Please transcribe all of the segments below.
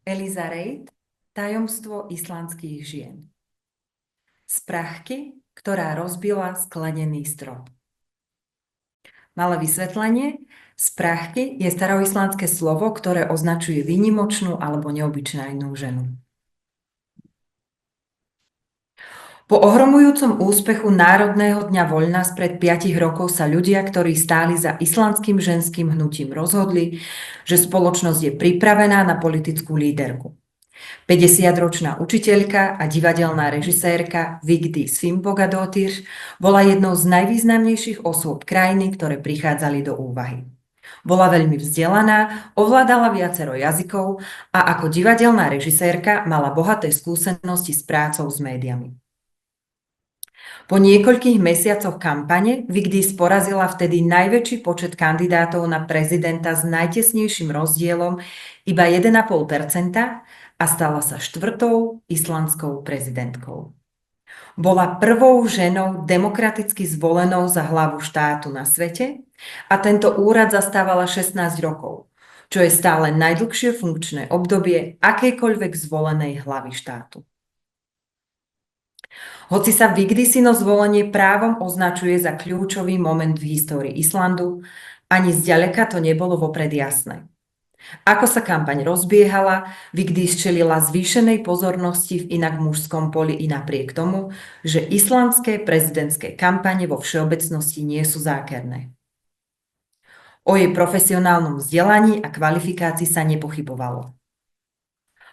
Eliza Reid, Tajomstvo islandských žien. Z prachky, ktorá rozbila sklenený strop. Malé vysvetlenie. Z prachky je staroislandské slovo, ktoré označuje výnimočnú alebo neobyčajnú ženu. Po ohromujúcom úspechu Národného dňa voľna spred 5 rokov sa ľudia, ktorí stáli za islandským ženským hnutím, rozhodli, že spoločnosť je pripravená na politickú líderku. 50-ročná učiteľka a divadelná režisérka Vigdís Finnbogadóttir bola jednou z najvýznamnejších osôb krajiny, ktoré prichádzali do úvahy. Bola veľmi vzdelaná, ovládala viacero jazykov a ako divadelná režisérka mala bohaté skúsenosti s prácou s médiami. Po niekoľkých mesiacoch kampane Vigdís porazila vtedy najväčší počet kandidátov na prezidenta s najtesnejším rozdielom iba 1,5% a stala sa 4. islandskou prezidentkou. Bola prvou ženou demokraticky zvolenou za hlavu štátu na svete a tento úrad zastávala 16 rokov, čo je stále najdlhšie funkčné obdobie akejkoľvek zvolenej hlavy štátu. Hoci sa Vigdísino zvolenie právom označuje za kľúčový moment v histórii Islandu, ani zďaleka to nebolo vopred jasné. Ako sa kampaň rozbiehala, Vigdís čelila zvýšenej pozornosti v inak mužskom poli i napriek tomu, že islandské prezidentské kampane vo všeobecnosti nie sú zákerné. O jej profesionálnom vzdelaní a kvalifikácii sa nepochybovalo.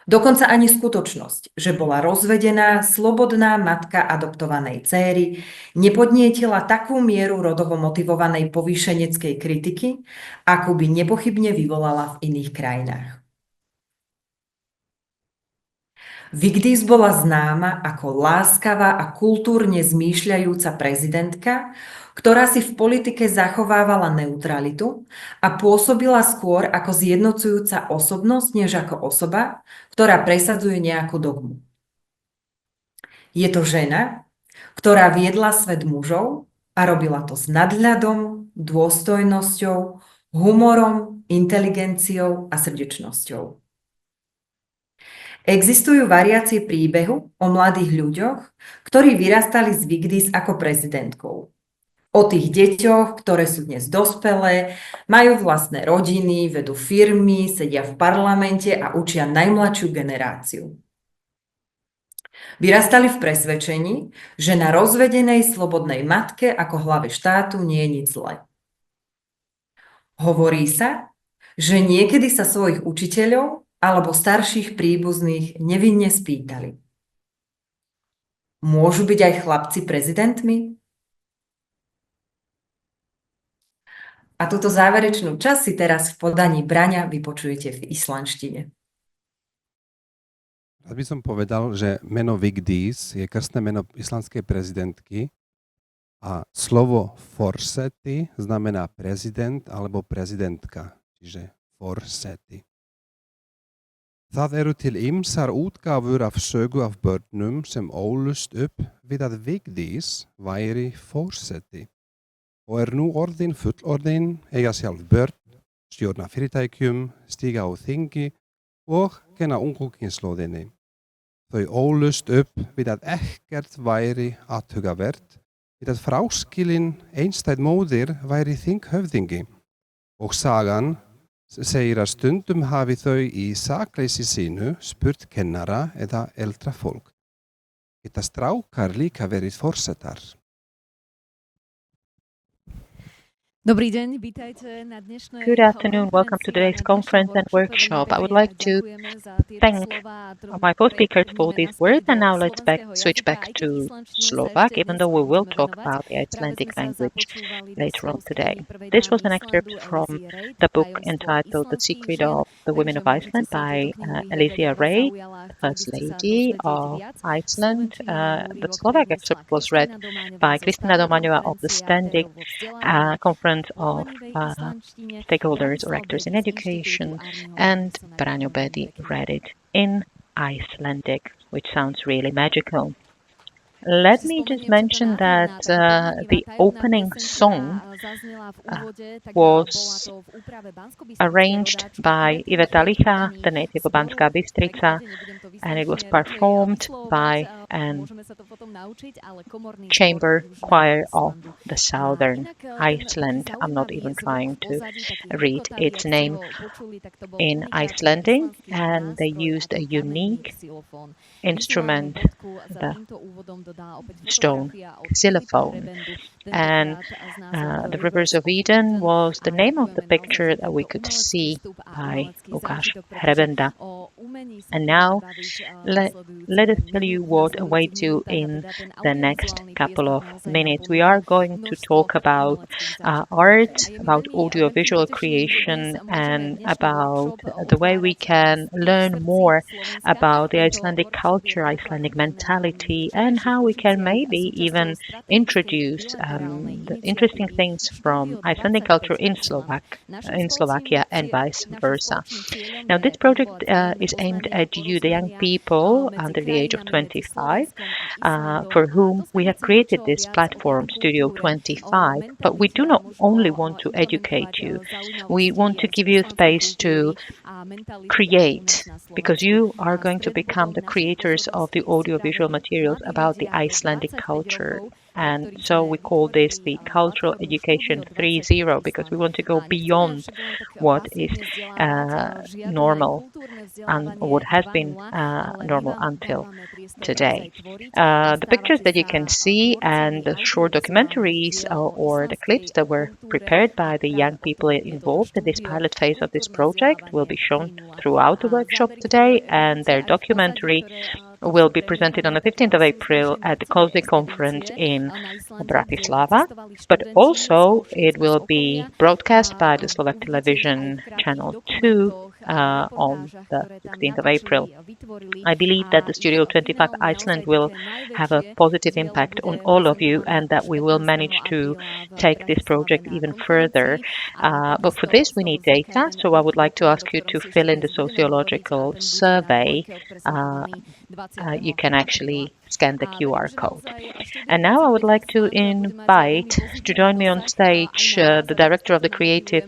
Dokonca ani skutočnosť, že bola rozvedená, slobodná matka adoptovanej céry, nepodnietila takú mieru rodovo motivovanej povýšeneckej kritiky, akú by nepochybne vyvolala v iných krajinách. Vigdís bola známa ako láskavá a kultúrne zmýšľajúca prezidentka, ktorá si v politike zachovávala neutralitu a pôsobila skôr ako zjednocujúca osobnosť, než ako osoba, ktorá presadzuje nejakú dogmu. Je to žena, ktorá viedla svet mužov a robila to s nadhľadom, dôstojnosťou, humorom, inteligenciou a srdečnosťou. Existujú variácie príbehu o mladých ľuďoch, ktorí vyrastali z Vigdís ako prezidentkou. O tých deťoch, ktoré sú dnes dospelé, majú vlastné rodiny, vedú firmy, sedia v parlamente a učia najmladšiu generáciu. Vyrastali v presvedčení, že na rozvedenej slobodnej matke ako hlave štátu nie je nič zlé. Hovorí sa, že niekedy sa svojich učiteľov alebo starších príbuzných nevinne spýtali: môžu byť aj chlapci prezidentmi? A túto záverečnú časť si teraz v podaní Braňa vypočujete v islandštine. Rád by som povedal, že meno Vigdís je krstné meno islandskej prezidentky a slovo forseti znamená prezident alebo prezidentka, čiže forseti. Það eru til ýmsar útgáfur af sögu af börnum sem ólust upp við að Vigdís væri forseti og nú orðin fullorðin, eiga sjálf börn, stjórna fyrirtækjum, stíga á þingi og kenna ungu kynslóðinni. Þau ólust upp við að ekkert væri athugavert, við að fráskilin einstæð móðir væri þinghöfðingi. Og sagan segir að stundum hafi þau í sakleysi sínu spurt kennara eða eldra fólk: geta strákar líka verið forsetar? Good afternoon. Welcome to today's conference and workshop. I would like to thank my co-speakers for these words, and now let's switch back to Slovak, even though we will talk about the Icelandic language later on today. This was an excerpt from the book entitled The Secret of the Women of Iceland by Eliza Reid, First Lady of Iceland. The Slovak excerpt was read by Kristina Domaňová of the Standing Conference of Stakeholders or Actors in Education, and Braňo Bedi read it in Icelandic, which sounds really magical. Let me just mention that the opening song was arranged by Iveta Licha, the native of Banská Bystrica, and it was performed by an chamber choir of the southern Iceland. I'm not even trying to read its name in Icelandic, and they used a unique instrument, the stone xylophone. And the Rivers of Eden was the name of the picture that we could see by Lukáš Hrebenda. And now let us tell you what awaits you in the next couple of minutes. We are going to talk about art, about audiovisual creation, and about the way we can learn more about the Icelandic culture, Icelandic mentality, and how we can maybe even introduce the interesting things from Icelandic culture in Slovakia and vice versa. Now, this project is aimed at you, the young people under the age of 25, for whom we have created this platform, Studio 25. But we do not only want to educate you, we want to give you a space to create, because you are going to become the creators of the audiovisual materials about the Icelandic culture. And so we call this the Cultural Education 3.0, because we want to go beyond what is normal and what has been normal until today. The pictures that you can see and the short documentaries or the clips that were prepared by the young people involved in this pilot phase of this project will be shown throughout the workshop today, and their documentary will be presented on the 15th of April at the COSI conference in Bratislava, but also it will be broadcast by the Slovak television channel 2 on the 16th of April. I believe that the Studio 25 Iceland will have a positive impact on all of you, and that we will manage to take this project even further. But for this we need data, so I would like to ask you to fill in the sociological survey. You can actually scan the QR code. And now I would like to invite to join me on stage the director of the Creative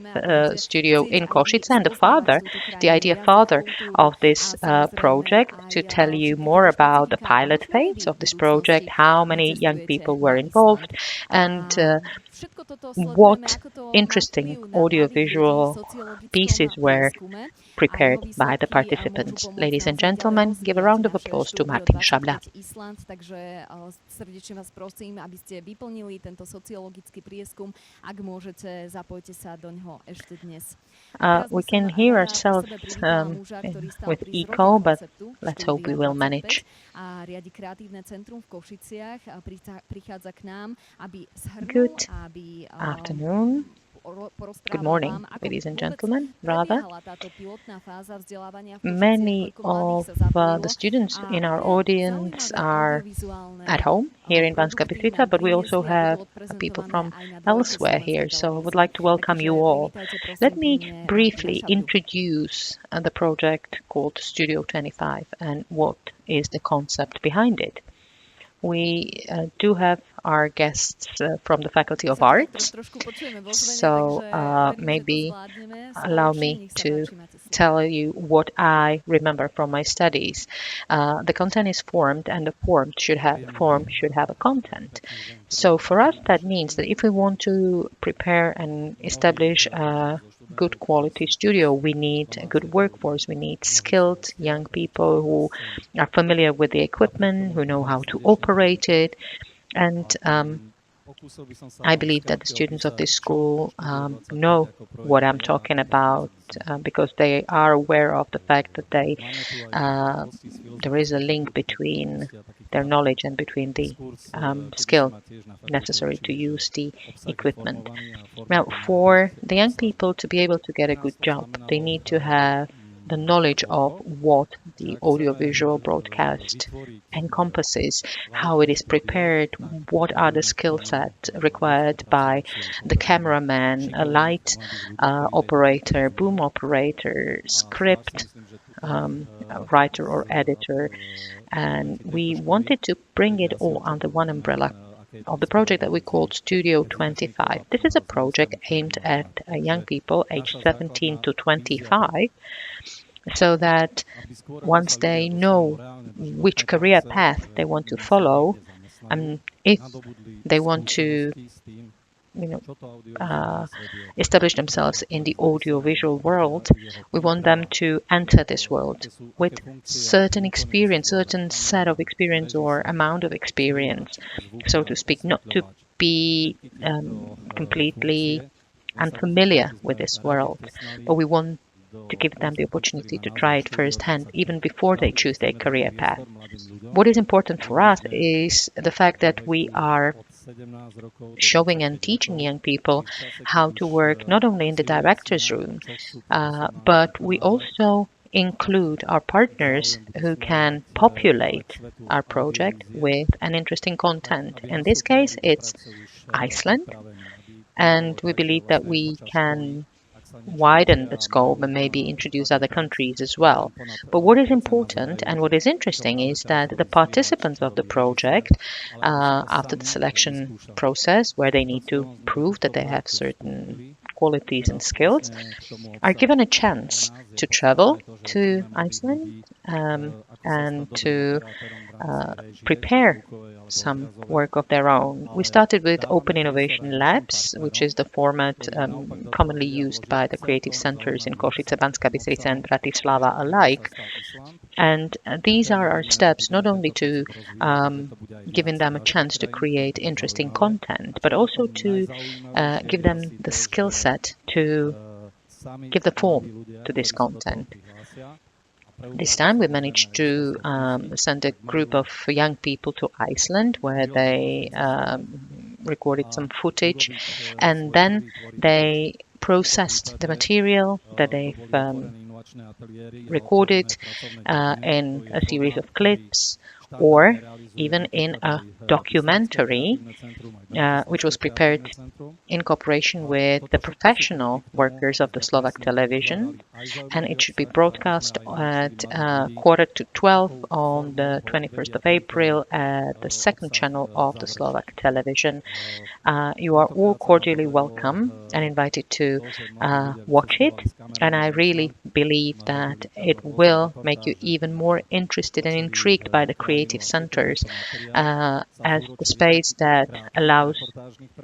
Studio in Košice and the idea father of this project, to tell you more about the pilot phase of this project, how many young people were involved, and what interesting audiovisual pieces were prepared by the participants. Ladies and gentlemen, give a round of applause to Martin Šabľa. Takže srdečne vás prosím, aby ste vyplnili tento sociologický prieskum. Ak môžete, zapojte sa do ňoho ešte dnes. We can hear ourselves with echo, but let's hope we will manage. Riadi Kreatívne centrum v Košiciach, prichádza k nám, aby zhrnul, Good afternoon. Good morning, ladies and gentlemen. Rather, many of the students in our audience are at home here in Banská Bystrica, but we also have people from elsewhere here, so I would like to welcome you all. Let me briefly introduce the project called Studio 25 and what is the concept behind it. We do have our guests from the Faculty of Arts, so maybe allow me to tell you what I remember from my studies. The content is formed, and the form should have a content. So for us, that means that if we want to prepare and establish a good quality studio, we need a good workforce. We need skilled young people who are familiar with the equipment, who know how to operate it. And I believe that the students of this school know what I'm talking about, because they are aware of the fact that there is a link between their knowledge and between the skill necessary to use the equipment. Now, for the young people to be able to get a good job, they need to have the knowledge of what the audiovisual broadcast encompasses, how it is prepared, what are the skill sets required by the cameraman, a light operator, boom operator, script writer or editor, and we wanted to bring it all under one umbrella of the project that we called Studio 25. This is a project aimed at young people aged 17 to 25, so that once they know which career path they want to follow, and if they want to establish themselves in the audiovisual world, we want them to enter this world with certain experience, certain set of experience or amount of experience, so to speak, not to be completely unfamiliar with this world, but we want to give them the opportunity to try it firsthand, even before they choose their career path. What is important for us is the fact that we are showing and teaching young people how to work not only in the director's room, but we also include our partners who can populate our project with an interesting content. In this case, it's Iceland, and we believe that we can widen the scope and maybe introduce other countries as well. But what is important and what is interesting is that the participants of the project, after the selection process, where they need to prove that they have certain qualities and skills, are given a chance to travel to Iceland and to prepare some work of their own. We started with Open Innovation Labs, which is the format commonly used by the creative centers in Košice, Banská, Bystrica and Bratislava alike. And these are our steps, not only to giving them a chance to create interesting content, but also to give them the skill set to give the form to this content. This time we managed to send a group of young people to Iceland, where they recorded some footage, and then they processed the material that they've recorded in a series of clips, or even in a documentary, which was prepared in cooperation with the professional workers of the Slovak television, and it should be broadcast at 11:45 on the 21st of April at the second channel of the Slovak television. You are all cordially welcome and invited to watch it, and I really believe that it will make you even more interested and intrigued by the creative centers as the space that allows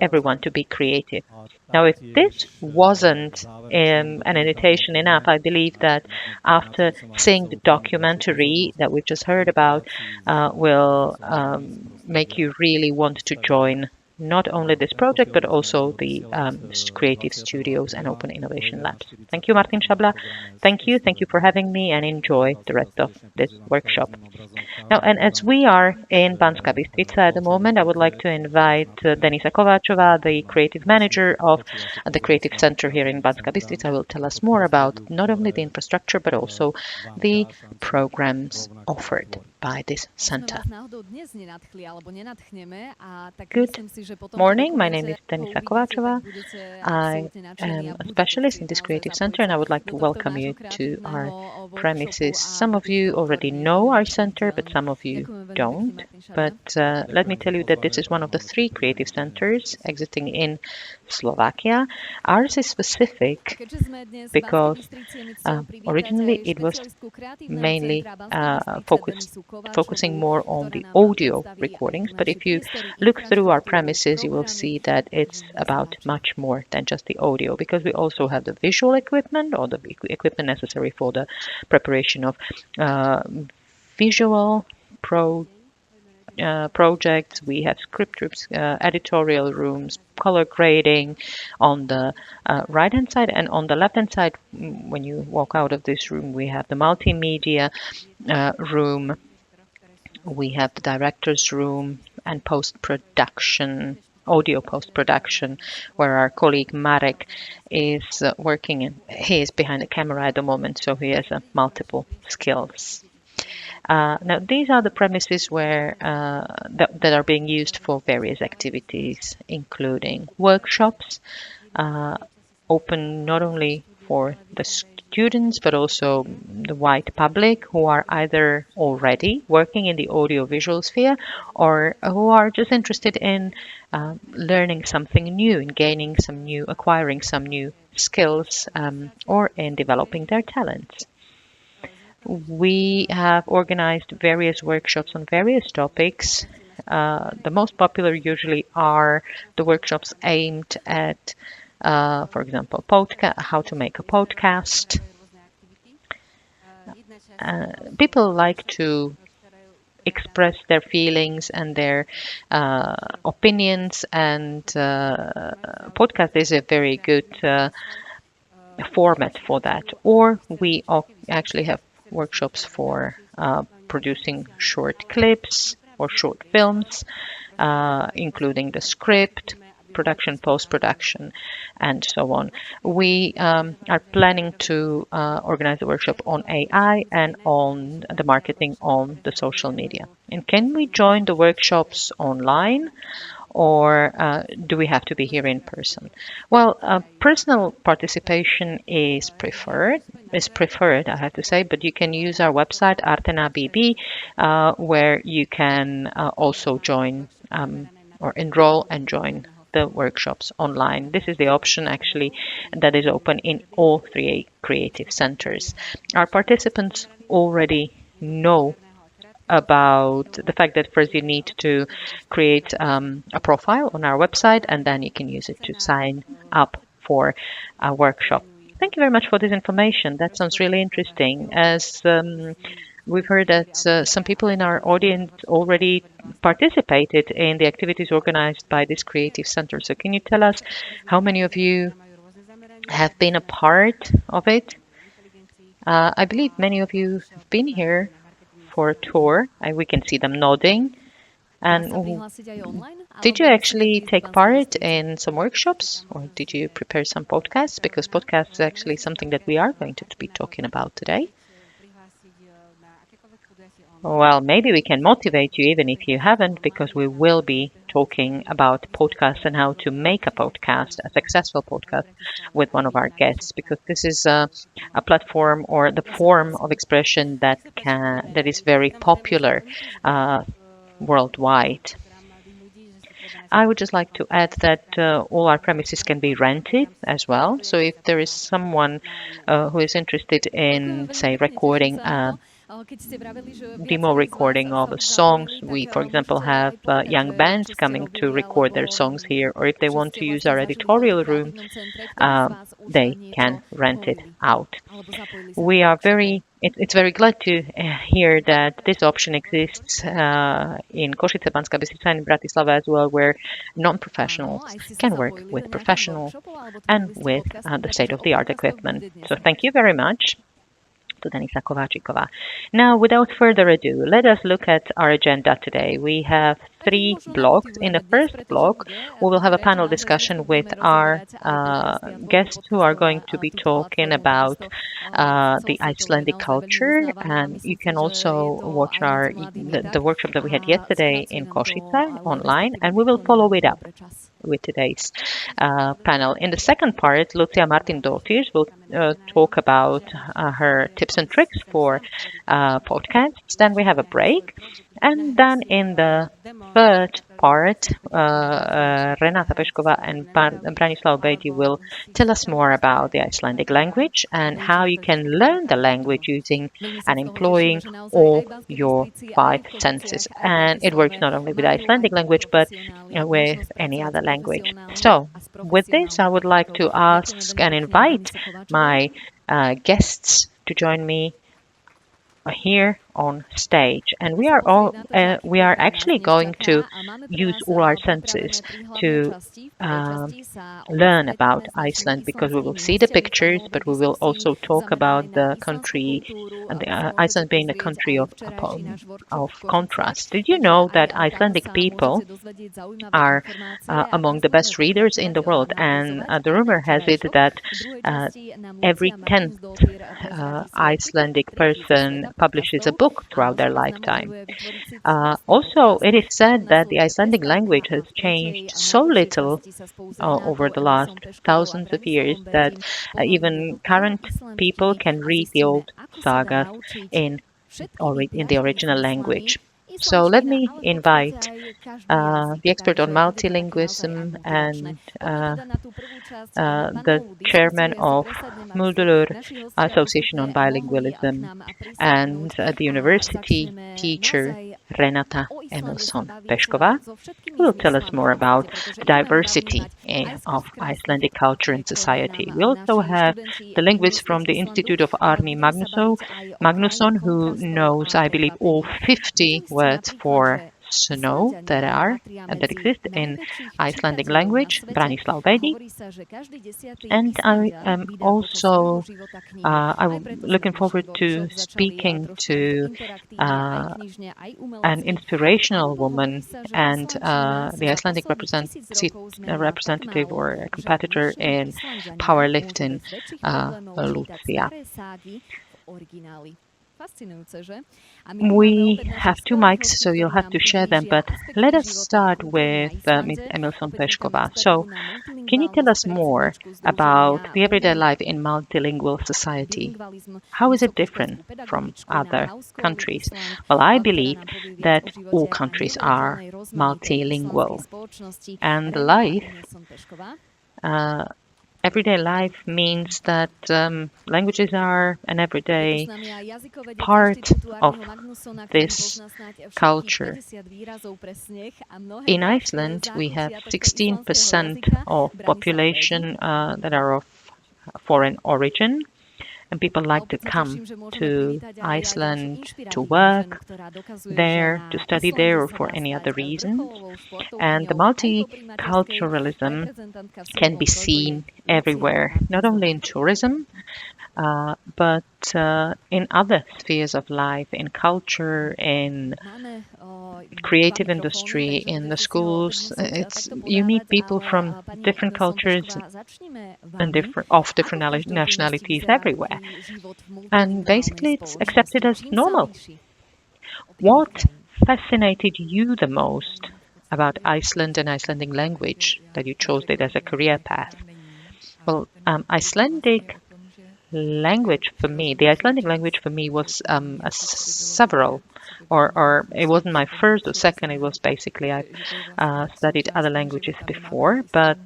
everyone to be creative. Now, if this wasn't an invitation enough, I believe that after seeing the documentary that we've just heard about will make you really want to join not only this project, but also the creative studios and open innovation labs. Thank you, Martin Szabla. Thank you for having me, and enjoy the rest of this workshop. Now, and as we are in Banská Bystrica at the moment, I would like to invite Denisa Kováčová, the creative manager of the Creative Center here in Banská Bystrica, will tell us more about not only the infrastructure, but also the programs offered by this center. Good morning, my name is Denisa Kováčová. I am a specialist in this creative center, and I would like to welcome you to our premises. Some of you already know our center, but some of you don't. But let me tell you that this is one of the 3 creative centers existing in Slovakia. Ours is specific because originally it was mainly focusing more on the audio recordings, but if you look through our premises, you will see that it's about much more than just the audio, because we also have the visual equipment, or the equipment necessary for the preparation of visual projects. We have script rooms, editorial rooms, color grading on the right-hand side, and on the left-hand side, when you walk out of this room, we have the multimedia room. We have the director's room and post-production, audio post-production, where our colleague Marek is working, and he is behind the camera at the moment, so he has multiple skills. Now, these are the premises where that are being used for various activities, including workshops, open not only for the students, but also the wide public who are either already working in the audiovisual sphere or who are just interested in learning something new, in acquiring some new skills, or in developing their talents. We have organized various workshops on various topics. The most popular usually are the workshops aimed at, for example, how to make a podcast. People like to express their feelings and their opinions, and podcast is a very good format for that. Or we actually have workshops for producing short clips or short films, including the script, production, post-production, and so on. We are planning to organize a workshop on AI and on the marketing on the social media. And can we join the workshops online, or do we have to be here in person? Well, personal participation is preferred, I have to say, but you can use our website, Artena BB, where you can also join or enroll and join the workshops online. This is the option actually that is open in all 3 creative centers. Our participants already know about the fact that first you need to create a profile on our website, and then you can use it to sign up for a workshop. Thank you very much for this information. That sounds really interesting. As we've heard that some people in our audience already participated in the activities organized by this creative center. So can you tell us how many of you have been a part of it? I believe many of you have been here for a tour. We can see them nodding. And did you actually take part in some workshops, or did you prepare some podcasts? Because podcasts is actually something that we are going to be talking about today. Well, maybe we can motivate you even if you haven't, because we will be talking about podcasts and how to make a podcast, a successful podcast, with one of our guests, because this is a platform or the form of expression that is very popular worldwide. I would just like to add that all our premises can be rented as well. So if there is someone who is interested in, say, recording demo recording of songs. We, for example, have young bands coming to record their songs here, or if they want to use our editorial room, they can rent it out. We are it's very glad to hear that this option exists in Košice, Banská, Bystrica, and Bratislava as well, where non-professionals can work with professionals and with the state-of-the-art equipment. So thank you very much to Denisa Kováčiková. Now, without further ado, let us look at our agenda today. We have 3 blocks. In the first block, we will have a panel discussion with our guests who are going to be talking about the Icelandic culture, and you can also watch the workshop that we had yesterday in Košice online, and we will follow it up with today's panel. In the second part, Lucia Martin-Dottir will talk about her tips and tricks for podcasts. Then we have a break. And then in the third part, Renata Pešková and Branislav Bejdi will tell us more about the Icelandic language and how you can learn the language using and employing all your 5 senses. And it works not only with the Icelandic language, but with any other language. So with this, I would like to ask and invite my guests to join me here on stage, and we are actually going to use all our senses to learn about Iceland, because we will see the pictures, but we will also talk about the country, and Iceland being a country of contrast. Did you know that Icelandic people are among the best readers in the world? And the rumor has it that every 10th Icelandic person publishes a book took throughout their lifetime. Also, it is said that the Icelandic language has changed so little over the last thousands of years that even current people can read the old sagas in the original language. So let me invite the expert on multilingualism and the chairman of Muldulur Association on Bilingualism and the university teacher Renata Emilsson Pešková, who will tell us more about the diversity of Icelandic culture and society. We also have the linguist from the Institute of Arni Magnusson, who knows, I believe, all 50 words for snow that exist in Icelandic language, Branislav Bedi. And I am also I'm looking forward to speaking to an inspirational woman and the Icelandic representative or a competitor in powerlifting, Lucia. We have two mics, so you'll have to share them, but let us start with Ms. Emilsson Pešková. So, can you tell us more about the everyday life in multilingual society? How is it different from other countries? Well, I believe that all countries are multilingual, and everyday life means that languages are an everyday part of this culture. In Iceland, we have 16% of population that are of foreign origin, and people like to come to Iceland to work there, to study there, or for any other reason. And the multiculturalism can be seen everywhere, not only in tourism, but in other spheres of life, in culture, in creative industry, in the schools. You meet people from different cultures and different nationalities everywhere. And basically it's accepted as normal. What fascinated you the most about Iceland and Icelandic language that you chose it as a career path? Well, Icelandic language for me, the Icelandic language for me was several, or it wasn't my first or second. It was basically I studied other languages before, but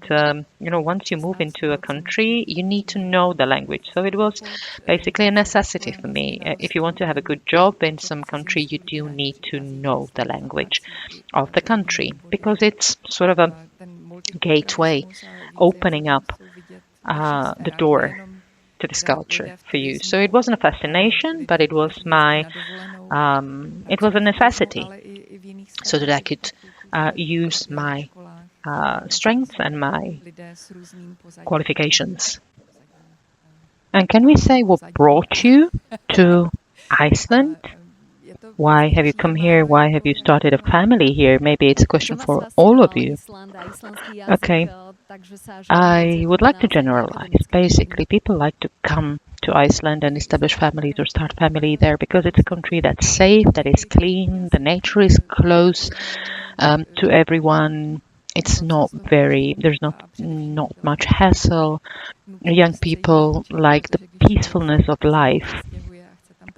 once you move into a country, you need to know the language. So it was basically a necessity for me. If you want to have a good job in some country, you do need to know the language of the country, because it's sort of a gateway, opening up the door to this culture for you. So it wasn't a fascination, but it was it was a necessity, so that I could use my strengths and my qualifications. And can we say what brought you to Iceland? Why have you come here? Why have you started a family here? Maybe it's a question for all of you. Okay. I would like to generalize. Basically, people like to come to Iceland and establish families or start family there because it's a country that's safe, that is clean, the nature is close to everyone. It's there's not much hassle. Young people like the peacefulness of life.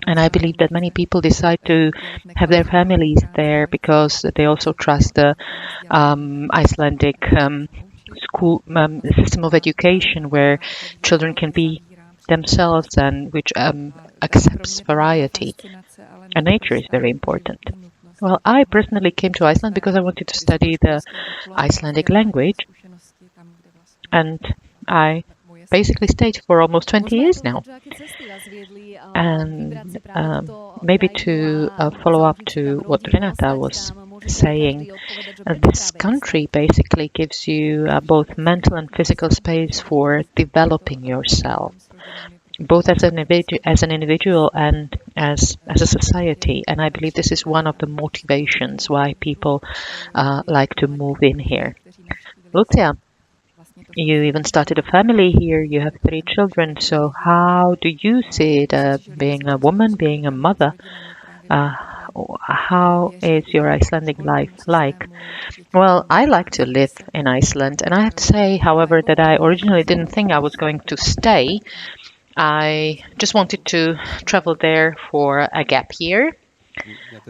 And I believe that many people decide to have their families there because they also trust the Icelandic school system of education, where children can be themselves and which accepts variety. And nature is very important. Well, I personally came to Iceland because I wanted to study the Icelandic language, and I basically stayed for almost 20 years now. And maybe to follow up to what Renata was saying, this country basically gives you both mental and physical space for developing yourself, both as an individual and as a society. And I believe this is one of the motivations why people like to move in here. Lucia, you even started a family here. You have 3 children. So how do you see it, being a woman, being a mother, How is your Icelandic life like? Well, I like to live in Iceland, and I have to say, however, that I originally didn't think I was going to stay. I just wanted to travel there for a gap year.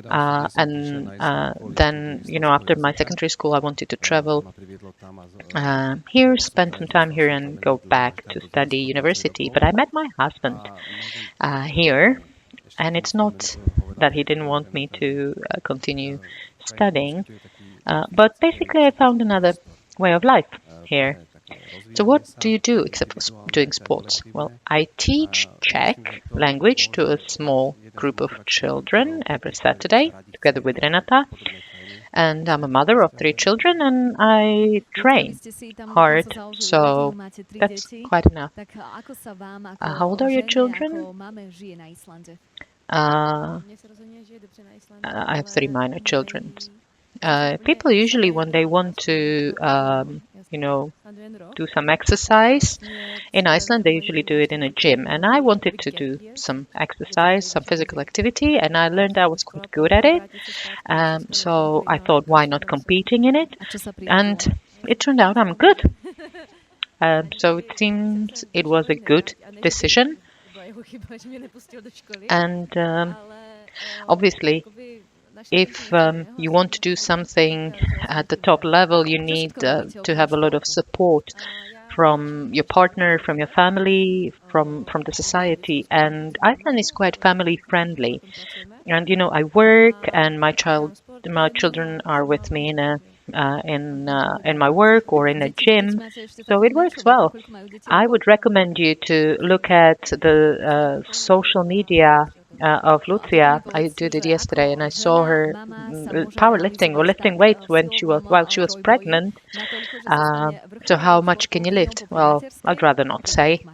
Then, after my secondary school, I wanted to travel here, spend some time here, and go back to study university. But I met my husband here, and it's not that he didn't want me to continue studying, but basically I found another way of life here. So what do you do except for doing sports? Well, I teach Czech language to a small group of children every Saturday together with Renata. And I'm a mother of 3 children, and I train hard, so that's quite enough. How old are your children? I have 3 minor children. People usually, when they want to, do some exercise in Iceland, they usually do it in a gym. And I wanted to do some exercise, some physical activity, and I learned I was quite good at it. So I thought, why not competing in it? And it turned out I'm good. So it seems it was a good decision. And obviously, if you want to do something at the top level, you need to have a lot of support from your partner, from your family, from the society. And Iceland is quite family friendly. And I work, and my children are with me in my work or in a gym, so it works well. I would recommend you to look at the social media of Lucia. I did it yesterday, and I saw her powerlifting or lifting weights while she was pregnant. So how much can you lift? Well, I'd rather not say.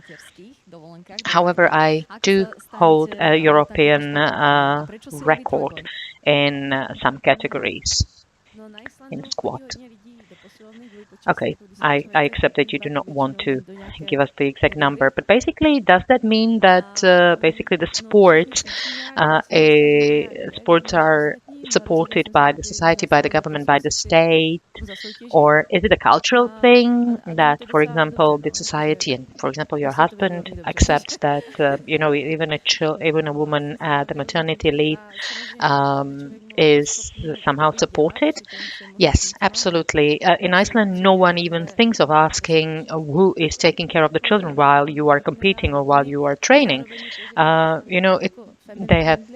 However, I do hold a European record in some categories in squat. Okay, I accept that you do not want to give us the exact number, but basically, does that mean that basically the sports are supported by the society, by the government, by the state, or is it a cultural thing that, for example, the society and, for example, your husband accepts that even a woman at the maternity leave is somehow supported? Yes, absolutely. In Iceland, no one even thinks of asking who is taking care of the children while you are competing or while you are training. They have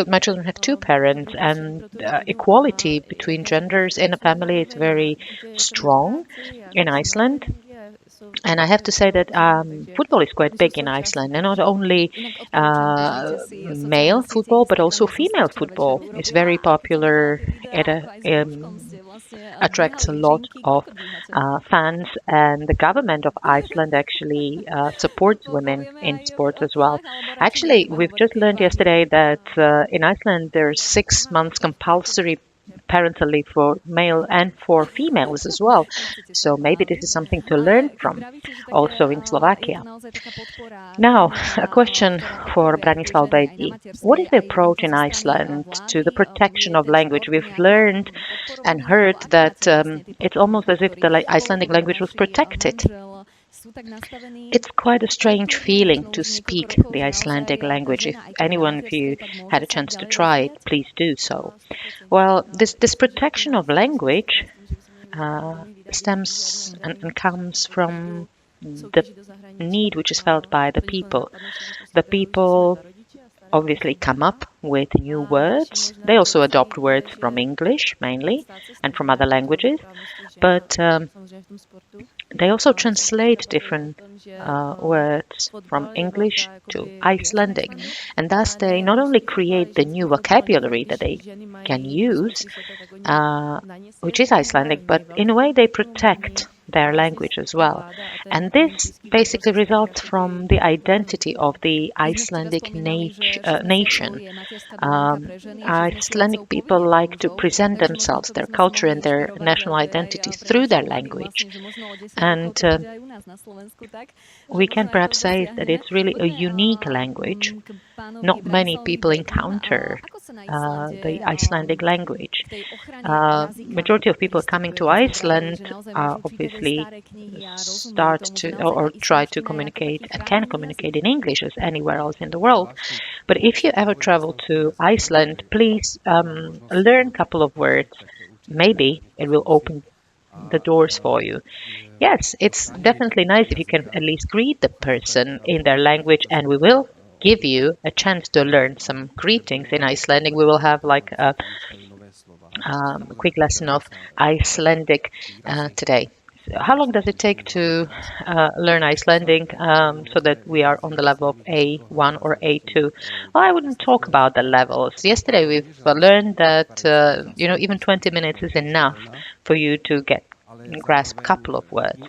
my children have 2 parents, and equality between genders in a family is very strong in Iceland. And I have to say that football is quite big in Iceland, and not only male football, but also female football is very popular. It attracts a lot of fans, and the government of Iceland actually supports women in sports as well. Actually, we've just learned yesterday that in Iceland there's 6 months compulsory parental leave for male and for females as well. So maybe this is something to learn from also in Slovakia. Now, a question for Branislav Bejdi. What is the approach in Iceland to the protection of language? We've learned and heard that it's almost as if the Icelandic language was protected. It's quite a strange feeling to speak the Icelandic language. If anyone of you had a chance to try it, please do so. Well, this protection of language stems and comes from the need which is felt by the people. The people obviously come up with new words. They also adopt words from English mainly and from other languages, but they also translate different words from English to Icelandic, and thus they not only create the new vocabulary that they can use, which is Icelandic, but in a way they protect their language as well. And this basically results from the identity of the Icelandic nation. Icelandic people like to present themselves, their culture and their national identity through their language. And we can perhaps say that it's really a unique language. Not many people encounter the Icelandic language. Majority of people coming to Iceland obviously start to or try to communicate and can communicate in English as anywhere else in the world. But if you ever travel to Iceland, please learn a couple of words. Maybe it will open the doors for you. Yes, it's definitely nice if you can at least greet the person in their language, and we will give you a chance to learn some greetings in Icelandic. We will have like a quick lesson of Icelandic today. How long does it take to learn Icelandic so that we are on the level of A1 or A2? Well, I wouldn't talk about the levels. Yesterday we've learned that even 20 minutes is enough for you to grasp a couple of words.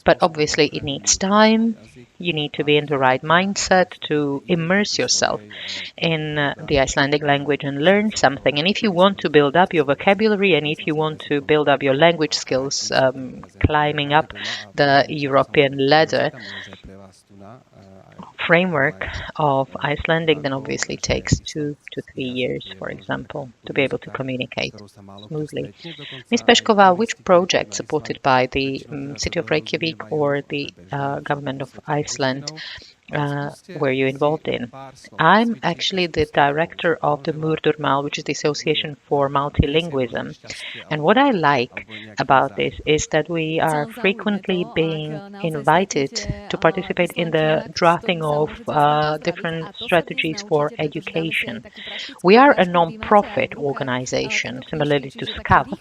But obviously it needs time. You need to be in the right mindset to immerse yourself in the Icelandic language and learn something. And if you want to build up your vocabulary and if you want to build up your language skills, climbing up the European ladder framework of Icelandic, then obviously it takes 2 to 3 years, for example, to be able to communicate smoothly. Ms. Pešková, which project supported by the city of Reykjavik or the government of Iceland were you involved in? I'm actually the director of the Murdurmál, which is the Association for Multilingualism. And what I like about this is that we are frequently being invited to participate in the drafting of different strategies for education. We are a non-profit organization, similarly to SCAV.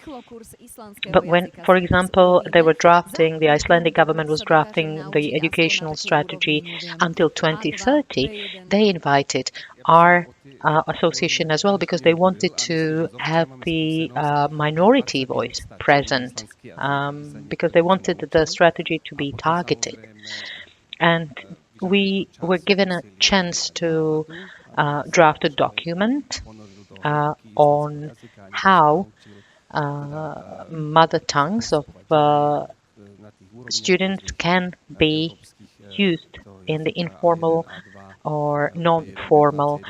But when, for example, the Icelandic government was drafting the educational strategy until 2030, they invited our association as well because they wanted to have the minority voice present because they wanted the strategy to be targeted. And we were given a chance to draft a document on how mother tongues of students can be used in the informal or non-formal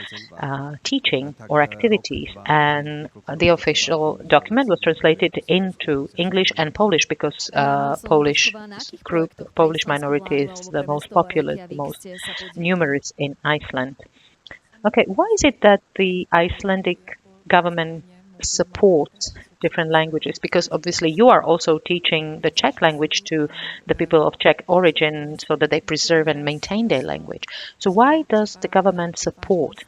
teaching or activities. And the official document was translated into English and Polish because Polish minority is the most popular, the most numerous in Iceland. Okay, why is it that the Icelandic government supports different languages? Because obviously you are also teaching the Czech language to the people of Czech origin so that they preserve and maintain their language. So why does the government support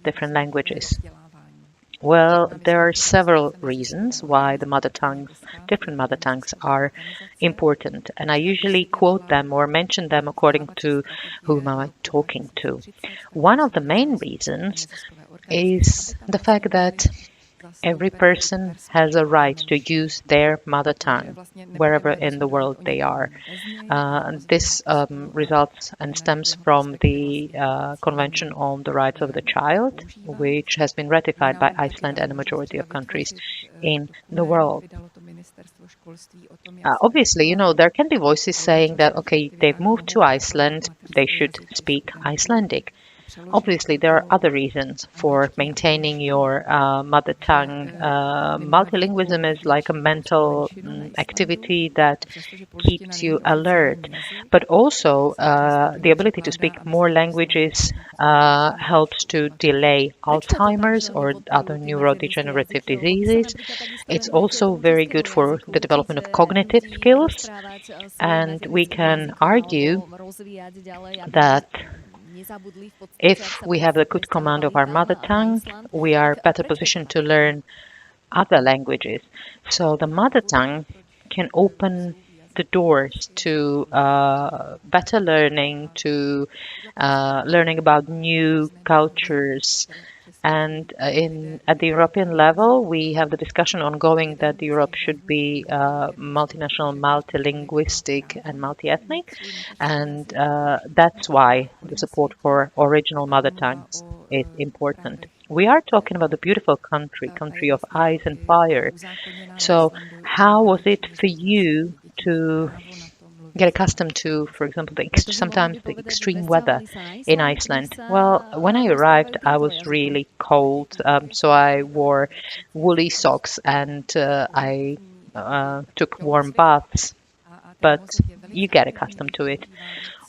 different languages? Well, there are several reasons why different mother tongues are important. And I usually quote them or mention them according to whom I'm talking to. One of the main reasons is the fact that every person has a right to use their mother tongue wherever in the world they are. This results and stems from the Convention on the Rights of the Child, which has been ratified by Iceland and a majority of countries in the world. Obviously, there can be voices saying that, okay, they've moved to Iceland, they should speak Icelandic. Obviously, there are other reasons for maintaining your mother tongue. Multilingualism is like a mental activity that keeps you alert, but also the ability to speak more languages helps to delay Alzheimer's or other neurodegenerative diseases. It's also very good for the development of cognitive skills, and we can argue that if we have a good command of our mother tongue, we are better positioned to learn other languages. So the mother tongue can open the doors to better learning, to learning about new cultures And at the European level, we have the discussion ongoing that Europe should be multinational, multilinguistic, and multi-ethnic. And that's why the support for original mother tongues is important. We are talking about the beautiful country of ice and fire. So how was it for you to get accustomed to, for example, sometimes the extreme weather in Iceland? Well, when I arrived, I was really cold, so I wore woolly socks and I took warm baths, but you get accustomed to it.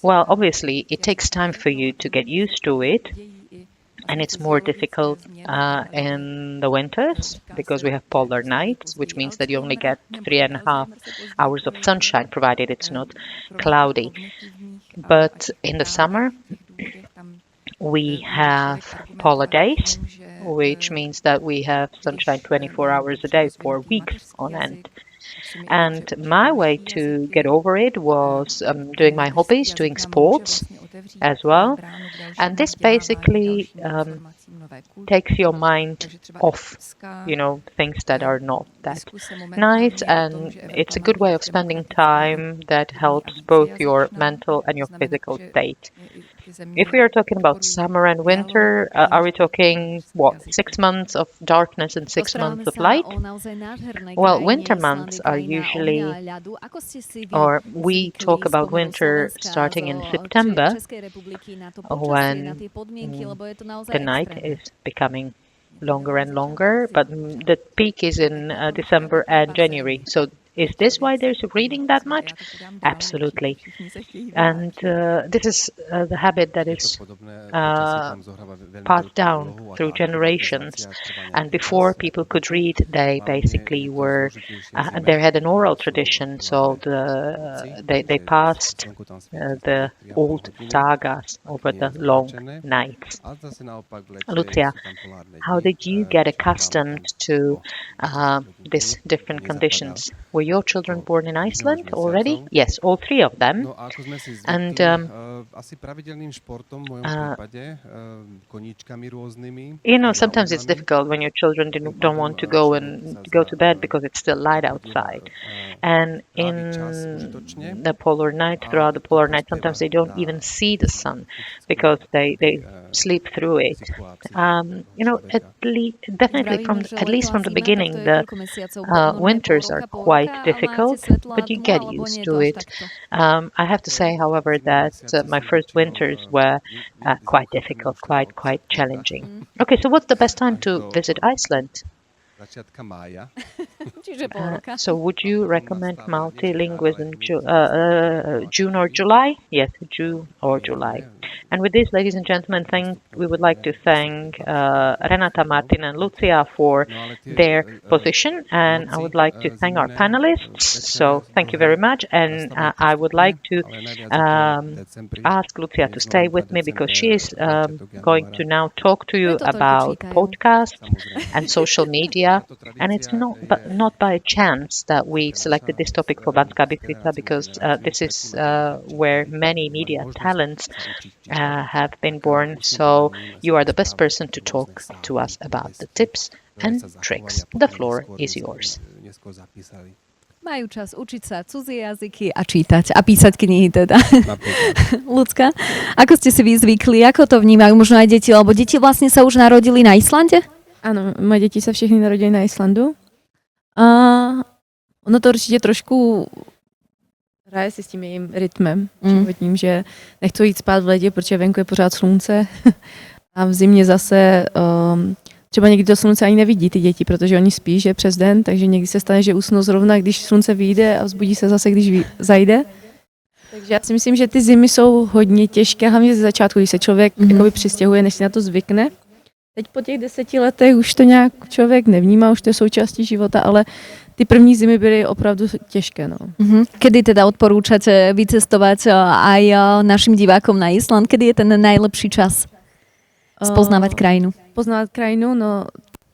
Well, obviously, it takes time for you to get used to it. And it's more difficult in the winters because we have polar nights, which means that you only get 3.5 hours of sunshine, provided it's not cloudy. But in the summer, we have polar days, which means that we have sunshine 24 hours a day for weeks on end. And my way to get over it was doing my hobbies, doing sports as well. And this basically takes your mind off, things that are not that nice. And it's a good way of spending time that helps both your mental and your physical state. If we are talking about summer and winter, are we talking, 6 months of darkness and 6 months of light? Well, winter months are usually, or we talk about winter starting in September, when the night is becoming longer and longer, but the peak is in December and January. So is this why there's reading that much? Absolutely. And this is the habit that is passed down through generations. And before people could read, they basically were, they had an oral tradition. So they passed the old sagas over the long nights. Lucia, how did you get accustomed to these different conditions? Were your children born in Iceland already? Yes, all three of them. And sometimes it's difficult when your children don't want to go to bed because it's still light outside. And in the polar night, throughout the polar night, sometimes they don't even see the sun because they sleep through it. At least from the beginning, the winters are quite difficult, but you get used to it. I have to say, however, that my first winters were quite difficult, quite challenging. Okay, so what's the best time to visit Iceland? So would you recommend multilingualism June or July? Yes, June or July. And with this, ladies and gentlemen, we would like to thank Renata, Martin and Lucia for their position. And I would like to thank our panelists. So thank you very much. And I would like to ask Lucia to stay with me because she is going to now talk to you about podcasts and social media. And it's not by chance that we selected this topic for Banská Bystrica because this is where many media talents have been born. So you are the best person to talk to us about the tips and tricks. The floor is yours. Majú čas učiť sa cudzie jazyky a čítať a písať knihy teda. Ľudská, ako ste si vy zvykli, ako to vnímajú možno aj deti, lebo deti vlastne sa už narodili na Islande? Ano, moje děti se všechny narodily na Islandu. A ono to určitě trošku hraje si s tím jejím rytmem životním, že nechcou jít spát v ledě, protože venku je pořád slunce. A v zimě zase třeba někdy to slunce ani nevidí ty děti, protože oni spí, že přes den, takže někdy se stane, že usnou zrovna, když slunce vyjde a vzbudí se zase, když zajde. Takže já si myslím, že ty zimy jsou hodně těžké, hlavně ze začátku, když se člověk jakoby přistěhuje, než si na to zvykne. Teď po těch 10 letech už to nějak člověk nevnímá, už to je součástí života, ale ty první zimy byly opravdu těžké. No. Kedy teda odporúčate vycestovať aj našim divákom na Island? Kedy je ten najlepší čas spoznávať krajinu? Poznávat krajinu, no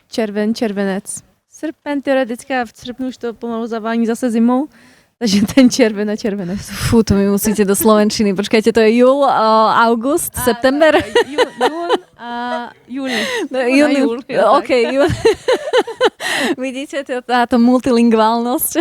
červenec. Srpen teoreticky a v srpnu už to pomalu zavání zase zimou, Takže ten červená. Fú, to mi musíte do slovenčiny. Počkajte, to je júl, august, september? Jún a júli. Júl. OK, júl. Vidíte táto multilingválnosť?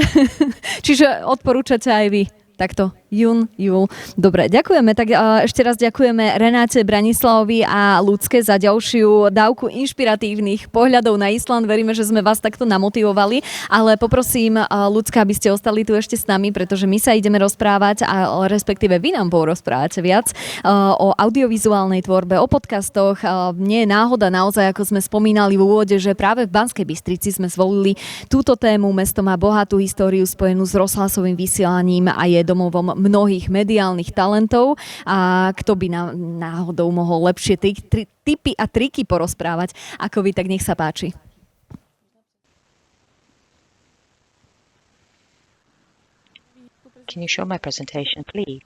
Čiže odporúčate aj vy. Takto, jún, júl. Dobre, ďakujeme. Tak ešte raz ďakujeme Renáte, Branislavovi a Ľudské za ďalšiu dávku inšpiratívnych pohľadov na Island. Veríme, že sme vás takto namotivovali, ale poprosím Ľudská, aby ste ostali tu ešte s nami, pretože my sa ideme rozprávať a respektíve vy nám porozprávate viac o audiovizuálnej tvorbe, o podcastoch. Nie je náhoda naozaj, ako sme spomínali v úvode, že práve v Banskej Bystrici sme zvolili túto tému. Mesto má bohatú históriu spojenú s rozhlasovým vysielaním a je domovom mnohých mediálnych talentov. A kto by nám náhodou mohol lepšie tipy a triky porozprávať ako vy, tak nech sa páči. Can you show my presentation, please?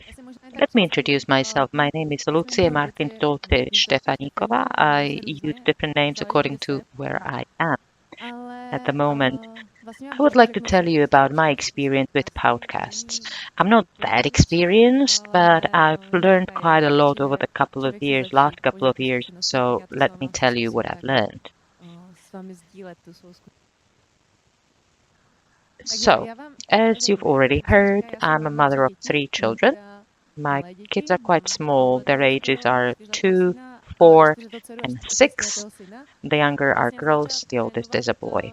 Let me introduce myself. My name is Lucie Martinsdottir Štefaníková. I use different names according to where I am at the moment. I would like to tell you about my experience with podcasts. I'm not that experienced, but I've learned quite a lot over the last couple of years, so let me tell you what I've learned. So, as you've already heard, I'm a mother of 3 children. My kids are quite small. Their ages are 2, 4, and 6. The younger are girls, the oldest is a boy.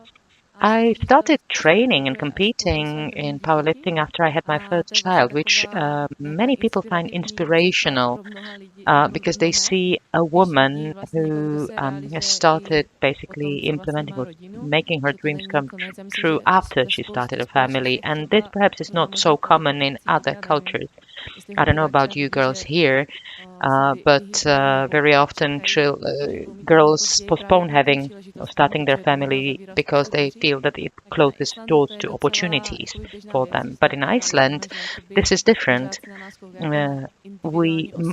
I started training and competing in powerlifting after I had my first child, which many people find inspirational because they see a woman who has started basically implementing or making her dreams come true after she started a family. And this perhaps is not so common in other cultures. I don't know about you girls here, but very often girls postpone starting their family because they feel that it closes doors to opportunities for them. But in Iceland, this is different.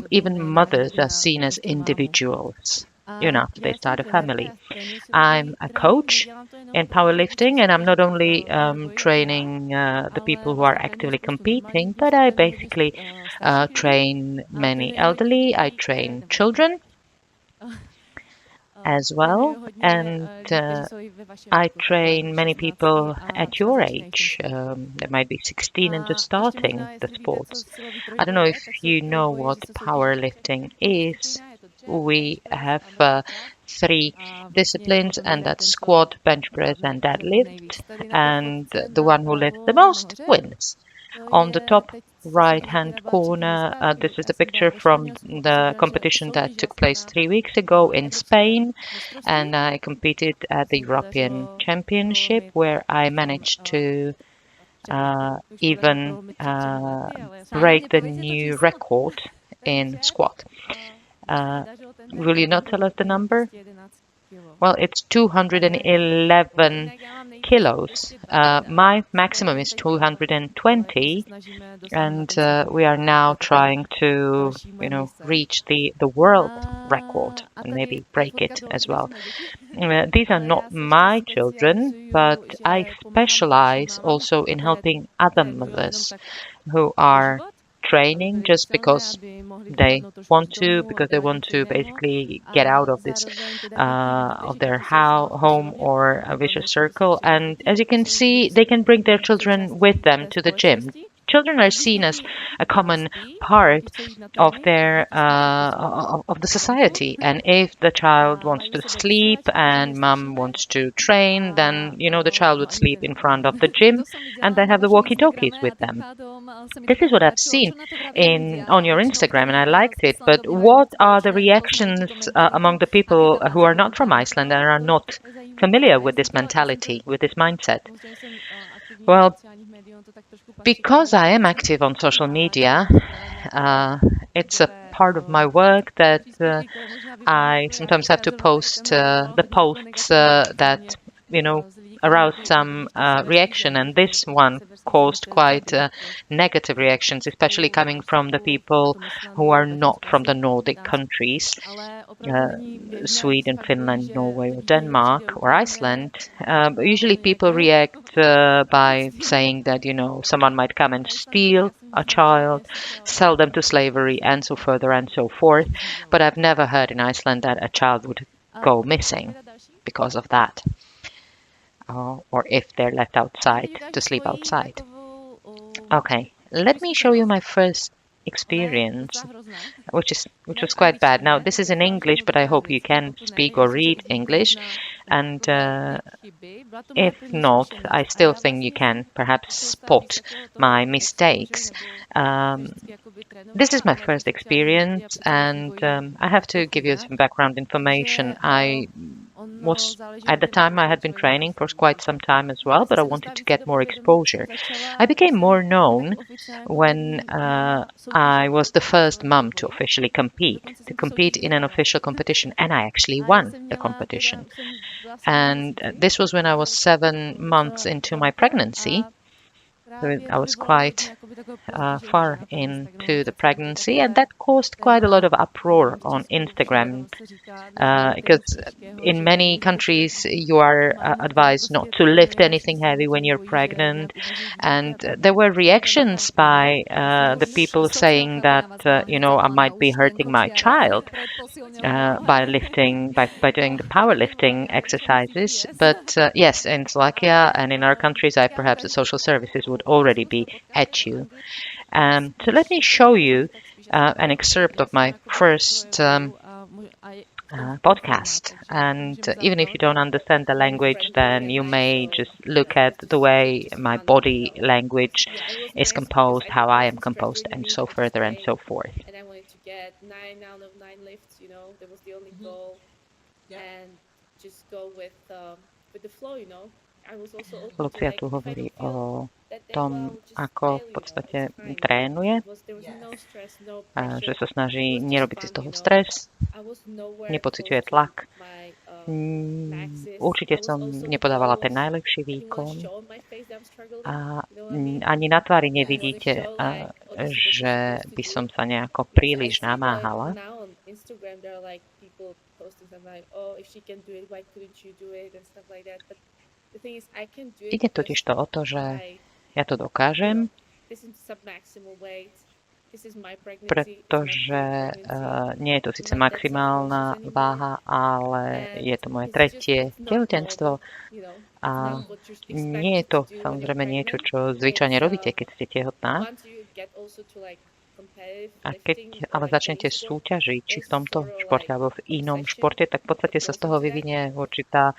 Even mothers are seen as individuals, after they start a family. I'm a coach in powerlifting, and I'm not only training the people who are actively competing, but I basically train many elderly, I train children as well, and I train many people at your age. They might be 16 and just starting the sports. I don't know if you know what powerlifting is. We have 3 disciplines, and that's squat, bench press, and deadlift. And the one who lifts the most wins. On the top right-hand corner, this is a picture from the competition that took place 3 weeks ago in Spain, and I competed at the European Championship, where I managed to even break the new record in squat. Will you not tell us the number? Well, it's 211 kilos. My maximum is 220, and we are now trying to, reach the world record and maybe break it as well. These are not my children, but I specialize also in helping other mothers who are training just because they want to basically get out of this of their home or a vicious circle. And as you can see, they can bring their children with them to the gym. Children are seen as a common part of their of the society, and if the child wants to sleep and mom wants to train, then the child would sleep in front of the gym, and they have the walkie-talkies with them. This is what I've seen on your Instagram, and I liked it. But what are the reactions among the people who are not from Iceland and are not familiar with this mentality, with this mindset? Well, because I am active on social media, it's a part of my work that I sometimes have to post the posts that aroused some reaction, and this one caused quite negative reactions, especially coming from the people who are not from the Nordic countries, Sweden, Finland, Norway, or Denmark, or Iceland. But usually people react by saying that, someone might come and steal a child, sell them to slavery, and so further and so forth. But I've never heard in Iceland that a child would go missing because of that, or if they're left outside to sleep outside. Okay, let me show you my first experience, which was quite bad. Now, this is in English, but I hope you can speak or read English. And if not, I still think you can perhaps spot my mistakes. This is my first experience, and I have to give you some background information. At the time, I had been training for quite some time as well, but I wanted to get more exposure. I became more known when I was the first mum to officially compete in an official competition, and I actually won the competition. And this was when I was 7 months into my pregnancy. So I was quite far into the pregnancy, and that caused quite a lot of uproar on Instagram, because in many countries you are advised not to lift anything heavy when you're pregnant, and there were reactions by the people saying that I might be hurting my child by doing the powerlifting exercises. But yes, in Slovakia and in our countries, perhaps the social services would already be at you. So let me show you an excerpt of my first podcast. And even if you don't understand the language, then you may just look at the way my body language is composed, how I am composed, and so further and so forth. And I wanted to get 9 out of 9 lifts, that was the only goal. And just go with the flow, I was also open to, Lucia tu hovorí o tom, ako v podstate trénuje, že sa snaží nerobiť si z toho stres, nepociťuje tlak. Určite som nepodávala ten najlepší výkon a ani na tvári nevidíte, že by som sa nejako príliš namáhala. Ide totiž to o to, že ja to dokážem, pretože nie je to síce maximálna váha, ale je to moje 3. tehotenstvo a nie je to samozrejme niečo, čo zvyčajne robíte, keď ste tehotná. A keď ale začnete súťažiť, či v tomto športe alebo v inom športe, tak v podstate sa z toho vyvinie určitá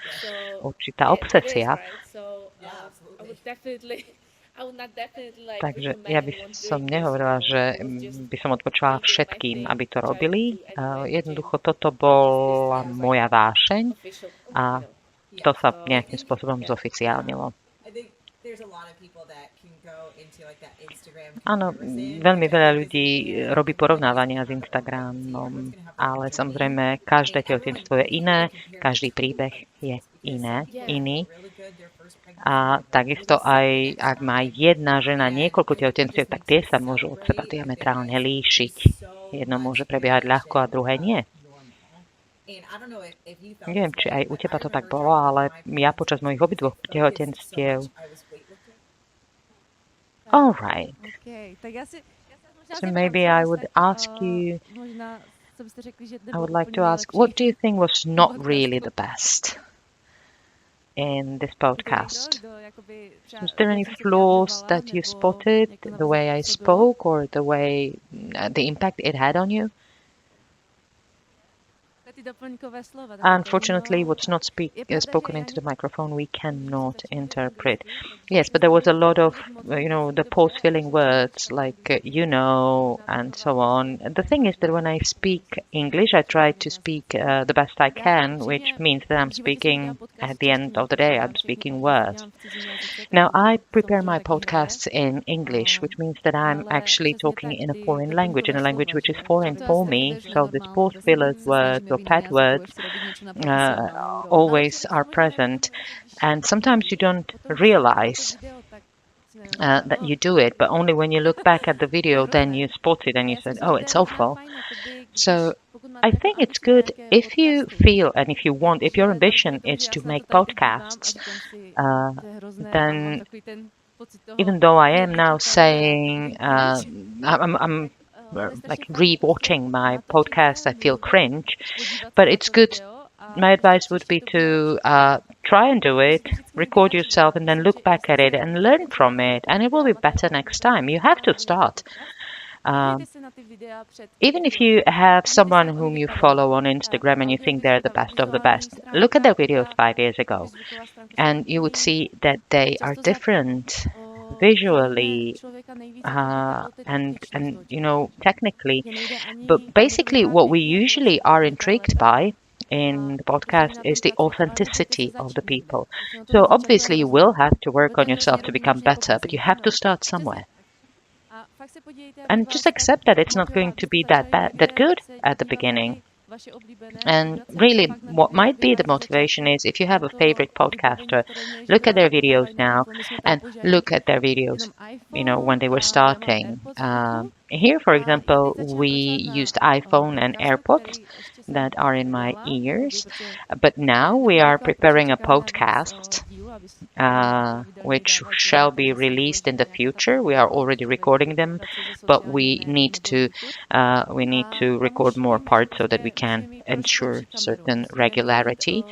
obsesia. Takže ja by som nehovorila, že by som odpočula všetkým, aby to robili. Jednoducho toto bola moja vášeň a to sa nejakým spôsobom zoficiálnilo. Áno, veľmi veľa ľudí robí porovnávania s Instagramom, ale samozrejme každé tehotenstvo je iné, každý príbeh je iný. A takisto aj, ak má jedna žena niekoľko tehotenstiev, tak tie sa môžu od seba diametrálne líšiť. Jedno môže prebiehať ľahko a druhé nie. Neviem, či aj u teba to tak bolo, ale ja počas mojich obidvoch tehotenstiev. All right. So maybe I would ask you, I would like to ask, what do you think was not really the best in this podcast? Was there any flaws that you spotted, the way I spoke or the way, the impact it had on you? Unfortunately, what's not spoken into the microphone, we cannot interpret. Yes, but there was a lot of, the pause-filling words like, and so on. The thing is that when I speak English, I try to speak the best I can, which means that I'm speaking, at the end of the day, I'm speaking words. Now, I prepare my podcasts in English, which means that I'm actually talking in a foreign language, in a language which is foreign for me. So this pause-fillers words or bad words always are present. And sometimes you don't realize that you do it, but only when you look back at the video, then you spot it and you said, oh, it's awful. So I think it's good if you feel and if you want, if your ambition is to make podcasts, then even though I am now saying, I'm like re-watching my podcast, I feel cringe, but it's good. My advice would be to try and do it, record yourself, and then look back at it and learn from it, and it will be better next time. You have to start. Even if you have someone whom you follow on Instagram and you think they're the best of the best, look at their videos 5 years ago, and you would see that they are different visually and technically. But basically, what we usually are intrigued by in the podcast is the authenticity of the people. So obviously, you will have to work on yourself to become better, but you have to start somewhere. And just accept that it's not going to be that good at the beginning. And really, what might be the motivation is if you have a favorite podcaster, look at their videos now and look at their videos, when they were starting. Here, for example, we used iPhone and AirPods that are in my ears, but now we are preparing a podcast which shall be released in the future. We are already recording them, but we need to record more parts so that we can ensure certain regularity.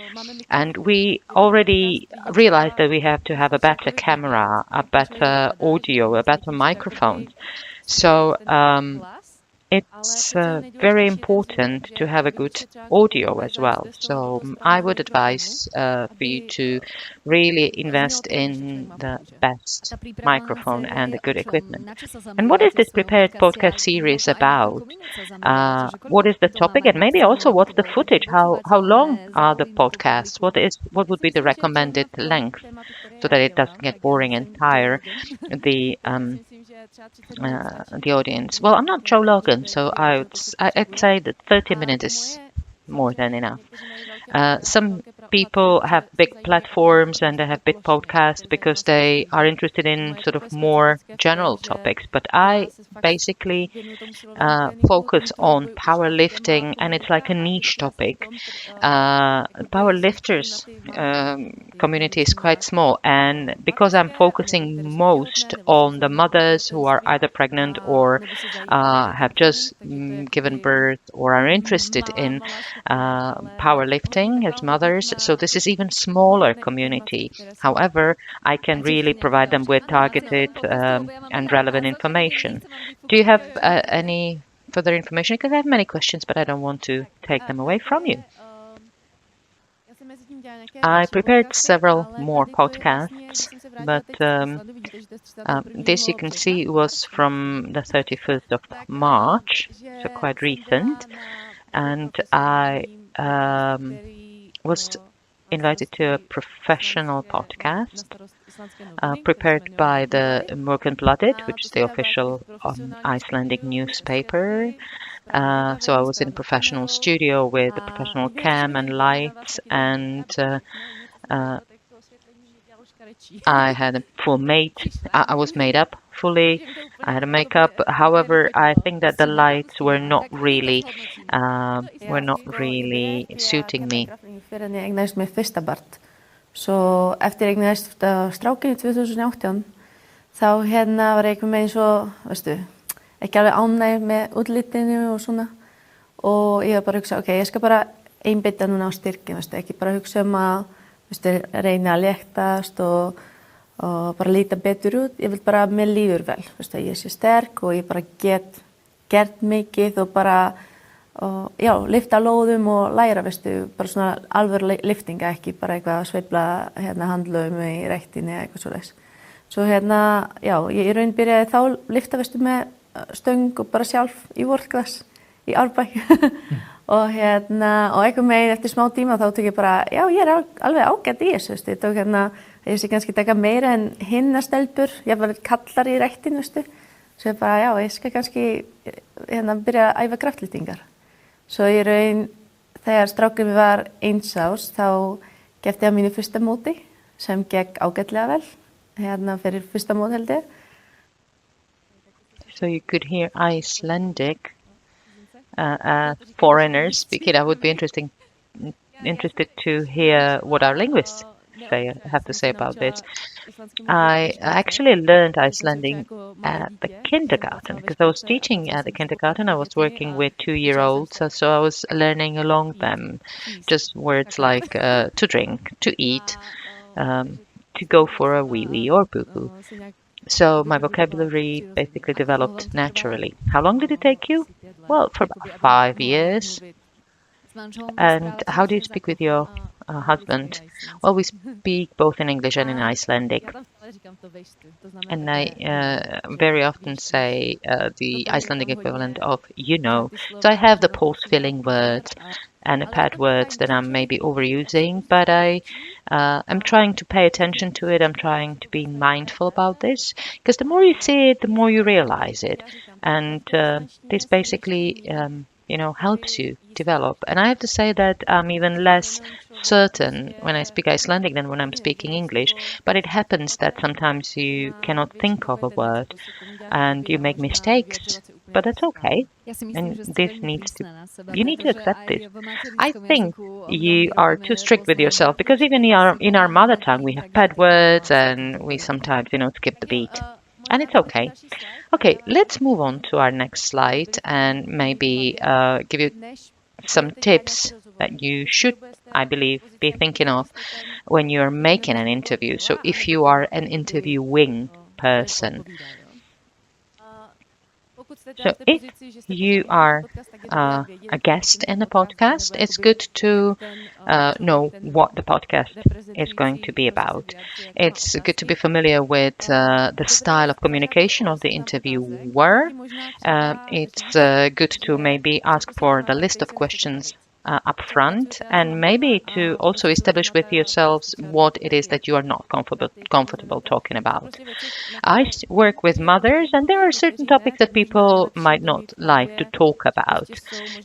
And we already realized that we have to have a better camera, a better audio, a better microphone. So it's very important to have a good audio as well. So I would advise for you to really invest in the best microphone and the good equipment. And what is this prepared podcast series about? What is the topic? And maybe also what's the footage? How long are the podcasts? What would be the recommended length so that it doesn't get boring and tire the audience? Well, I'm not Joe Logan, so I'd say that 30 minutes is more than enough. Some people have big platforms and they have big podcasts because they are interested in sort of more general topics. But I basically focus on powerlifting, and it's like a niche topic. Powerlifters community is quite small, and because I'm focusing most on the mothers who are either pregnant or have just given birth or are interested in powerlifting as mothers, so this is even smaller community. However, I can really provide them with targeted and relevant information. Do you have any further information? Because I have many questions, but I don't want to take them away from you. I prepared several more podcasts, but this you can see was from the 31st of March, so quite recent. And I was invited to a professional podcast prepared by the Morgunblaðið, which is the official Icelandic newspaper. So I was in a professional studio with a professional cam and lights, and I had a full I was made up fully. I had a makeup. However, I think that the lights were not really suiting me. Svo eftir ég eignaðist strákinn í 2018 þá var ég einhvern veginn svo, ekki alveg ánægð með útlitinu og svona, og ég var bara að hugsa, ok, ég skal bara einbeita núna á styrkin, ekki bara hugsa að reyna að léttast og bara líta betur út. Ég vil bara að mér líður vel, ég sé sterk og ég bara get gert mikið og bara lyfta lóðum og læra, bara svona alvöru lyftinga, ekki bara eitthvað að sveifla handlögum í rektinni eða eitthvað svoleiðis. Svo ég í raun byrjaði þá lyfta með stöng og bara sjálf í world-class í Árbæ og einhvern veginn eftir smá tíma þá tók ég bara, ég er alveg ágætt í þessu, ég tók ég sé kannski taka meira en hinna stelpur, ég var kallar í rektinni, svo ég bara, ég skal kannski byrja að æfa kraftlyftingar. Svo í raun þegar strákurinn var 1 árs þá keppti ég á mínu fyrsta móti sem gekk ágætlega vel hérna fyrir fyrsta mót held ég. So you could hear Icelandic foreigners speak it. I would be interested to hear what our linguists have to say about this. I actually learned Icelandic at the kindergarten because I was teaching at the kindergarten. I was working with 2-year-olds, so I was learning along them just words like to drink, to eat, to go for a wee-wee or boo-boo. So my vocabulary basically developed naturally. How long did it take you? Well, for about 5 years. And how do you speak with your husband? Well, we speak both in English and in Icelandic. And I very often say the Icelandic equivalent of you know. So I have the pause-filling words and the pad words that I'm maybe overusing, but I'm trying to pay attention to it. I'm trying to be mindful about this, because the more you see it, the more you realize it. And this basically helps you develop. And I have to say that I'm even less certain when I speak Icelandic than when I'm speaking English. But it happens that sometimes you cannot think of a word and you make mistakes. But that's okay. And you need to accept this. I think you are too strict with yourself, because even in our mother tongue we have bad words and we sometimes, skip the beat. And it's okay. Okay, let's move on to our next slide and maybe give you some tips that you should, I believe, be thinking of when you're making an interview. So if you are an interviewing person. So if you are a guest in the podcast, it's good to know what the podcast is going to be about. It's good to be familiar with the style of communication of the interviewer. It's good to maybe ask for the list of questions up front, and maybe to also establish with yourselves what it is that you are not comfortable talking about. I work with mothers, and there are certain topics that people might not like to talk about.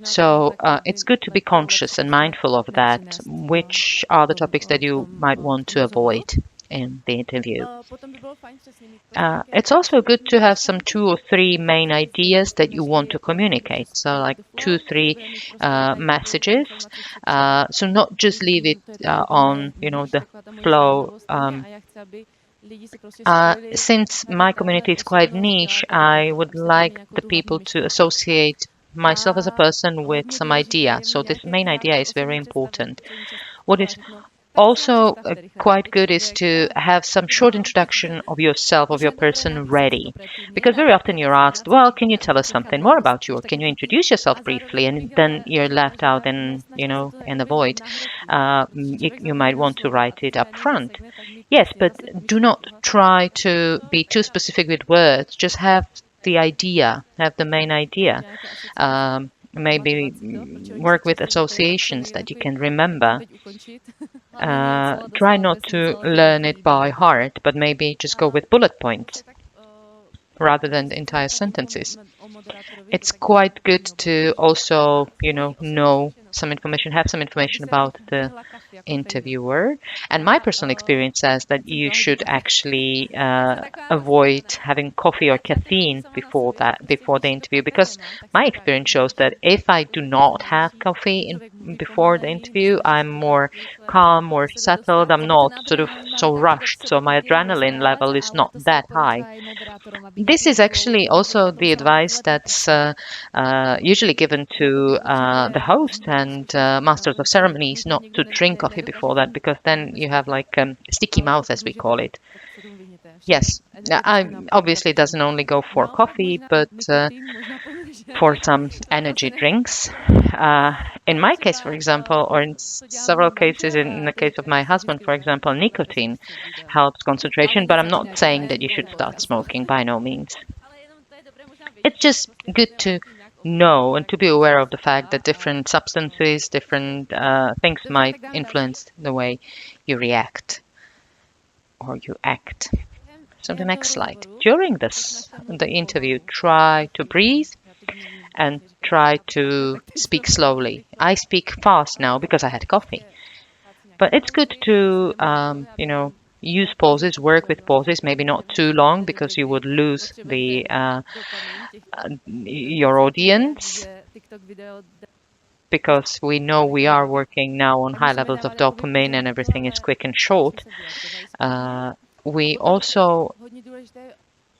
So it's good to be conscious and mindful of that, which are the topics that you might want to avoid in the interview. It's also good to have some 2 or 3 main ideas that you want to communicate. So like 2, 3 messages. So not just leave it on, the flow. Since my community is quite niche, I would like the people to associate myself as a person with some idea. So this main idea is very important. What is also quite good is to have some short introduction of yourself, of your person ready. Because very often you're asked, well, can you tell us something more about you? Or can you introduce yourself briefly? And then you're left out in the void. You might want to write it up front. Yes, but do not try to be too specific with words. Just have the idea, have the main idea. Maybe work with associations that you can remember. Try not to learn it by heart, but maybe just go with bullet points rather than the entire sentences. It's quite good to also, know some information, have some information about the interviewer. And my personal experience says that you should actually avoid having coffee or caffeine before the interview, because my experience shows that if I do not have coffee before the interview, I'm more calm, more settled. I'm not sort of so rushed, so my adrenaline level is not that high. This is actually also the advice that's usually given to the host and masters of ceremonies, not to drink coffee before that, because then you have like sticky mouth, as we call it. Yes, I obviously doesn't only go for coffee, but for some energy drinks. In my case, for example, or in several cases, in the case of my husband, for example, nicotine helps concentration, but I'm not saying that you should start smoking, by no means. It's just good to know and to be aware of the fact that different substances, different things might influence the way you react or you act. So the next slide. During the interview, try to breathe and try to speak slowly. I speak fast now because I had coffee. But it's good to, use pauses, work with pauses, maybe not too long because you would lose your audience, because we know we are working now on high levels of dopamine and everything is quick and short. We also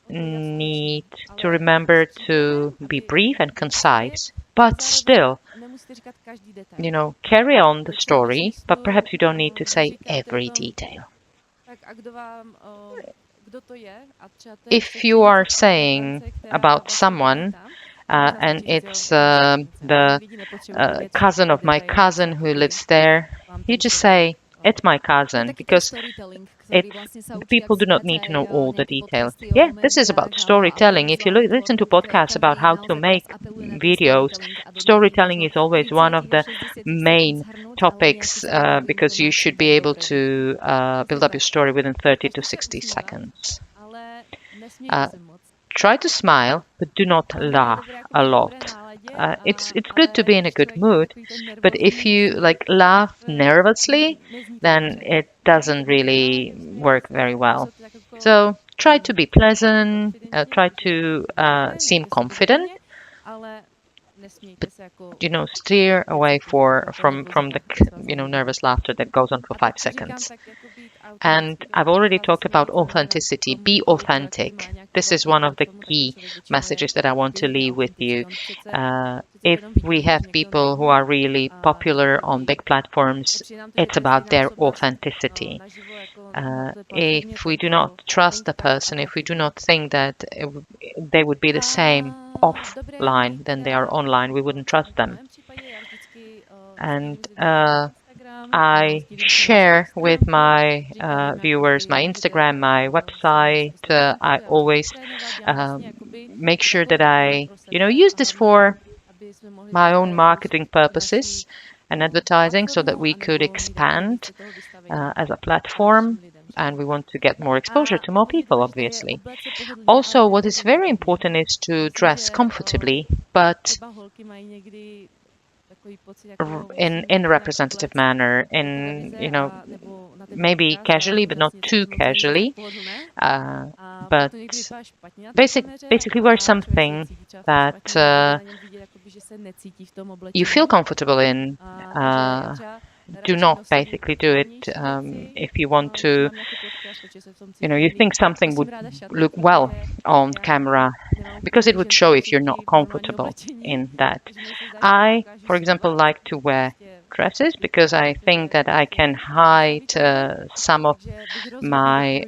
need to remember to be brief and concise, but still, carry on the story, but perhaps you don't need to say every detail. If you are saying about someone, and it's the cousin of my cousin who lives there, you just say, it's my cousin, because people do not need to know all the details. Yeah, this is about storytelling. If you listen to podcasts about how to make videos, storytelling is always one of the main topics, because you should be able to build up your story within 30 to 60 seconds. Try to smile, but do not laugh a lot. It's good to be in a good mood, but if you laugh nervously, then it doesn't really work very well. So try to be pleasant, try to seem confident, but steer away from the nervous laughter that goes on for 5 seconds. And I've already talked about authenticity. Be authentic. This is one of the key messages that I want to leave with you. If we have people who are really popular on big platforms, it's about their authenticity. If we do not trust the person, if we do not think that they would be the same offline than they are online, we wouldn't trust them. And I share with my viewers my Instagram, my website. I always make sure that I, use this for my own marketing purposes and advertising, so that we could expand as a platform. And we want to get more exposure to more people, obviously. Also, what is very important is to dress comfortably, but in a representative manner, maybe casually, but not too casually. But basically wear something that you feel comfortable in. Do not basically do it if you want to, you think something would look well on camera, because it would show if you're not comfortable in that. I, for example, like to wear dresses because I think that I can hide some of my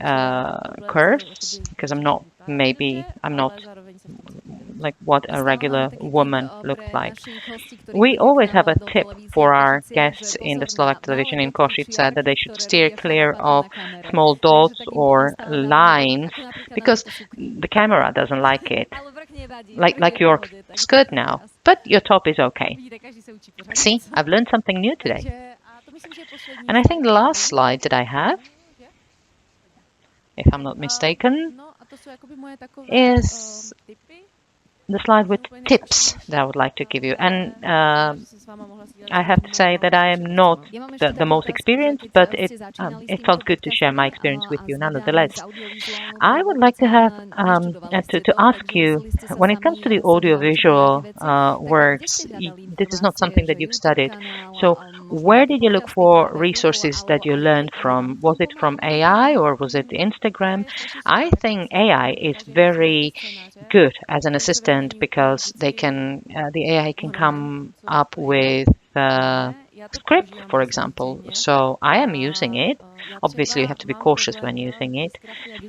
curves, because I'm not like what a regular woman looks like. We always have a tip for our guests in the Slovak television in Košice, that they should steer clear of small dots or lines, because the camera doesn't like it. Like your skirt now, but your top is okay. See, I've learned something new today. And I think the last slide that I have, if I'm not mistaken, is the slide with tips that I would like to give you. And I have to say that I am not the most experienced, but it felt good to share my experience with you nonetheless. I would like to have to ask you, when it comes to the audiovisual works, this is not something that you've studied. So where did you look for resources that you learned from? Was it from AI or was it Instagram? I think AI is very good as an assistant, because the AI can come up with scripts, for example. So I am using it. Obviously, you have to be cautious when using it.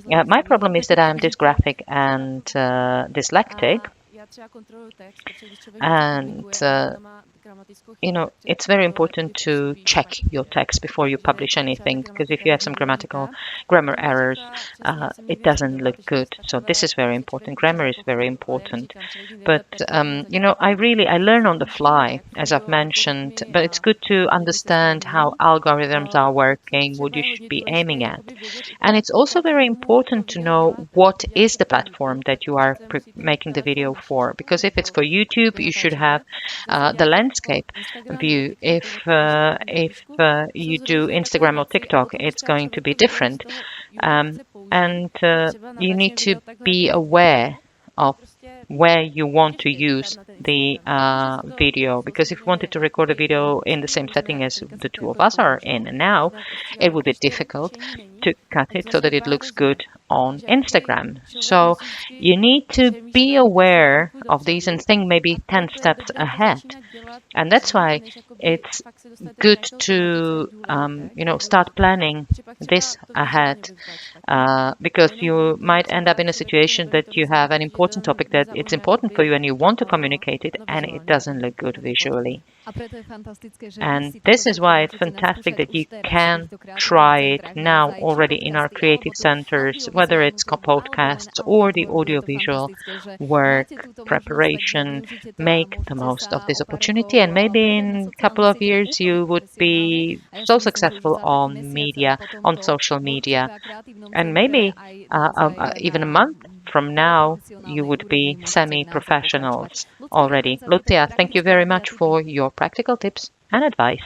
My problem is that I am dysgraphic and dyslexic, and it's very important to check your text before you publish anything, because if you have some grammar errors, it doesn't look good. So this is very important. Grammar is very important. But, I learn on the fly, as I've mentioned, but it's good to understand how algorithms are working, what you should be aiming at. And it's also very important to know what is the platform that you are making the video for, because if it's for YouTube, you should have the landscape view. If you do Instagram or TikTok, it's going to be different. And you need to be aware of where you want to use the video, because if you wanted to record a video in the same setting as the two of us are in now, it would be difficult to cut it so that it looks good on Instagram. So you need to be aware of these and think maybe 10 steps ahead. And that's why it's good to start planning this ahead, because you might end up in a situation that you have an important topic that it's important for you and you want to communicate it, and it doesn't look good visually. And this is why it's fantastic that you can try it now already in our creative centers, whether it's podcasts or the audiovisual work preparation. Make the most of this opportunity, and maybe in a couple of years you would be so successful on media, on social media, and maybe even a month from now you would be semi-professionals already. Lucia, thank you very much for your practical tips and advice.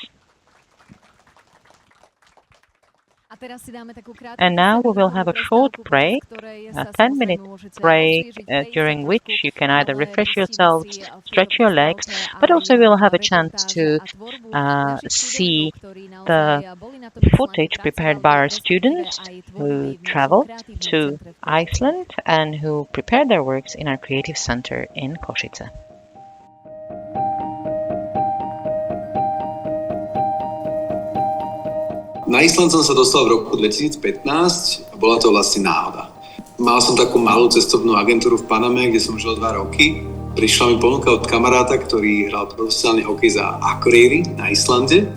And now we will have a short break, a 10-minute break, during which you can either refresh yourselves, stretch your legs, but also we'll have a chance to see the footage prepared by our students who traveled to Iceland and who prepared their works in our Creative Center in Košice. Na Island som sa dostal v roku 2015 a bola to vlastne náhoda. Mal som takú malú cestovnú agentúru v Paname, kde som žil 2 roky. Prišla mi ponuka od kamaráta, ktorý hral profesionálny hokej za Akureyri na Islande.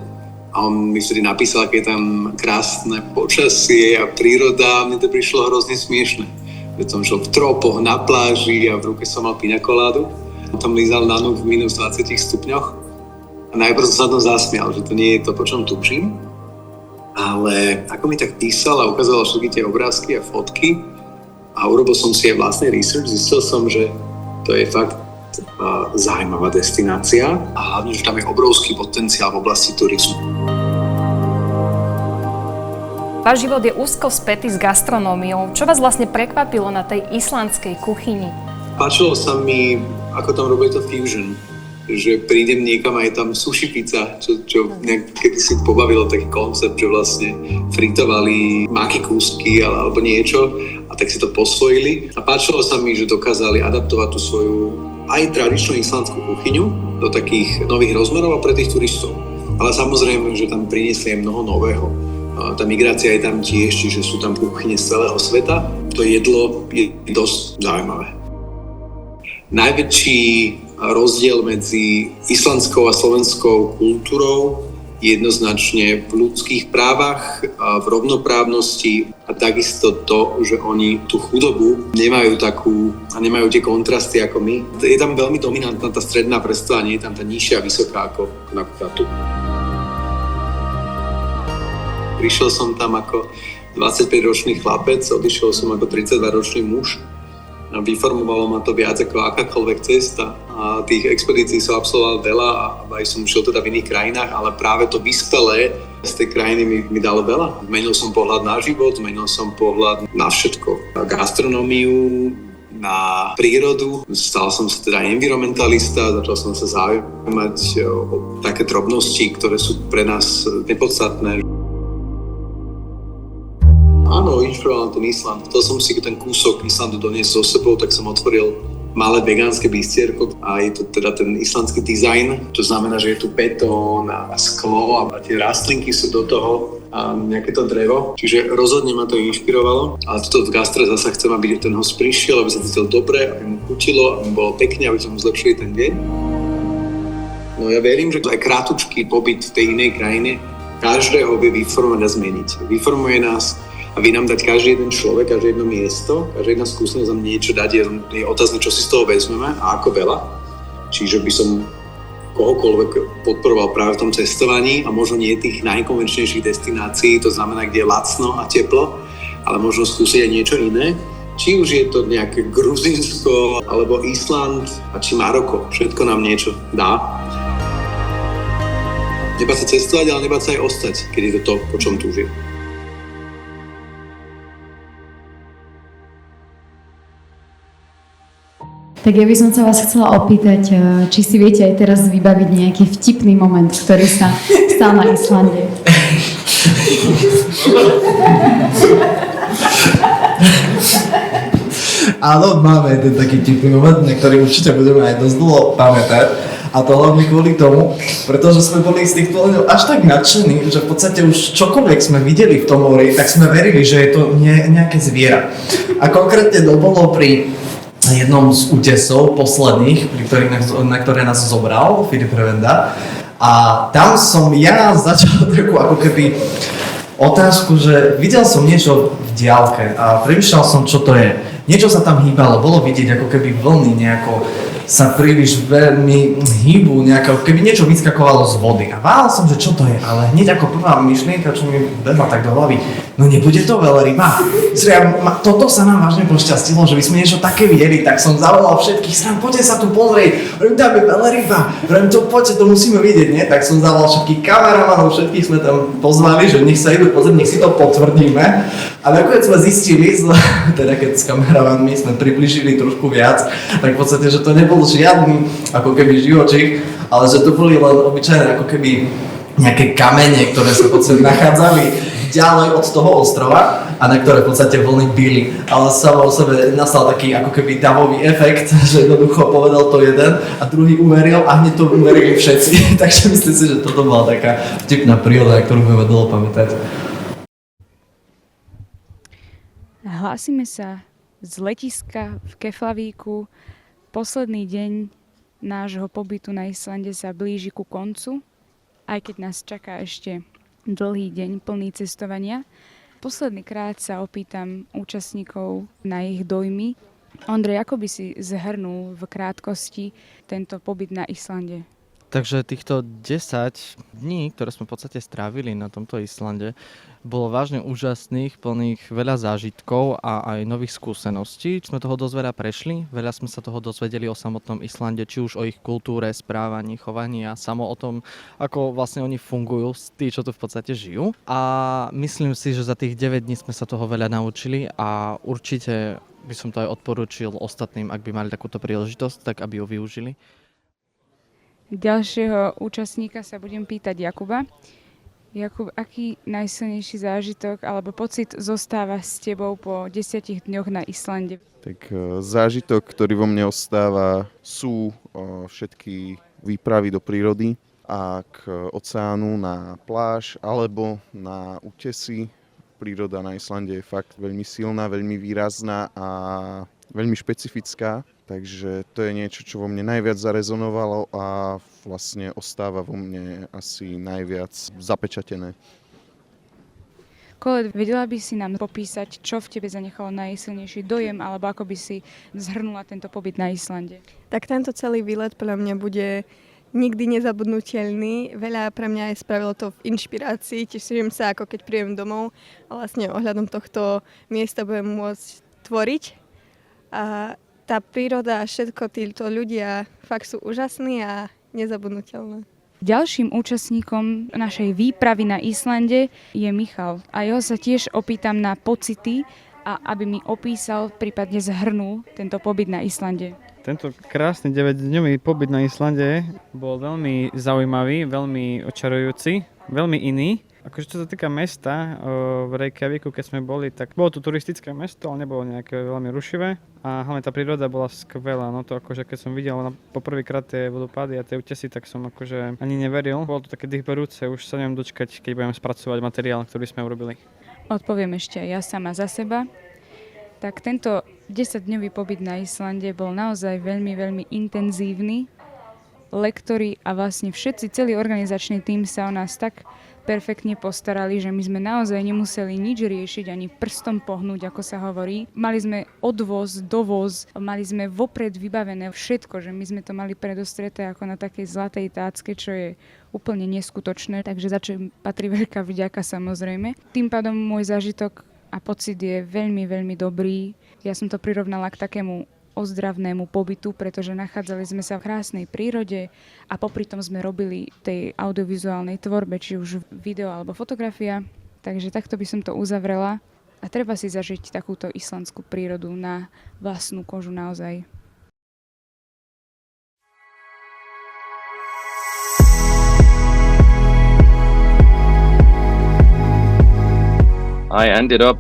A on mi vtedy napísal, aké je tam krásne počasie a príroda. Mne to prišlo hrozne smiešne. Veď som žil v tropoch, na pláži a v ruke som mal piňakoládu. On tam lízal na noh v minus 20 stupňoch. A najprv som sa tam zasmial, že to nie je to, po čom túžim. Ale ako mi tak písal a ukázal všetky tie obrázky a fotky a urobil som si aj vlastný research, zistil som, že to je fakt zaujímavá destinácia a hlavne, že tam je obrovský potenciál v oblasti turizmu. Váš život je úzko spätý s gastronómiou. Čo vás vlastne prekvapilo na tej islandskej kuchyni? Páčilo sa mi, ako tam robili to fusion. Že prídem niekam a je tam sushi pizza, čo kedy si pobavilo taký koncept, že vlastne fritovali máky kúsky alebo niečo a tak si to posvojili. A páčilo sa mi, že dokázali adaptovať tú svoju aj tradičnú islandskú kuchyňu do takých nových rozmerov a pre tých turistov. Ale samozrejme, že tam priniesli aj mnoho nového. Tá migrácia je tam tiež, čiže sú tam kuchyne z celého sveta. To jedlo je dosť zaujímavé. Najväčší rozdiel medzi islandskou a slovenskou kultúrou je jednoznačne v ľudských právach, v rovnoprávnosti a takisto to, že oni tú chudobu nemajú takú a nemajú tie kontrasty ako my. Je tam veľmi dominantná tá stredná vrstva, nie je tam tá nižšia vysoká ako napríklad tu. Prišiel som tam ako 25-ročný chlapec, odišiel som ako 32-ročný muž. Vyformovalo ma to viac ako akákoľvek cesta a tých expedícií som absolvoval veľa a aj som šiel teda v iných krajinách, ale práve to vyspelé z tej krajiny mi dalo veľa. Zmenil som pohľad na život, zmenil som pohľad na všetko. Na gastronómiu, na prírodu. Stal som sa teda environmentalista, začal som sa zaujímať o také drobnosti, ktoré sú pre nás nepodstatné. Áno, inšpiroval ten Island. Chcel som si ten kúsok Islandu doniesť so sebou, tak som otvoril malé vegánske bistierko a je to teda ten islandský dizajn. To znamená, že je tu betón a sklo a tie rastlinky sú do toho a nejaké to drevo. Čiže rozhodne ma to inšpirovalo. A toto v gastre zasa chcem, aby ten host prišiel, aby sa cítil dobre, aby mu chutilo, aby mu bolo pekne, aby sme mu zlepšili ten deň. No ja verím, že aj krátučký pobyt v tej inej krajine každého vie vyformovať a zmeniť. Vyformuje nás a vie nám dať každý jeden človek, každé jedno miesto, každá jedna skúsenosť nám niečo dať. Je otázne, čo si z toho vezmeme a ako veľa. Čiže by som kohokoľvek podporoval práve v tom cestovaní a možno nie tých najkonvenčnejších destinácií, to znamená, kde je lacno a teplo, ale možno skúsiť aj niečo iné. Či už je to nejaké Gruzínsko, alebo Island, a či Maroko, všetko nám niečo dá. Nebáť sa cestovať, ale nebáť sa aj ostať, keď je to to, po čom túžim. Tak ja by som sa vás chcela opýtať, či si viete aj teraz vybaviť nejaký vtipný moment, ktorý sa stal na Islande. Áno, máme jeden taký vtipný moment, na ktorý určite budeme aj dosť dlho pamätať. A to hlavne kvôli tomu, pretože sme boli z tých pohľadov až tak nadšení, že v podstate už čokoľvek sme videli v tom mori, tak sme verili, že je to nejaké zviera. A konkrétne to bolo pri jednom z útesov posledných, na ktoré nás zobral Filip Revenda. A tam som ja začal takú ako keby otázku, že videl som niečo v diaľke a premýšľal som, čo to je. Niečo sa tam hýbalo, bolo vidieť ako keby vlny nejako sa príliš veľmi hýbu, keby niečo vyskakovalo z vody. A váhal som, že čo to je, ale hneď ako prvá myšlienka, čo mi behla tak do hlavy, no nebude to veľryba. Toto sa nám vážne pošťastilo, že by sme niečo také videli, tak som zavolal všetkých, poďte sa tu pozrieť, tam je veľryba, poďte, to musíme vidieť, nie? Tak som zavolal všetkých kameramanov, všetkých sme tam pozvali, že nech sa idú pozrieť, nech si to potvrdíme. A nakoniec sme zistili, teda keď s kameramanmi sme priblížili trošku viac, tak v podstate, že to nebol žiadny ako keby živočích, ale že to boli len obyčajné ako keby nejaké kamene, ktoré sa v podstate nachádzali ďalej od toho ostrova a na ktoré v podstate vlny bili. Ale samo o sebe nastal taký ako keby davový efekt, že jednoducho povedal to jeden a druhý uveril a hneď to uverili všetci. Takže myslím si, že toto bola taká vtipná príhoda, ktorú budeme dlho pamätať. Hlásime sa z letiska v Keflavíku. Posledný deň nášho pobytu na Islande sa blíži ku koncu, aj keď nás čaká ešte dlhý deň plný cestovania. Posledný krát sa opýtam účastníkov na ich dojmy. Ondrej, ako by si zhrnul v krátkosti tento pobyt na Islande? Takže týchto 10 dní, ktoré sme v podstate strávili na tomto Islande, bolo vážne úžasných, plných veľa zážitkov a aj nových skúseností. Sme toho dosť veľa prešli, veľa sme sa toho dozvedeli o samotnom Islande, či už o ich kultúre, správaní, chovaní a samo o tom, ako vlastne oni fungujú, tí, čo tu v podstate žijú. A myslím si, že za tých 9 dní sme sa toho veľa naučili a určite by som to aj odporúčil ostatným, ak by mali takúto príležitosť, tak aby ju využili. Ďalšieho účastníka sa budem pýtať Jakuba. Jakub, aký najsilnejší zážitok alebo pocit zostáva s tebou po 10 dňoch na Islande? Tak zážitok, ktorý vo mne ostáva, sú všetky výpravy do prírody a k oceánu na pláž alebo na útesy. Príroda na Islande je fakt veľmi silná, veľmi výrazná a veľmi špecifická. Takže to je niečo, čo vo mne najviac zarezonovalo a vlastne ostáva vo mne asi najviac zapečatené. Kole, vedela by si nám popísať, čo v tebe zanechalo najsilnejší dojem, alebo ako by si zhrnula tento pobyt na Islande? Tak tento celý výlet podľa mňa bude nikdy nezabudnutelný. Veľa pre mňa aj spravilo to v inšpirácii. Teším sa, ako keď príjem domov a vlastne ohľadom tohto miesta budem môcť tvoriť. A tá príroda a všetko, títo ľudia fakt sú úžasní a nezabudnutelné. Ďalším účastníkom našej výpravy na Islande je Michal. A jeho sa tiež opýtam na pocity a aby mi opísal, prípadne zhrnul tento pobyt na Islande. Tento krásny 9-dňový pobyt na Islande bol veľmi zaujímavý, veľmi očarujúci, veľmi iný. Akože čo sa týka mesta, v Reykjavíku, keď sme boli, tak bolo tu turistické mesto, ale nebolo nejaké veľmi rušivé. A hlavne tá príroda bola skvelá, no to akože keď som videl poprvýkrát tie vodopády a tie útesy, tak som akože ani neveril. Bolo to také dýchberúce, už sa neviem dočkať, keď budeme spracovať materiál, ktorý sme urobili. Odpoviem ešte ja sama za seba. Tak tento 10-dňový pobyt na Islande bol naozaj veľmi, veľmi intenzívny, lektori a vlastne všetci, celý organizačný tím sa o nás tak perfektne postarali, že my sme naozaj nemuseli nič riešiť, ani prstom pohnúť, ako sa hovorí. Mali sme odvoz, dovoz, mali sme vopred vybavené všetko, že my sme to mali predostreté ako na takej zlatej tácke, čo je úplne neskutočné, takže za čo patrí veľká vďaka samozrejme. Tým pádom môj zážitok a pocit je veľmi, veľmi dobrý. Ja som to prirovnala k takému ozdravnému pobytu, pretože nachádzali sme sa v krásnej prírode a popri tom sme robili tej audiovizuálnej tvorbe, či už video alebo fotografia. Takže takto by som to uzavrela a treba si zažiť takúto islandskú prírodu na vlastnú kožu naozaj. I ended up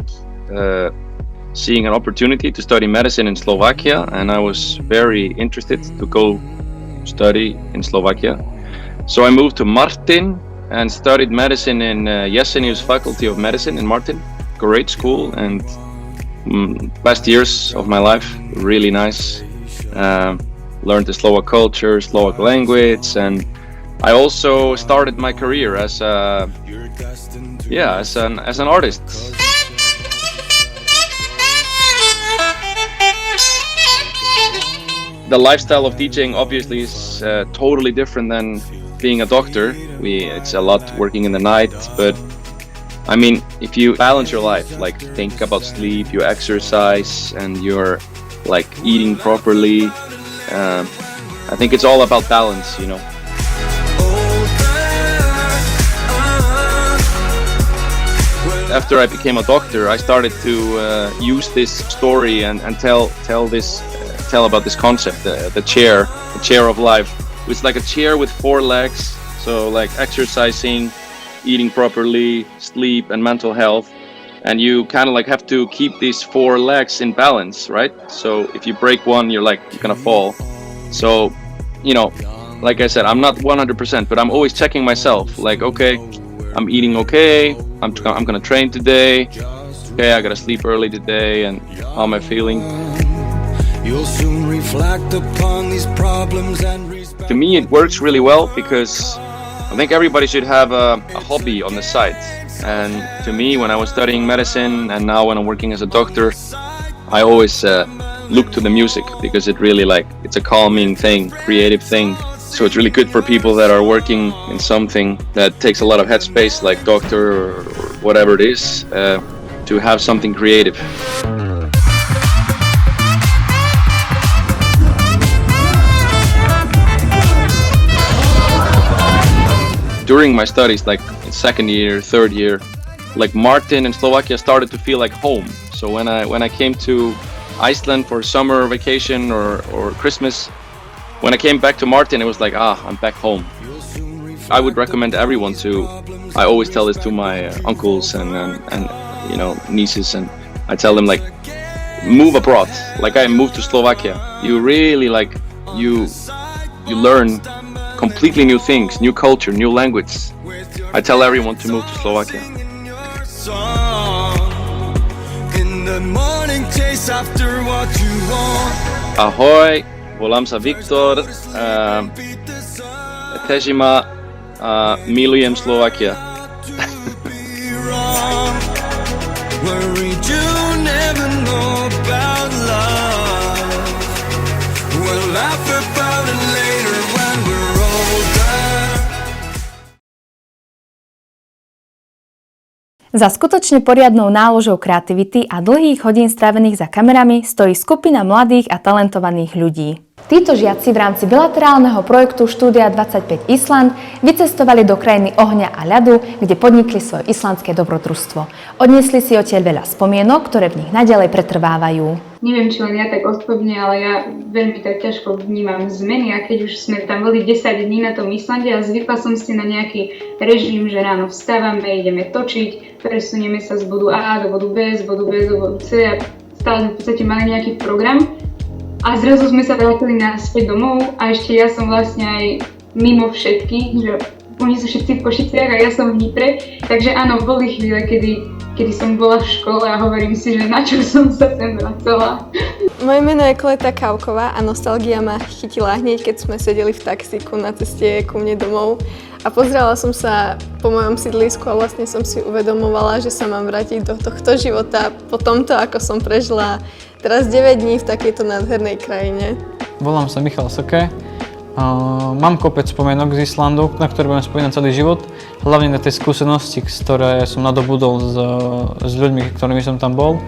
seeing an opportunity to study medicine in Slovakia, and I was very interested to go study in Slovakia. So I moved to Martin and studied medicine in Jesenius Faculty of Medicine in Martin. Great school and best years of my life, really nice. Learned the Slovak culture, Slovak language, and I also started my career as an artist. The lifestyle of teaching obviously is totally different than being a doctor. It's a lot working in the night, but I mean, if you balance your life, like think about sleep, you exercise, and you're like eating properly, I think it's all about balance, you know. After I became a doctor, I started to use this story and tell about this concept, the chair of life. It's like a chair with 4 legs, so like exercising, eating properly, sleep, and mental health. And you kind of like have to keep these 4 legs in balance, right? So if you break one, you're gonna fall. So, you know, like I said, I'm not 100%, but I'm always checking myself. Like, okay, I'm eating okay, I'm gonna train today, okay, I gotta sleep early today, and how am I feeling? You'll soon reflect upon these problems and respect. To me, it works really well because I think everybody should have a hobby on the side. And to me, when I was studying medicine and now when I'm working as a doctor, I always look to the music because it really it's a calming thing, creative thing. So it's really good for people that are working in something that takes a lot of headspace, like doctor or whatever it is, to have something creative. During my studies, like in second year, third year, like Martin and Slovakia started to feel like home. So when I came to Iceland for summer vacation or Christmas, when I came back to Martin, it was like, I'm back home. I would recommend everyone I always tell this to my uncles and you know, nieces, and I tell them like, move abroad. Like I moved to Slovakia. You really you learn completely new things, new culture, new language. I tell everyone to move to Slovakia. Ahoj, volám sa Viktor, Težima a milujem Slovakia. Za skutočne poriadnou náložou kreativity a dlhých hodín strávených za kamerami stojí skupina mladých a talentovaných ľudí. Títo žiaci v rámci bilaterálneho projektu Štúdia 25 Island vycestovali do krajiny ohňa a ľadu, kde podnikli svoje islandské dobrodružstvo. Odniesli si odtiaľ veľa spomienok, ktoré v nich naďalej pretrvávajú. Neviem, či len ja tak osobne, ale ja veľmi tak ťažko vnímam zmeny a keď už sme tam boli 10 dní na tom Islande a zvykla som si na nejaký režim, že ráno vstávame, ideme točiť, presunieme sa z bodu A do bodu B, z bodu B do bodu C a stále sme v podstate mali nejaký program. A zrazu sme sa vrátili naspäť domov a ešte ja som vlastne aj mimo všetkých, že oni sú všetci v Košiciach a ja som v Nitre. Takže áno, boli chvíle, kedy som bola v škole a hovorím si, že na čo som sa sem vracala. Moje meno je Kleta Kauková a nostalgia ma chytila hneď, keď sme sedeli v taxíku na ceste ku mne domov a pozerala som sa po mojom sídlisku a vlastne som si uvedomovala, že sa mám vrátiť do tohto života po tomto, ako som prežila teraz 9 dní v takejto nádhernej krajine. Volám sa Michal Soke. Mám kopec spomienok z Islandu, na ktoré budem spomínať celý život. Hlavne na tie skúsenosti, ktoré som nadobudol s ľuďmi, ktorými som tam bol.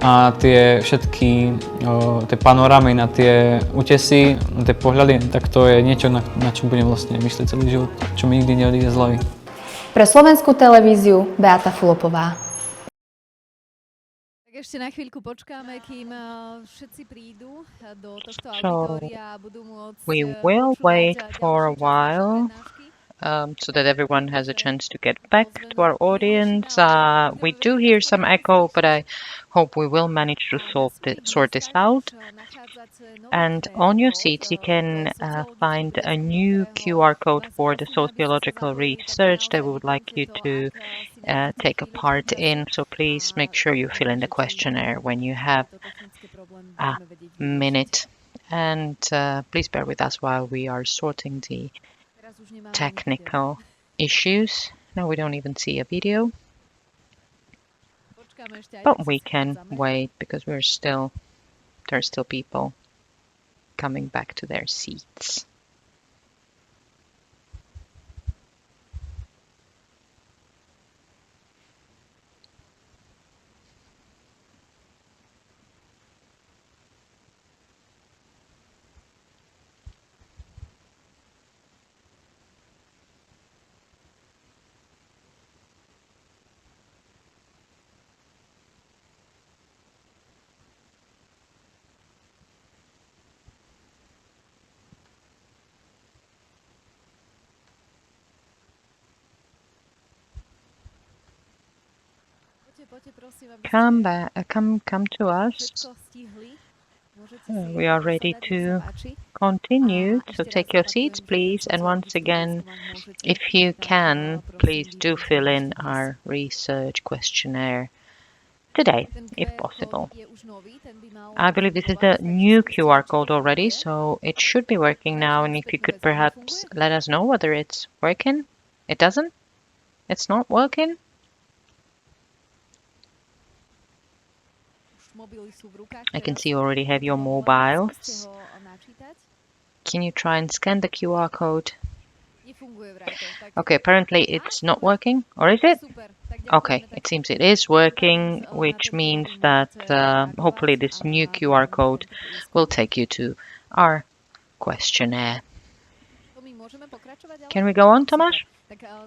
A tie všetky tie panorámy na tie útesy, na tie pohľady, tak to je niečo, na čom budem vlastne myslieť celý život, čo mi nikdy neodíde z hlavy. Pre slovenskú televíziu Beata Fulopová. Ešte na chvíľku počkáme, kým všetci prídu do tohto auditória a budú môcť We will wait for a while so that everyone has a chance to get back to our audience. We do hear some echo, but I hope we will manage to sort this out. And on your seats, you can find a new QR code for the sociological research that we would like you to take a part in. So please make sure you fill in the questionnaire when you have a minute. And please bear with us while we are sorting the technical issues. Now we don't even see a video. But we can wait because there are still people coming back to their seats. Come to us. We are ready to continue. So take your seats, please. And once again, if you can, please do fill in our research questionnaire today, if possible. I believe this is a new QR code already, so it should be working now. And if you could perhaps let us know whether it's working. It doesn't? It's not working? I can see you already have your mobiles. Can you try and scan the QR code? Okay, apparently it's not working, or is it? Okay, it seems it is working, which means that hopefully this new QR code will take you to our questionnaire. Can we go on, Tomáš?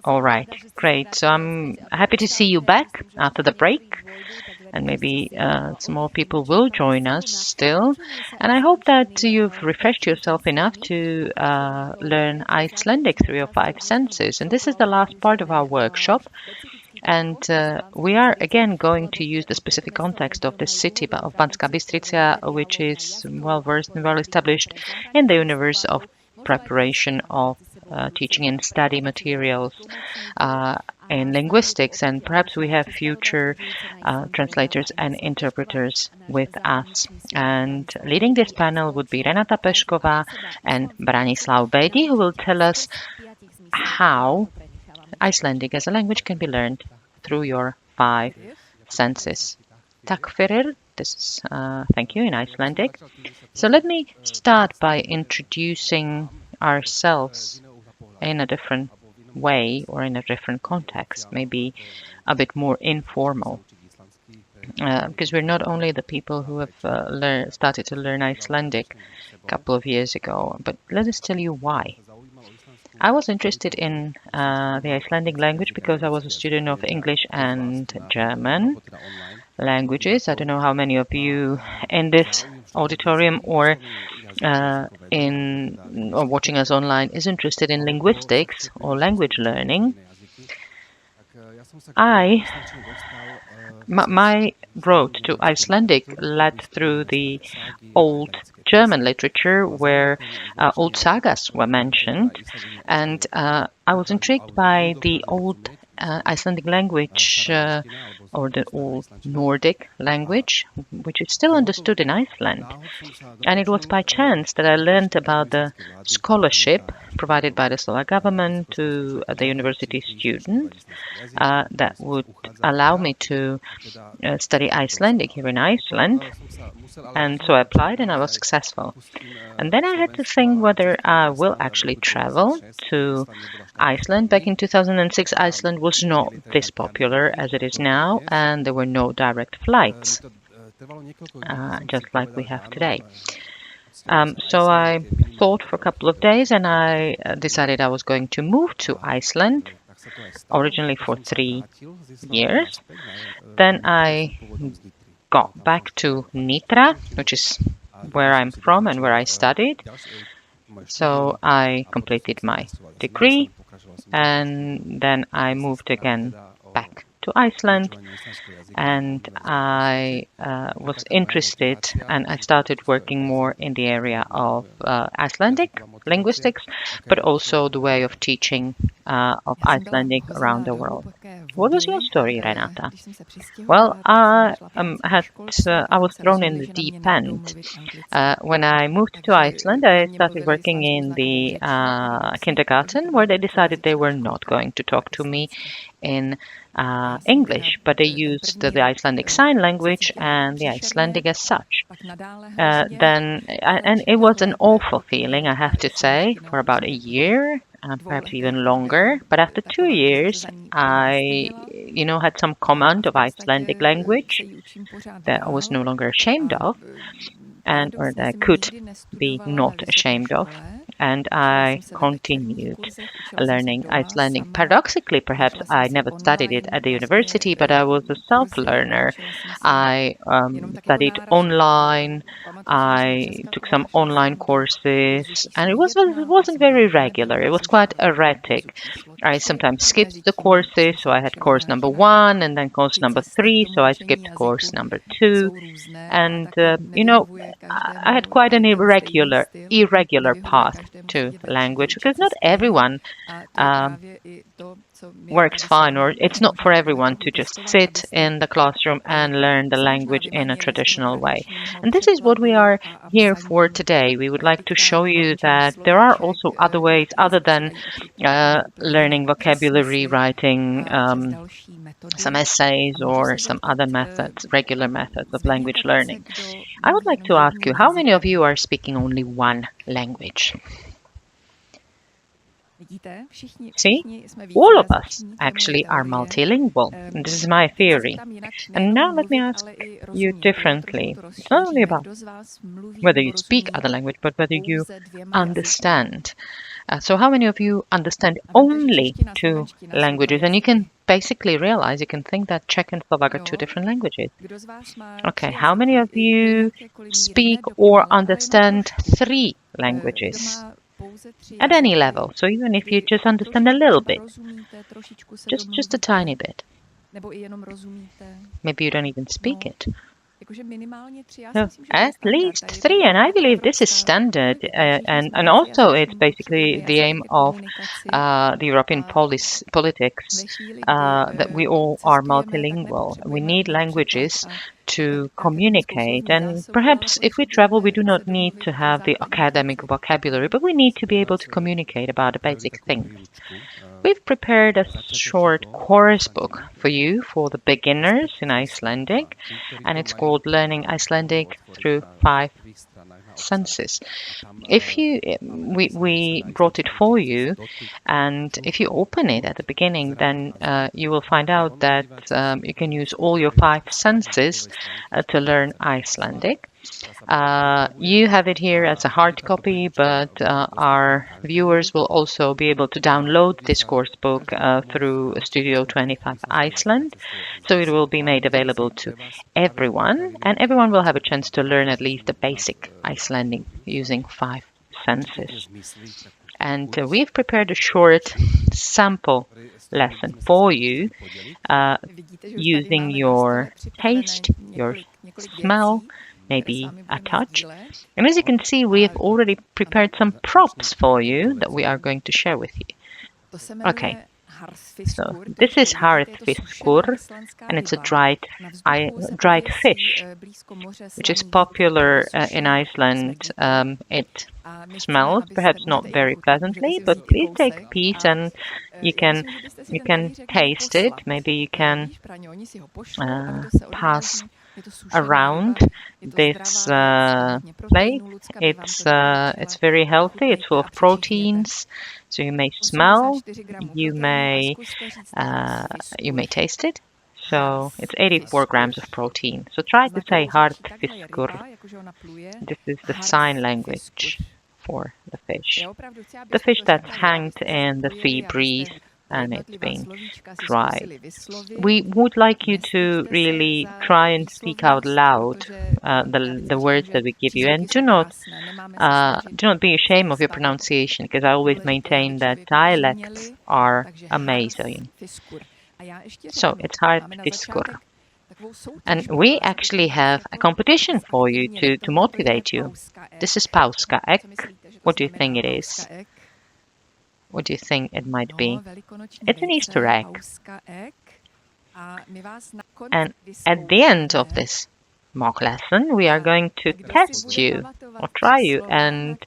All right, great. So I'm happy to see you back after the break, and maybe some more people will join us still. And I hope that you've refreshed yourself enough to learn Icelandic through your 5 senses. And this is the last part of our workshop. And we are again going to use the specific context of the city of Banská Bystrica, which is well versed and well established in the universe of preparation of teaching and study materials in linguistics, and perhaps we have future translators and interpreters with us. And leading this panel would be Renata Pešková and Branislav Bedi, who will tell us how Icelandic as a language can be learned through your 5 senses. Takk fyrir. This is thank you in Icelandic. So let me start by introducing ourselves in a different way or in a different context, maybe a bit more informal. Because we're not only the people who have started to learn Icelandic a couple of years ago, but let us tell you why. I was interested in the Icelandic language because I was a student of English and German languages. I don't know how many of you in this auditorium or watching us online is interested in linguistics or language learning. My road to Icelandic led through the old German literature where old sagas were mentioned, and I was intrigued by the old Icelandic language or the old Nordic language, which is still understood in Iceland. And it was by chance that I learned about the scholarship provided by the Slovak government to the university students that would allow me to study Icelandic here in Iceland. And so I applied and I was successful. And then I had to think whether I will actually travel to Iceland. Back in 2006, Iceland was not this popular as it is now, and there were no direct flights, just like we have today. So I thought for a couple of days and I decided I was going to move to Iceland, originally for 3 years. Then I got back to Nitra, which is where I'm from and where I studied. So I completed my degree and then I moved again back to Iceland, and I was interested and I started working more in the area of Icelandic linguistics, but also the way of teaching of Icelandic around the world. What was your story, Renata? Well, I was thrown in the deep end. When I moved to Iceland, I started working in the kindergarten, where they decided they were not going to talk to me in English, but they used the Icelandic Sign Language and the Icelandic as such. And it was an awful feeling, I have to say, for about a year, perhaps even longer. But after 2 years, I, had some command of Icelandic language that I was no longer ashamed of, or that I could be not ashamed of. And I continued learning Icelandic. Paradoxically, perhaps I never studied it at the university, but I was a self-learner. I studied online. I took some online courses, and it wasn't very regular. It was quite erratic. I sometimes skipped the courses, so I had course number 1 and then course number 3, so I skipped course number 2. And, I had quite an irregular path to language, because not everyone works fine, or it's not for everyone to just sit in the classroom and learn the language in a traditional way. And this is what we are here for today. We would like to show you that there are also other ways other than learning vocabulary, writing some essays or some other methods, regular methods of language learning. I would like to ask you, how many of you are speaking only one language? See, all of us actually are multilingual. And this is my theory. And now let me ask you differently. It's not only about whether you speak other language, but whether you understand. So how many of you understand only 2 languages? And you can basically realize, you can think that Czech and Slovak are 2 different languages. Okay, how many of you speak or understand 3 languages? At any level, so even if you just understand a little bit, just a tiny bit. Maybe you don't even speak it. No, at least 3, and I believe this is standard, and also it's basically the aim of the European politics, that we all are multilingual. We need languages to communicate, and perhaps if we travel, we do not need to have the academic vocabulary, but we need to be able to communicate about the basic things. We've prepared a short course book for you for the beginners in Icelandic, and it's called Learning Icelandic Through 5 Senses. We brought it for you, and if you open it at the beginning, then you will find out that you can use all your 5 senses to learn Icelandic. You have it here as a hard copy, but our viewers will also be able to download this course book through Studio 25 Iceland. So it will be made available to everyone, and everyone will have a chance to learn at least the basic Icelandic using 5 senses. And we've prepared a short sample lesson for you using your taste, your smell, maybe a touch. And as you can see, we have already prepared some props for you that we are going to share with you. Okay, So this is hartfiskur, and it's a dried fish, which is popular in Iceland. It smells perhaps not very pleasantly, but please take a piece and you can taste it. Maybe you can pass around this plate. It's very healthy. It's full of proteins, so you may smell, you may taste it. So it's 84 grams of protein. So try to say hartfiskur. This is the sign language for the fish. The fish that's hanged in the sea breeze and it's been dried. We would like you to really try and speak out loud the words that we give you, and do not be ashamed of your pronunciation, because I always maintain that dialects are amazing. So it's hartfiskur. And we actually have a competition for you to motivate you. This is Pauska egg. What do you think it is? What do you think it might be? It's an Easter egg. And at the end of this mock lesson, we are going to test you or try you. And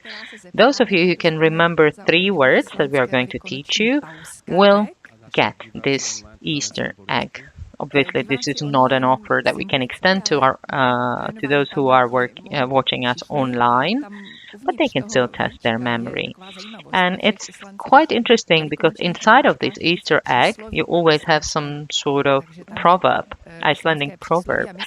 those of you who can remember 3 words that we are going to teach you will get this Easter egg. Obviously, this is not an offer that we can extend to those who are watching us online, but they can still test their memory. And it's quite interesting because inside of this Easter egg, you always have some sort of proverb, Icelandic proverb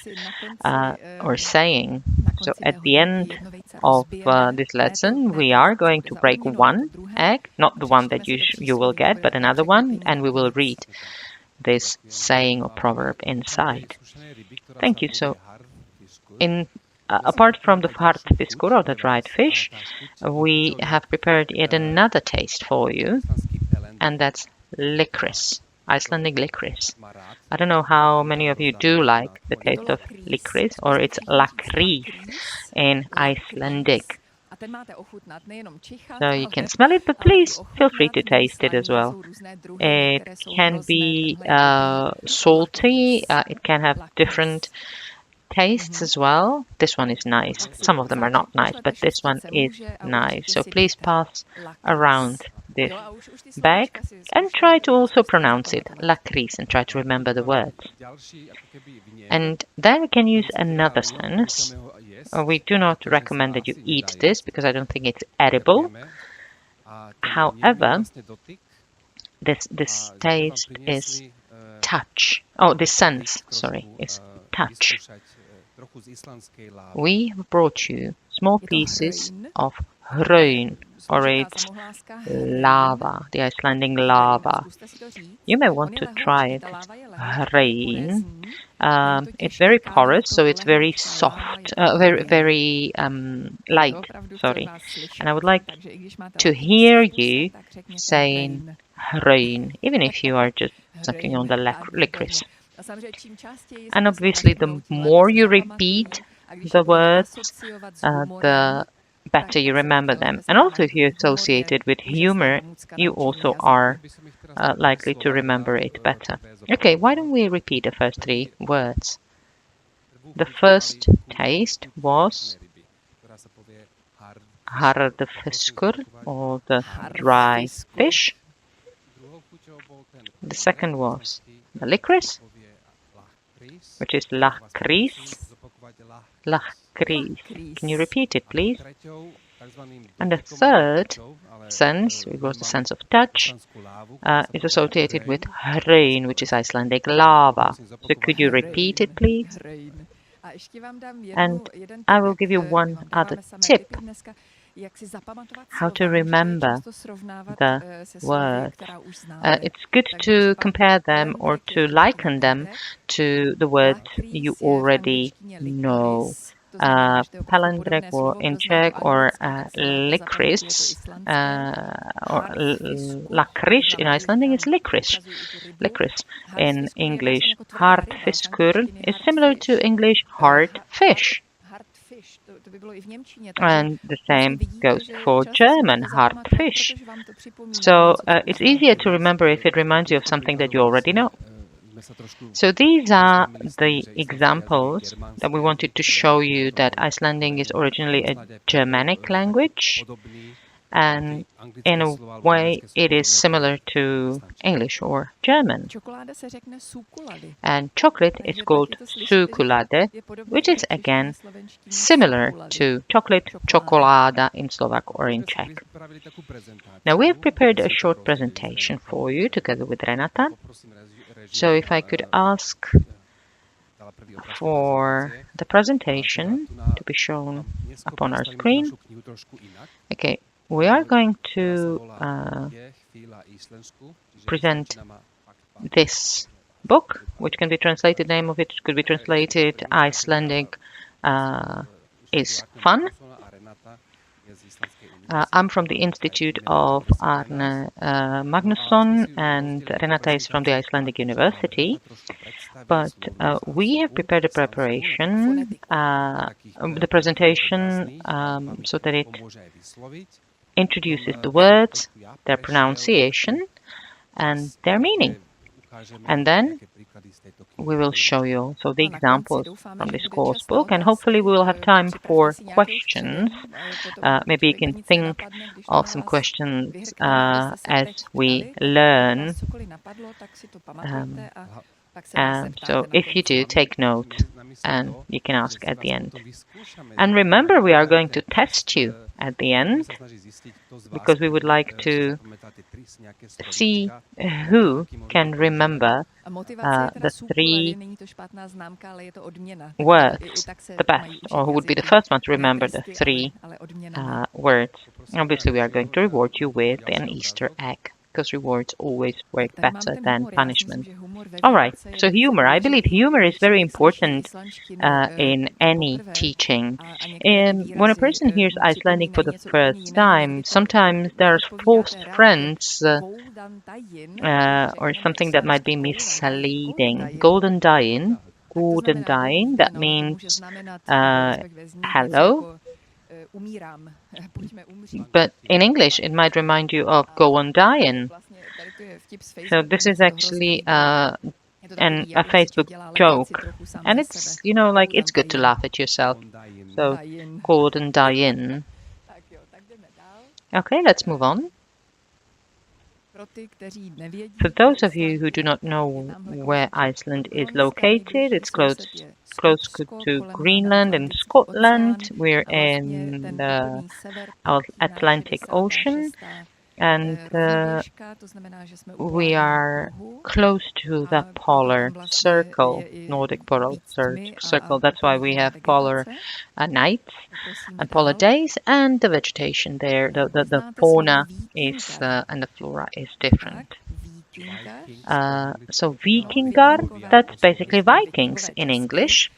or saying. So at the end of this lesson, we are going to break one egg, not the one that you will get, but another one, and we will read this saying or proverb inside. Thank you. So, apart from the hartfiskur, or the dried fish, we have prepared yet another taste for you, and that's licorice, Icelandic licorice. I don't know how many of you do like the taste of licorice, or it's lakrís in Icelandic. So you can smell it, but please feel free to taste it as well. It can be salty, it can have different tastes as well. This one is nice. Some of them are not nice, but this one is nice. So please pass around this bag and try to also pronounce it, lakrís, and try to remember the words. And then we can use another sentence. We do not recommend that you eat this because I don't think it's edible. However, this taste is touch. Oh, this sense, sorry, is touch. We have brought you small pieces of hraun, or it's lava, the Icelandic lava. You may want to try it. Hraun. It's very porous, so it's very soft, very light. Sorry, and I would like to hear you saying hraun, even if you are just sucking on the licorice. And obviously, the more you repeat the words, the better you remember them. And also, if you associate it with humor, you also are likely to remember it better. Okay, why don't we repeat the first 3 words? The first taste was hartfiskur, or the dry fish. The second was the licorice, which is lakrís. Lakrís. Can you repeat it, please? And the third sense, it was the sense of touch, is associated with hraun, which is Icelandic lava. So could you repeat it, please? And I will give you one other tip, how to remember the words. It's good to compare them or to liken them to the words you already know. Palindrek, or in Czech, or licorice, or lakrís in Icelandic is licorice. Licorice in English. Hartfiskur is similar to English hard fish. And the same goes for German, Hartfisch. So it's easier to remember if it reminds you of something that you already know. So these are the examples that we wanted to show you that Icelandic is originally a Germanic language, and in a way it is similar to English or German. And chocolate is called súkulade, which is again similar to chocolate, čokoláda in Slovak or in Czech. Now we have prepared a short presentation for you together with Renata. So if I could ask for the presentation to be shown upon our screen. Okay, we are going to present this book, which can be translated, name of it could be translated Icelandic is fun. I'm from the Institute of Arne Magnusson, and Renata is from the Icelandic University. But we have prepared a preparation, the presentation, so that it introduces the words, their pronunciation, and their meaning. And then we will show you also the examples from this course book, and hopefully we will have time for questions. Maybe you can think of some questions as we learn. So if you do, take note, and you can ask at the end. And remember, we are going to test you at the end, because we would like to see who can remember the three words the best, or who would be the first one to remember the three words. Obviously, we are going to reward you with an Easter egg, because rewards always work better than punishment. All right, so humor. I believe humor is very important in any teaching. When a person hears Icelandic for the first time, sometimes there's forced friends or something that might be misleading. Golden daginn, that means hello. But in English, it might remind you of go on dying. So this is actually a Facebook joke, and it's, you know, like, it's good to laugh at yourself. So golden dying. Okay, let's move on. For those of you who do not know where Iceland is located, it's close to Greenland and Scotland. We're in the Atlantic Ocean, and we are close to the polar circle, Nordic polar circle. That's why we have polar nights and polar days, and the vegetation there, the fauna is and the flora is different. So Vikingar, that's basically Vikings in English.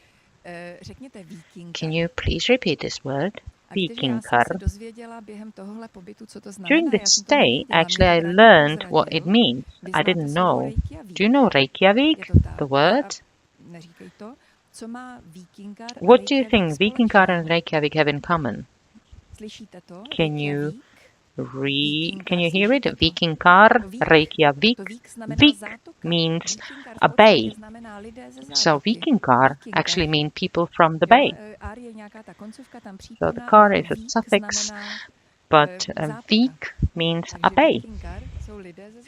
Can you please repeat this word? Vikingar. During this stay, actually, I learned what it means. I didn't know. Do you know Reykjavik, the word? What do you think Vikingar and Reykjavik have in common? Can you hear it? Vikingar, Reykjavik. Vik means a bay. So Vikingar actually mean people from the bay. So the kar is a suffix, but Vik means a bay.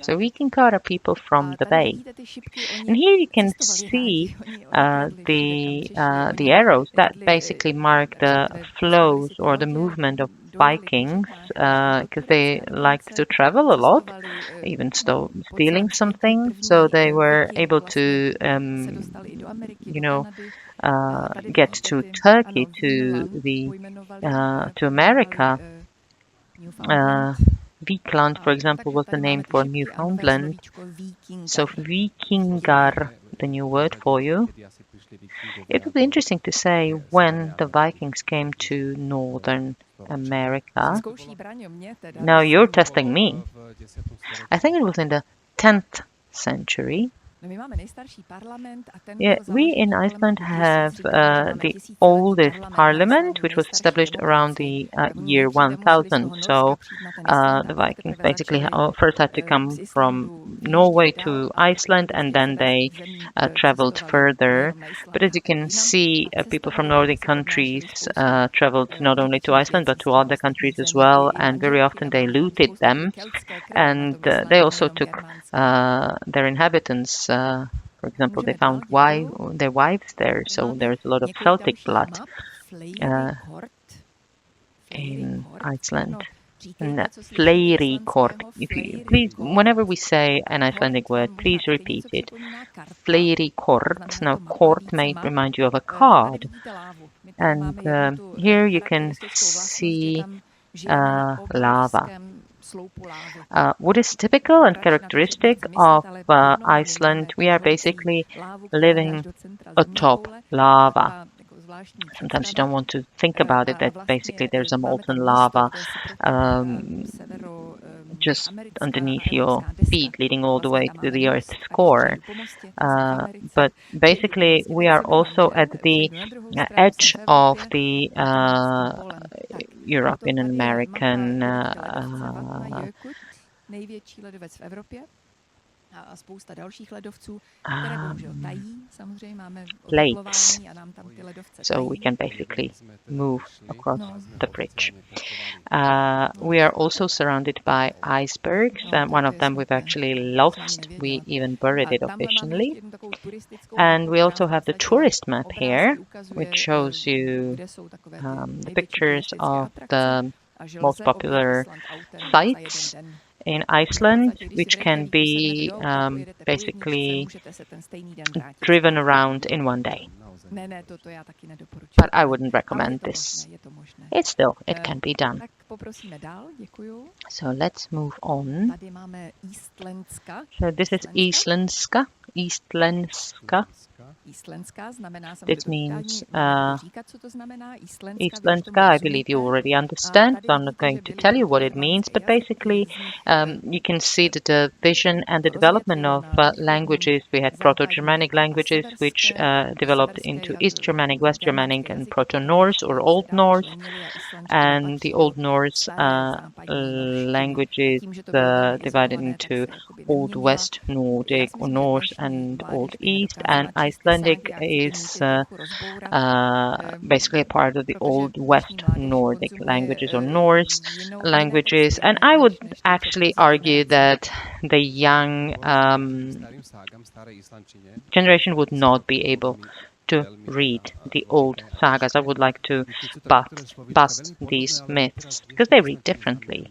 So Vikingar are people from the bay. And here you can see the arrows that basically mark the flows or the movement of Vikings, because they liked to travel a lot, even stealing something. So they were able to, get to Turkey, to America. Vikland, for example, was the name for Newfoundland. So Vikingar, the new word for you. It would be interesting to say when the Vikings came to Northern America. Now you're testing me. I think it was in the 10th century. Yeah, we in Iceland have the oldest parliament, which was established around the year 1000. So the Vikings basically first had to come from Norway to Iceland, and then they traveled further. But as you can see, people from Nordic countries traveled not only to Iceland but to other countries as well, and very often they looted them, and they also took their inhabitants. For example, they found their wives there, so there's a lot of Celtic blood in Iceland. Fleiri kort. If you please, whenever we say an Icelandic word, please repeat it. Fleiri kort. Now, kort may remind you of a card, and here you can see lava. What is typical and characteristic of Iceland? We are basically living atop lava. Sometimes you don't want to think about it, that basically there's a molten lava just underneath your feet, leading all the way to the Earth's core. But basically, we are also at the edge of the European and American plates, so we can basically move across the bridge. We are also surrounded by icebergs, and one of them we've actually lost. We even buried it officially. And we also have the tourist map here, which shows you the pictures of the most popular sites in Iceland, which can be basically driven around in one day. But I wouldn't recommend this. It can be done. So let's move on. So this is Íslenska. This means Íslenska. I believe you already understand, so I'm not going to tell you what it means, but basically you can see the division and the development of languages. We had Proto-Germanic languages, which developed into East Germanic, West Germanic, and Proto-Norse or Old Norse, and the Old Norse languages divided into Old West Nordic or Norse and Old East, and Icelandic is basically a part of the Old West Nordic languages or Norse languages. And I would actually argue that the young generation would not be able to read the old sagas. I would like to bust these myths because they read differently.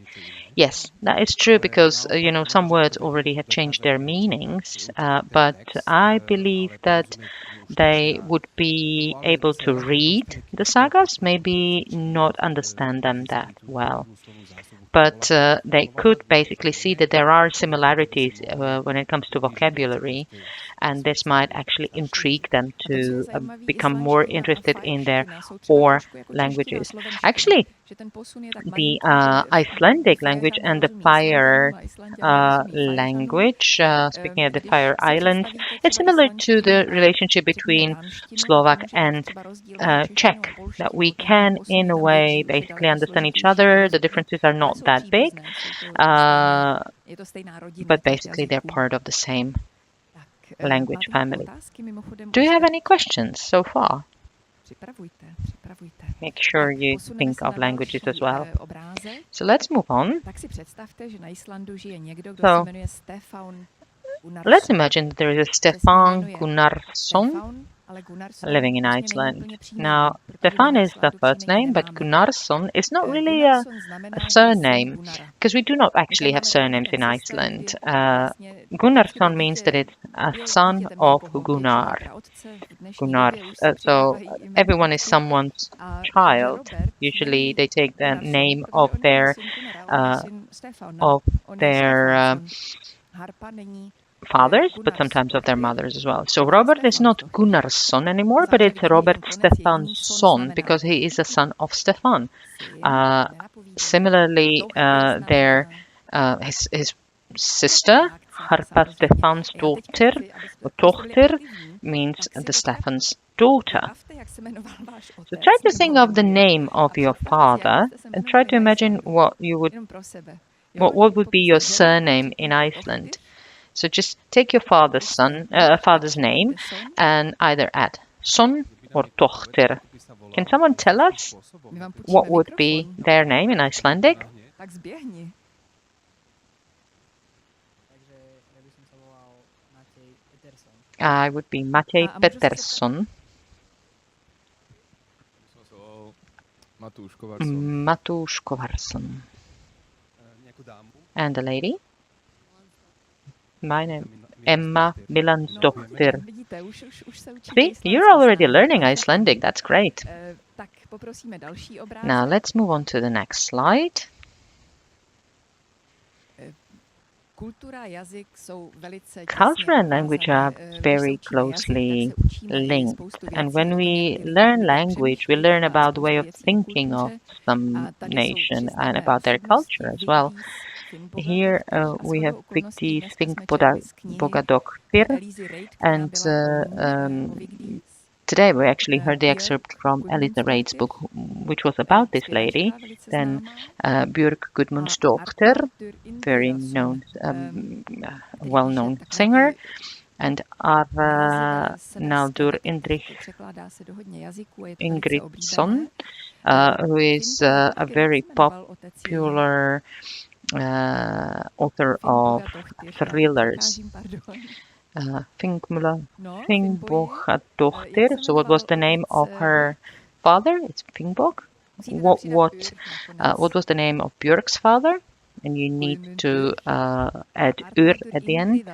Yes, that is true because, some words already have changed their meanings, but I believe that they would be able to read the sagas, maybe not understand them that well. But they could basically see that there are similarities when it comes to vocabulary, and this might actually intrigue them to become more interested in their core languages. Actually, the Icelandic language and the Fire language, speaking of the Fire Islands, is similar to the relationship between Slovak and Czech, that we can, in a way, basically understand each other. The differences are not that big, but basically they're part of the same language family. Do you have any questions so far? Make sure you think of languages as well. So let's move on. So let's imagine that there is a Stefán Gunnarsson living in Iceland. Now, Stefan is the first name, but Gunnarsson is not really a surname, because we do not actually have surnames in Iceland. Gunnarsson means that it's a son of Gunnar. So everyone is someone's child. Usually they take the name of their fathers, but sometimes of their mothers as well. So Robert is not Gunnarsson anymore, but it's Robert Stefansson, because he is a son of Stefan. Similarly, his sister Harpa Stefansdotter, or Tochter, means the Stefan's daughter. So try to think of the name of your father and try to imagine what would be your surname in Iceland. So just take your father's name and either add son or tochter. Can someone tell us what would be their name in Icelandic? I would be Matej Pettersson. Matúš Kovarsson. And the lady? My name, Emma Milansdóttir. See, you're already learning Icelandic. That's great. Now let's move on to the next slide. Culture and language are very closely linked. And when we learn language, we learn about the way of thinking of some nation and about their culture as well. Here we have Vigdís Finnbogadóttir, and today we actually heard the excerpt from Elisa Reid's book, which was about this lady. Then Björk Gudmundsdóttir, very known, well-known singer, and Arnaldur Ingridsson, who is a very popular author of thrillers. Finnbogadóttir. So what was the name of her father? It's Finnbog. What was the name of Björk's father? And you need to add ur at the end.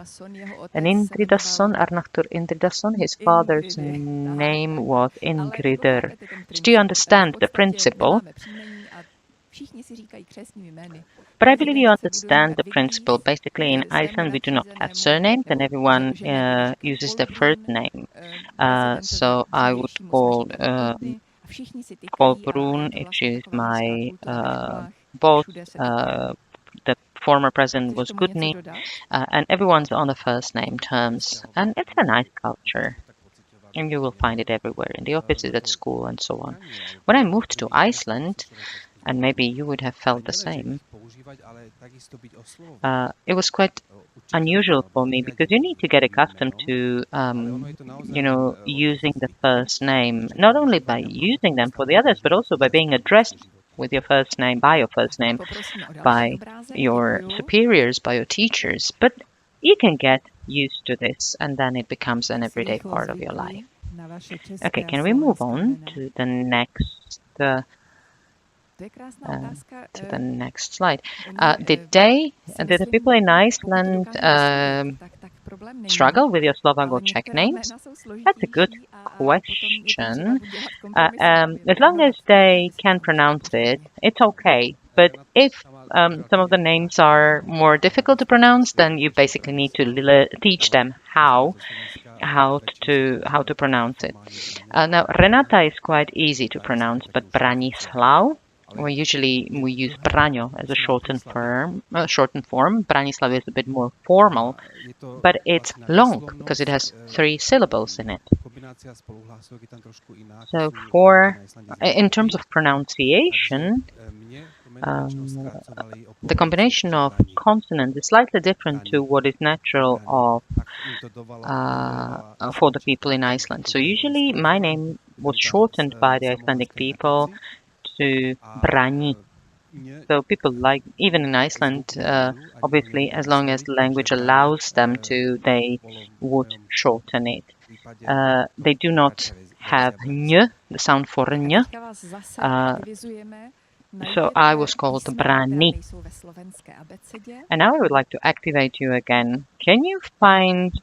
And Arnaldur Indridason, his father's name was Ingridr. So do you understand the principle? But I believe you understand the principle. Basically, in Iceland, we do not have surnames, and everyone uses their first name. So I would call Kolbrún if she is my boss. The former president was Gudni, and everyone's on the first name terms. And it's a nice culture. And you will find it everywhere, in the offices, at school, and so on. When I moved to Iceland, and maybe you would have felt the same, it was quite unusual for me because you need to get accustomed to, using the first name, not only by using them for the others, but also by being addressed with your first name, by your superiors, by your teachers. But you can get used to this, and then it becomes an everyday part of your life. Okay, can we move on to the next slide? Did the people in Iceland struggle with your Slovak or Czech names? That's a good question. As long as they can pronounce it, it's okay. But if some of the names are more difficult to pronounce, then you basically need to teach them how to pronounce it. Now, Renata is quite easy to pronounce, but Branislav, we use Braňo as a shortened form. Branislav is a bit more formal, but it's long because it has 3 syllables in it. So in terms of pronunciation, the combination of consonants is slightly different to what is natural for the people in Iceland. So usually my name was shortened by the Icelandic people to Brani. So people even in Iceland, obviously, as long as the language allows them to, they would shorten it. They do not have ñ, the sound for ñ. So I was called Brani. And now I would like to activate you again. Can you find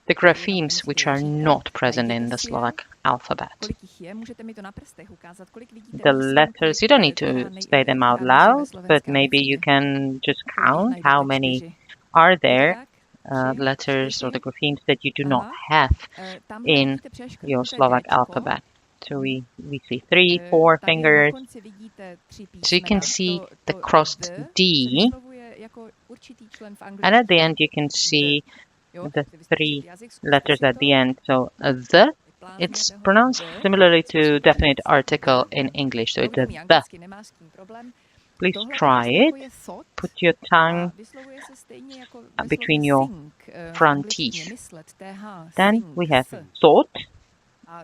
the graphemes which are not present in the Slovak alphabet? The letters, you don't need to say them out loud, but maybe you can just count how many are there, letters or the graphemes that you do not have in your Slovak alphabet. So we see 3, 4 fingers. So you can see the crossed D And at the end, you can see the three letters at the end. So the, it's pronounced similarly to definite article in English. So it's a the. Please try it. Put your tongue between your front teeth. Then we have thought,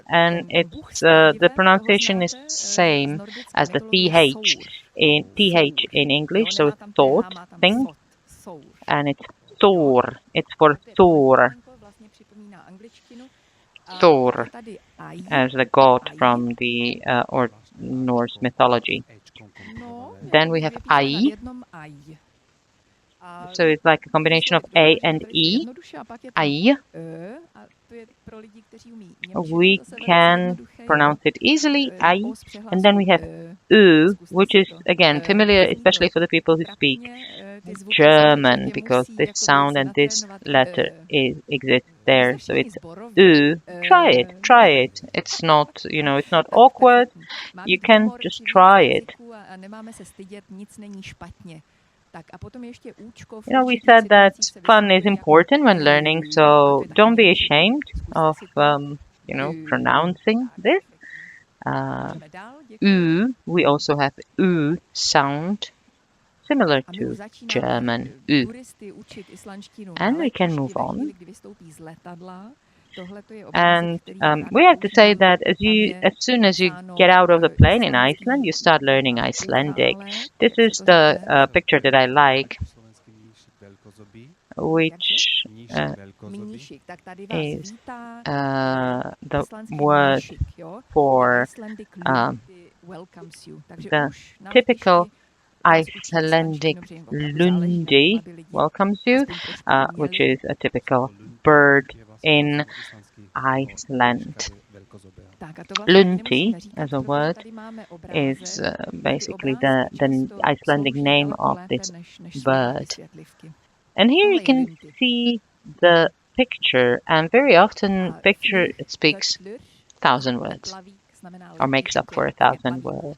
and it's the pronunciation is same as the th in English. So it's thought, think, and it's Thor. It's for Thor. Thor, as the god from the Norse mythology. Then we have I. So it's like a combination of A and E. I. We can pronounce it easily, I. And then we have U, which is again familiar, especially for the people who speak German, because this sound and this letter exists there. So it's U. Try it. It's not, it's not awkward. You can just try it. We said that fun is important when learning, so don't be ashamed of, pronouncing this. U, we also have U sound, similar to German U. And we can move on. And we have to say that as soon as you get out of the plane in Iceland, you start learning Icelandic. This is the picture that I like, which is the word for the typical Icelandic lundi welcomes you, which is a typical bird in Iceland. Lunti, as a word, is basically the Icelandic name of this bird. And here you can see the picture, and very often picture speaks 1,000 words, or makes up for 1,000 words.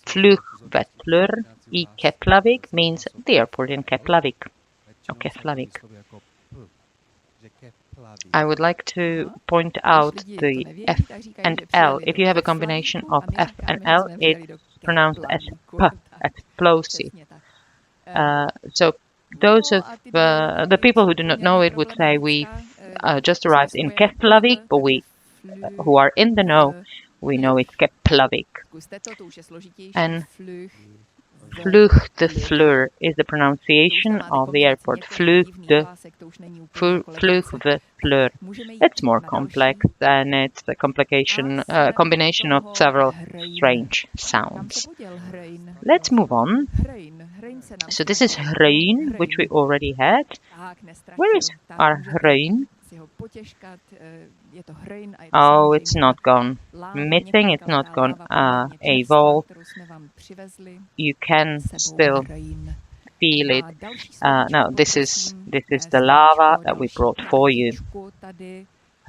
Flugvöllur í Keflavik means the airport in Keflavik, or Keflavik. I would like to point out the F and L. If you have a combination of F and L, it's pronounced as P, as plosive. So those of the people who do not know it would say we just arrived in Keflavik, but we who are in the know, we know it's Keflavik. And Flugvöllur is the pronunciation of the airport. Flugvöllur. It's more complex, and it's a combination of several strange sounds. Let's move on. So this is Hrein, which we already had. Where is our Hrein? Oh, it's not gone. Missing, it's not gone. Evolved. You can still feel it. Now, this is the lava that we brought for you.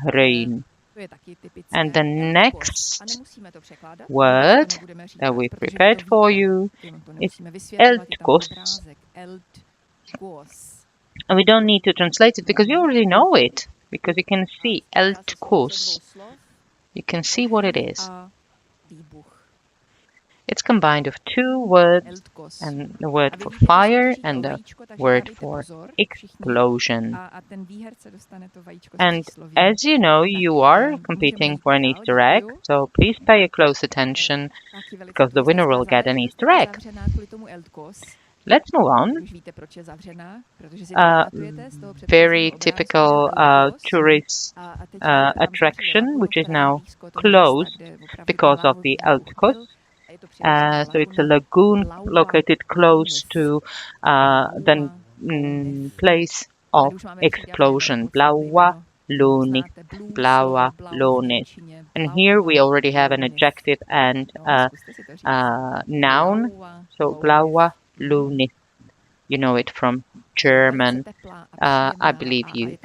Hrein. And the next word that we prepared for you is eldgos. And we don't need to translate it because you already know it. Because you can see eldgos. You can see what it is. It's combined of two words, and the word for fire and the word for explosion. And as you know, you are competing for an Easter egg, so please pay a close attention because the winner will get an Easter egg. Let's move on. Very typical tourist attraction, which is now closed because of the eldgos. So it's a lagoon located close to the place of explosion. Blauwa Lónið. Blauwa Lónið. And here we already have an adjective and a noun. So Blauwa Lónið. You know it from German, I believe you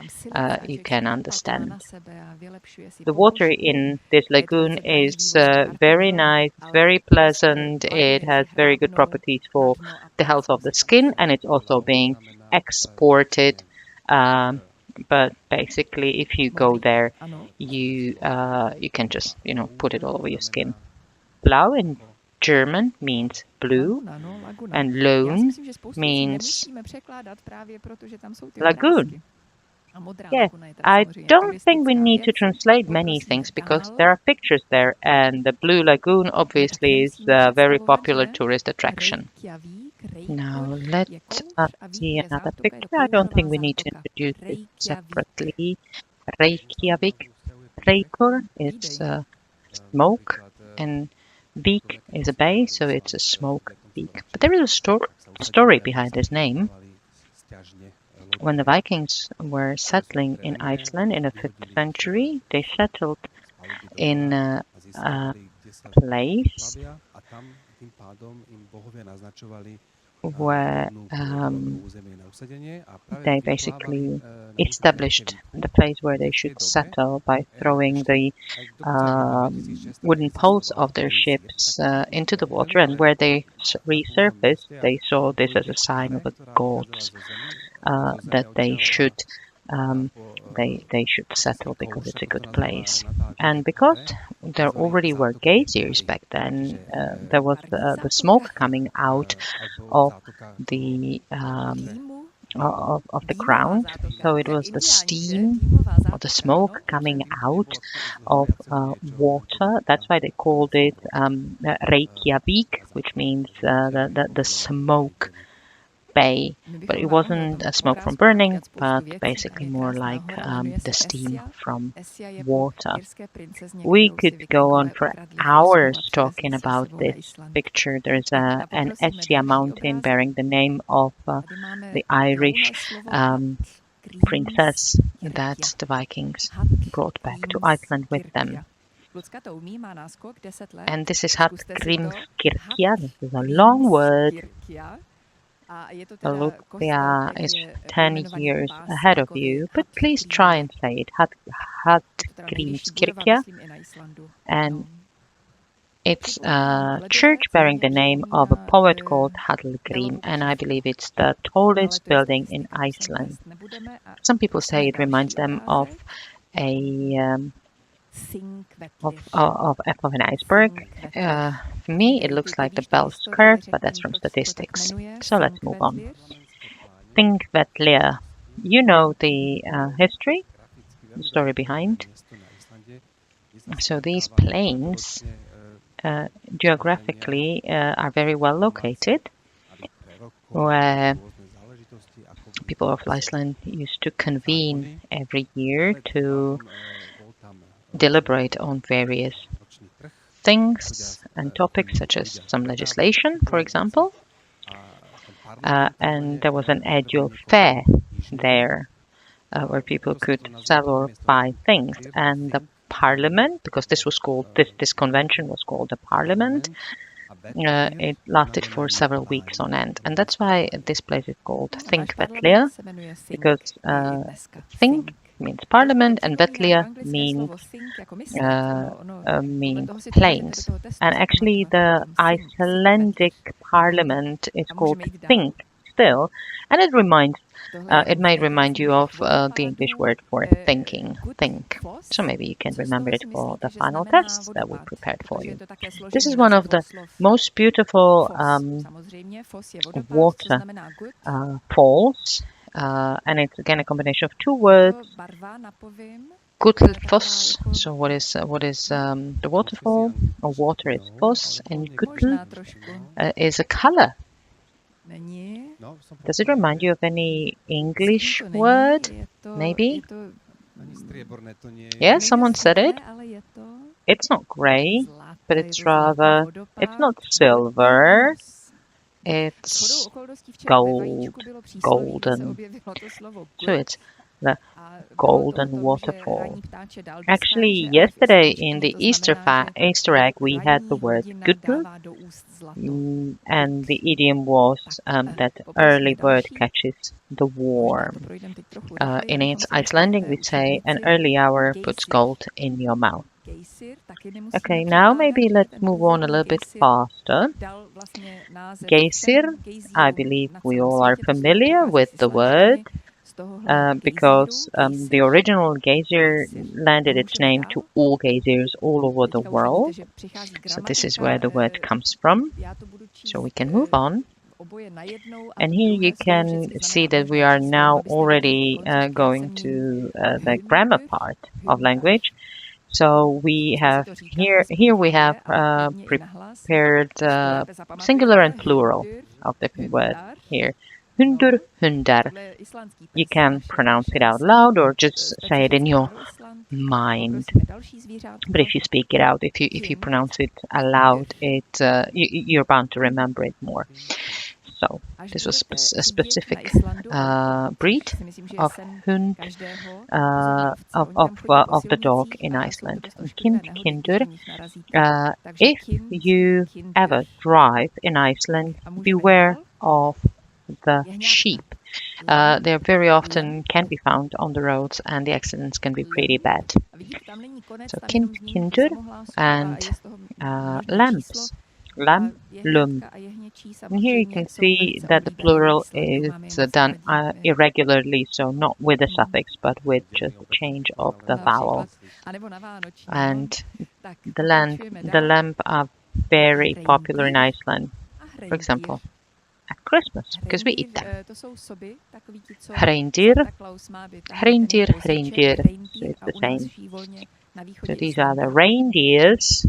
can understand. The water in this lagoon is very nice, very pleasant. It has very good properties for the health of the skin, and it's also being exported. But basically, if you go there, you can just put it all over your skin. Blau in German means blue, and Loon means lagoon. Yes, I don't think we need to translate many things because there are pictures there, and the Blue Lagoon obviously is a very popular tourist attraction. Now let us see another picture. I don't think we need to introduce it separately. Reykjavik, Reykjavik is smoke, and Vik is a bay, so it's a smoke peak. But there is a story behind this name. When the Vikings were settling in Iceland in the 5th century, they settled in a place where they basically established the place where they should settle by throwing the wooden poles of their ships into the water, and where they resurfaced, they saw this as a sign of the gods that they should settle because it's a good place. And because there already were geysers back then, there was the smoke coming out of the ground. So it was the steam or the smoke coming out of water. That's why they called it Reykjavik, which means the smoke bay, but it wasn't a smoke from burning, but basically more like the steam from water. We could go on for hours talking about this picture. There's an Esja mountain bearing the name of the Irish princess that the Vikings brought back to Iceland with them. And this is Hallgrímskirkja. This is a long word. Lucia is 10 years ahead of you, but please try and say it. Hallgrímskirkja. And it's a church bearing the name of a poet called Hallgrím, and I believe it's the tallest building in Iceland. Some people say it reminds them of an iceberg. For me, it looks like the bell's curve, but that's from statistics. So let's move on. Þingvellir. You know the history, the story behind. So these plains geographically are very well located, where people of Iceland used to convene every year to deliberate on various things and topics, such as some legislation, for example. And there was an annual fair there where people could sell or buy things. And the parliament, because this convention was called the parliament, it lasted for several weeks on end. And that's why this place is called Þingvellir, because Þing means parliament and Vellir means plains. And actually the Icelandic parliament is called Þing still, and it may remind you of the English word for thinking, think. So maybe you can remember it for the final tests that we prepared for you. This is one of the most beautiful water falls. And it's again a combination of two words. Gullfoss. So what is the waterfall? Or water is foss, and gull is a color. Does it remind you of any English word? Maybe. Yeah, someone said it. It's not grey, but it's not silver. It's golden. So it's the golden waterfall. Actually, yesterday in the Easter egg, we had the word gudl, and the idiom was that early bird catches the worm. In Icelandic, we say an early hour puts gold in your mouth. Okay, now maybe let's move on a little bit faster. Geysir, I believe we all are familiar with the word because the original geyser landed its name to all geysers all over the world. So this is where the word comes from. So we can move on. And here you can see that we are now already going to the grammar part of language. So we have here we have prepared singular and plural of different words here. Hundur, hundar. You can pronounce it out loud or just say it in your mind. But if you speak it out, if you pronounce it aloud, you're bound to remember it more. So this was a specific breed of hund of the dog in Iceland. Kindur. If you ever drive in Iceland, beware of the sheep. They very often can be found on the roads, and the accidents can be pretty bad. So kindur and lambs. Lamb, lum. And here you can see that the plural is done irregularly, so not with a suffix, but with just a change of the vowel. And the lamb are very popular in Iceland. For example, at Christmas, because we eat them. Reindeer, reindeer, reindeer. So it's the same. So these are the reindeers.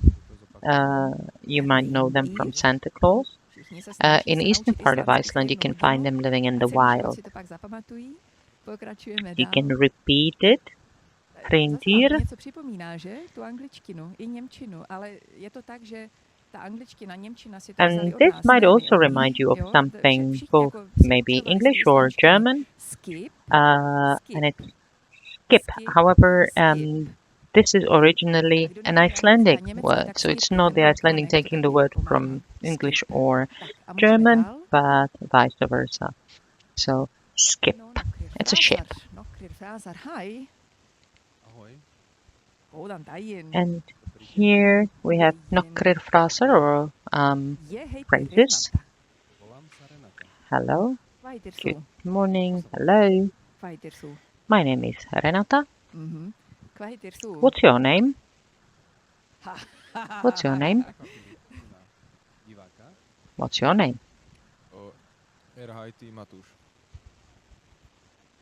You might know them from Santa Claus. In the eastern part of Iceland, you can find them living in the wild. You can repeat it. Reindeer. And this might also remind you of something, both maybe English or German. And it's skip. However, this is originally an Icelandic word, so it's not the Icelandic taking the word from English or German, but vice versa. So, skip. It's a ship. And here we have nokkrir frasar or phrases. Hello. Good morning. Hello. My name is Renata. What's your name? What's your name? What's your name?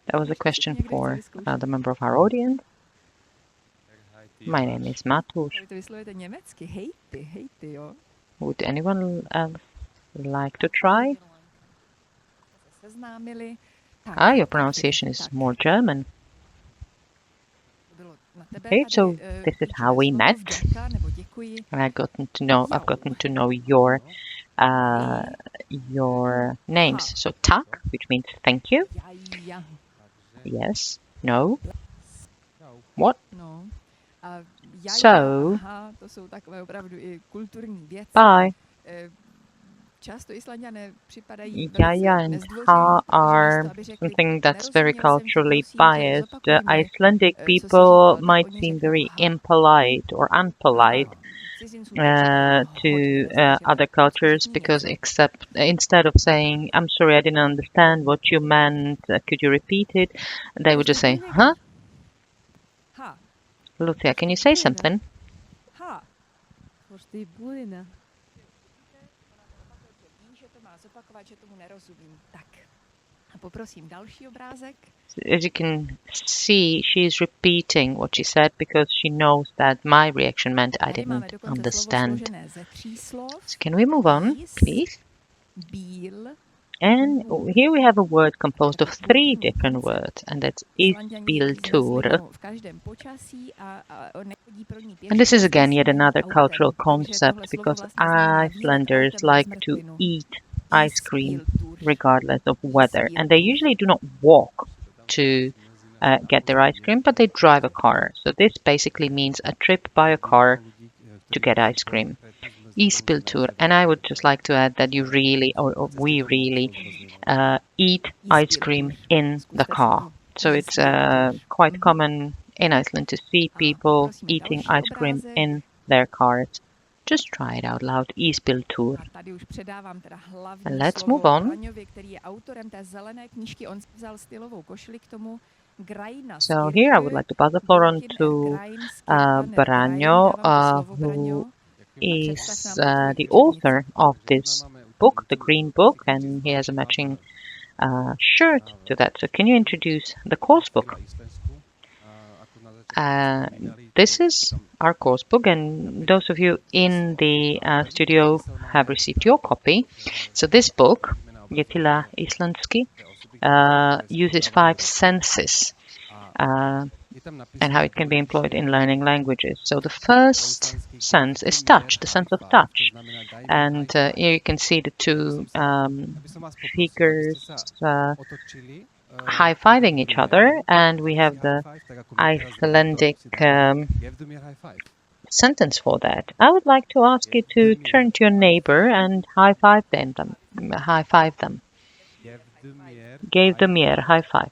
That was a question for the member of our audience. My name is Matúš. Would anyone else like to try? Your pronunciation is more German. Okay, so this is how we met. I've gotten to know your names. So tak, which means thank you. Yes. No. What? So. Bye. Yaya and ha are something that's very culturally biased. Icelandic people might seem very impolite or unpolite to other cultures because instead of saying, I'm sorry, I didn't understand what you meant, could you repeat it? They would just say, huh? Lucia, can you say something? As you can see, she's repeating what she said because she knows that my reaction meant I didn't understand. So can we move on, please? And here we have a word composed of 3 different words, and that's isbíltúr. And this is again yet another cultural concept because Icelanders like to eat ice cream regardless of weather, and they usually do not walk to get their ice cream, but they drive a car. So this basically means a trip by a car to get ice cream. Íspiltúr. And I would just like to add that you really, or we really, eat ice cream in the car. So it's quite common in Iceland to see people eating ice cream in their cars. Just try it out loud. Íspiltúr. And let's move on. So here I would like to pass the floor on to Braňo, who is the author of this book, the Green Book, and he has a matching shirt to that. So can you introduce the course book? This is our course book, and those of you in the studio have received your copy. So this book, Jetila Islandsky, uses 5 senses and how it can be employed in learning languages. So the first sense is touch, the sense of touch. And here you can see the 2 figures high-fiving each other, and we have the Icelandic sentence for that. I would like to ask you to turn to your neighbor and high-five them. Gave the mir, high-five.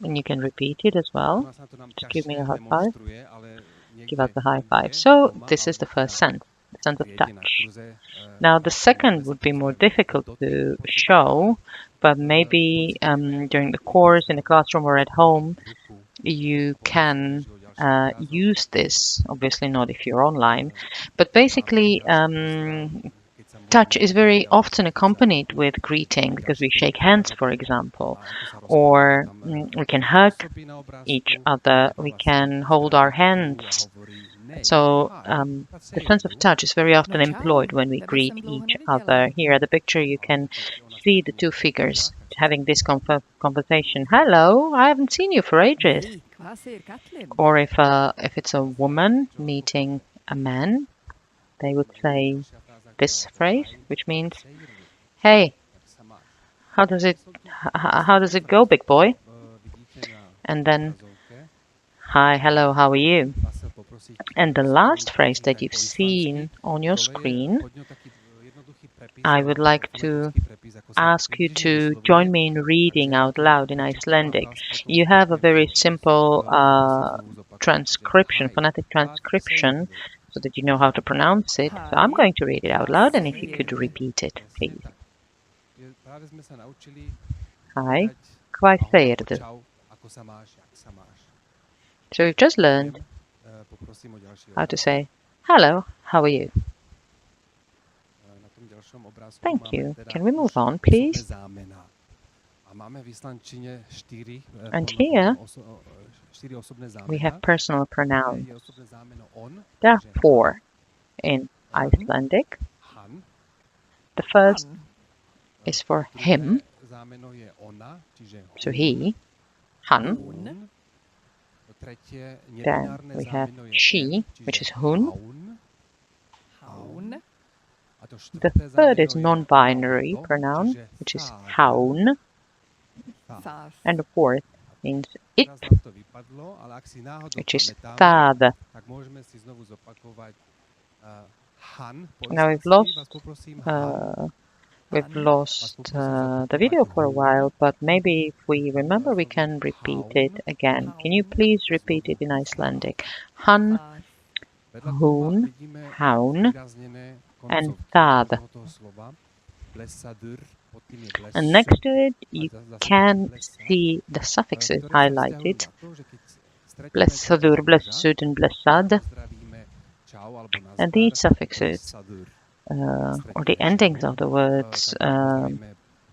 And you can repeat it as well. Just give me a high five. Give us the high five. So this is the first sense, the sense of touch. Now the second would be more difficult to show, but maybe during the course, in the classroom or at home, you can use this. Obviously not if you're online, but basically touch is very often accompanied with greeting, because we shake hands, for example, or we can hug each other, we can hold our hands. So the sense of touch is very often employed when we greet each other. Here at the picture you can see the 2 figures having this conversation. Hello, I haven't seen you for ages. Or if it's a woman meeting a man, they would say this phrase, which means, "Hey, how does it go, big boy?" And then, "Hi, hello, how are you?" And the last phrase that you've seen on your screen, I would like to ask you to join me in reading out loud in Icelandic. You have a very simple transcription, phonetic transcription, so that you know how to pronounce it. So I'm going to read it out loud, and if you could repeat it, please. Hi, hvað segirðu? So we've just learned how to say, "Hello, how are you?" Thank you. Can we move on, please? And here we have personal pronouns. There are 4 in Icelandic. The first is for him, so he, han. Then we have she, which is hun. The third is non-binary pronoun, which is haun. And the fourth means it, which is það. Now we've lost the video for a while, but maybe if we remember, we can repeat it again. Can you please repeat it in Icelandic? Han, hun, haun, and það. And next to it, you can see the suffixes highlighted. Blessaður, blessud, and blessad. And these suffixes, or the endings of the words,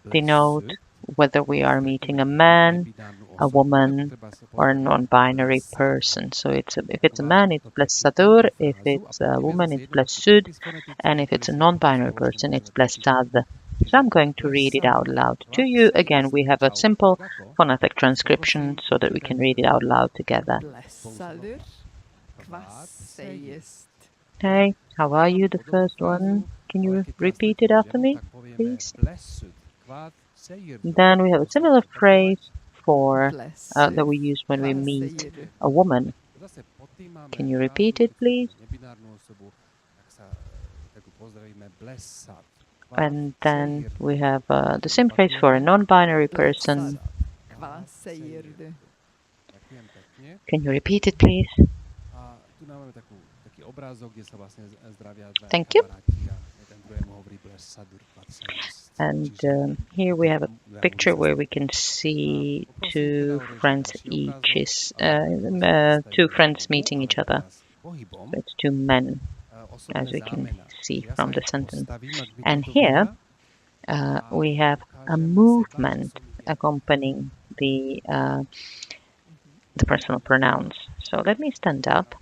denote whether we are meeting a man, a woman, or a non-binary person. So if it's a man, it's blessadur. If it's a woman, it's blessud. And if it's a non-binary person, it's blessad. So I'm going to read it out loud to you. Again, we have a simple phonetic transcription so that we can read it out loud together. Hey, how are you? The first one. Can you repeat it after me, please? Then we have a similar phrase for that we use when we meet a woman. Can you repeat it, please? And then we have the same phrase for a non-binary person. Can you repeat it, please? Thank you. And here we have a picture where we can see two friends two friends meeting each other. So it's two men, as we can see from the sentence. And here we have a movement accompanying the personal pronouns. So let me stand up,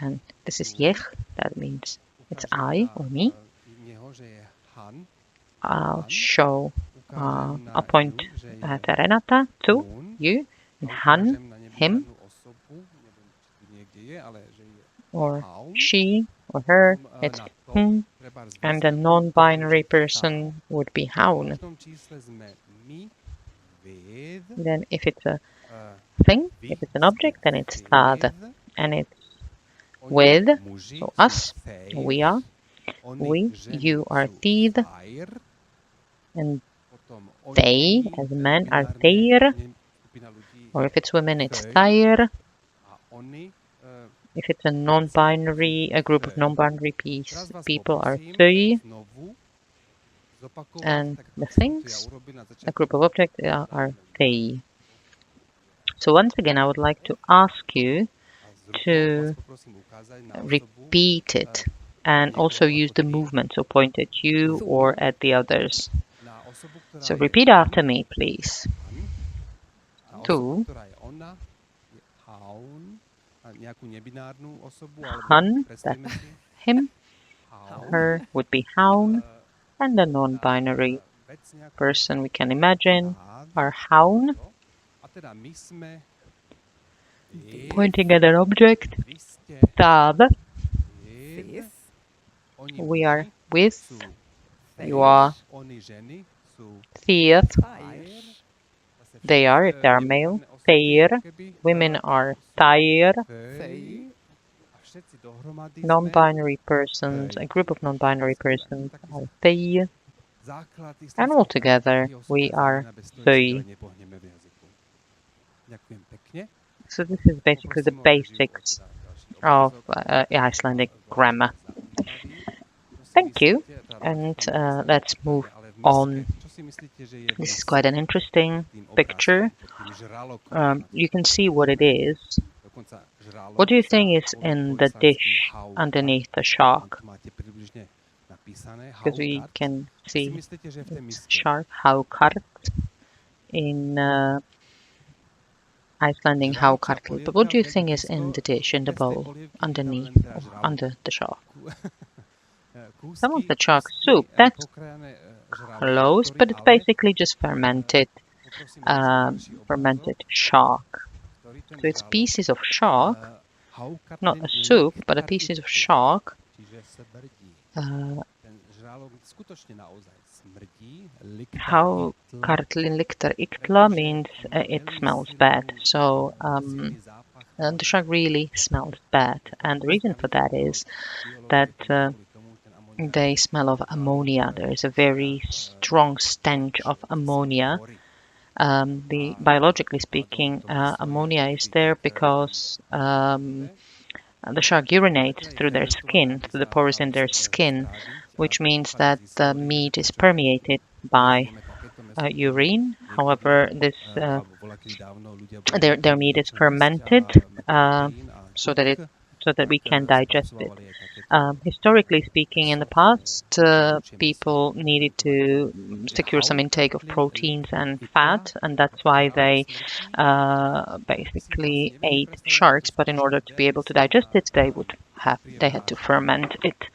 and this is ich, that means it's I or me. I'll show, I'll point at Renata, to you, and Han, him, or she, or her, it's hum, and a non-binary person would be haun. Then if it's a thing, if it's an object, then it's tad, and it's with, so us, we are, we, you are teeth, and they, as men, are their, or if it's women, it's thair. If it's a non-binary, a group of non-binary people are thoi, and the things, a group of objects, are they. So once again, I would like to ask you to repeat it and also use the movement, so point at you or at the others. So repeat after me, please. Tu, han, that's him, her would be haun, and the non-binary person we can imagine are haun. Pointing at an object, tab, we are with, you are thief, they are, if they are male, thair, women are thair, non-binary persons, a group of non-binary persons are thei, and altogether we are thoi. So this is basically the basics of Icelandic grammar. Thank you, and let's move on. This is quite an interesting picture. You can see what it is. What do you think is in the dish underneath the shark? Because we can see it's shark, haukart, in Icelandic haukartl. But what do you think is in the dish, in the bowl, underneath, or under the shark? Some of the shark soup, that's close, but it's basically just fermented shark. So it's pieces of shark, not a soup, but a pieces of shark. Haukartlin lyktar illa means it smells bad. So the shark really smells bad, and the reason for that is that they smell of ammonia. There is a very strong stench of ammonia. Biologically speaking, ammonia is there because the shark urinates through their skin, through the pores in their skin, which means that the meat is permeated by urine. However, this their meat is fermented so that we can digest it. Historically speaking, in the past, people needed to secure some intake of proteins and fat, and that's why they basically ate sharks. But in order to be able to digest it, they had to ferment it.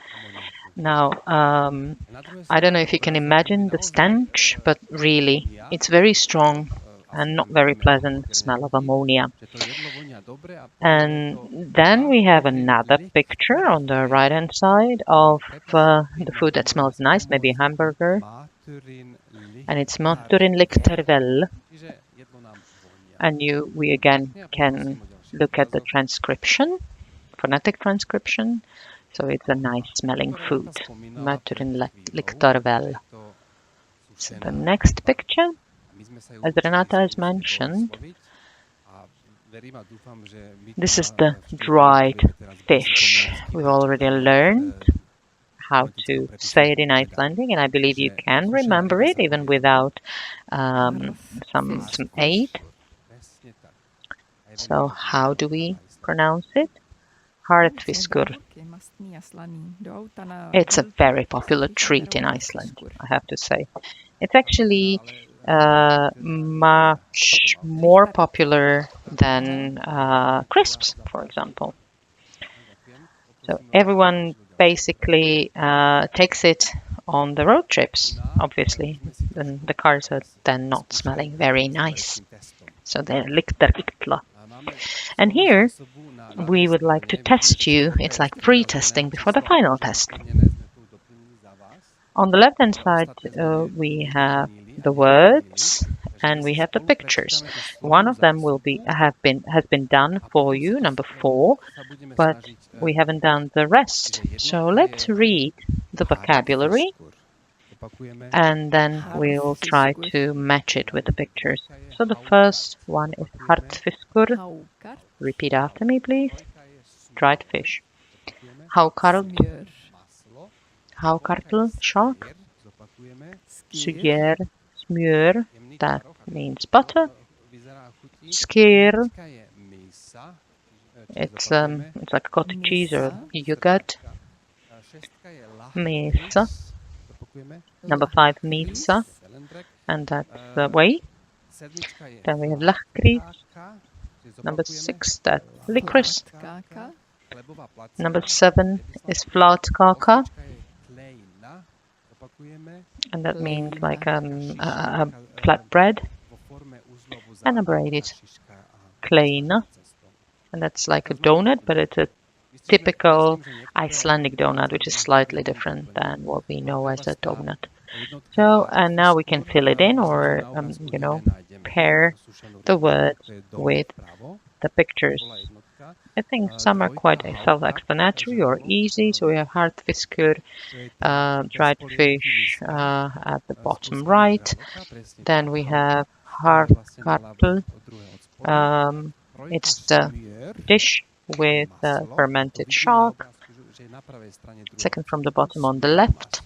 Now, I don't know if you can imagine the stench, but really, it's very strong and not very pleasant smell of ammonia. And then we have another picture on the right-hand side of the food that smells nice, maybe a hamburger. and it's Maturin Liktervel. And we again can look at the transcription, phonetic transcription. So it's a nice smelling food. Maturin Liktervel. So the next picture, as Renata has mentioned, this is the dried fish. We've already learned how to say it in Icelandic, and I believe you can remember it even without some aid. So how do we pronounce it? Hartfiskur. It's a very popular treat in Iceland, I have to say. It's actually much more popular than crisps, for example. So everyone basically takes it on the road trips, obviously. Then the cars are then not smelling very nice. So they're likterikla. And here we would like to test you. It's like pre-testing before the final test. On the left-hand side, we have the words and we have the pictures. One of them has been done for you, number 4, but we haven't done the rest. So let's read the vocabulary and then we'll try to match it with the pictures. So the first one is hartfiskur. Repeat after me, please. Dried fish. Hákarl, shark. Suger, smjör, that means butter. Skyr, it's like cottage cheese or yogurt. Mesa, number 5, misa, and that's the whey. Then we have lakris, number 6, that's licorice. Number 7 is flatkaka, and that means like a flat bread. And number 8 is kleina, and that's like a donut, but it's a typical Icelandic donut, which is slightly different than what we know as a donut. So, and now we can fill it in or, pair the words with the pictures. I think some are quite self-explanatory or easy. So we have hartfiskur, dried fish at the bottom right. Then we have hákarl. It's the dish with fermented shark. Second from the bottom on the left.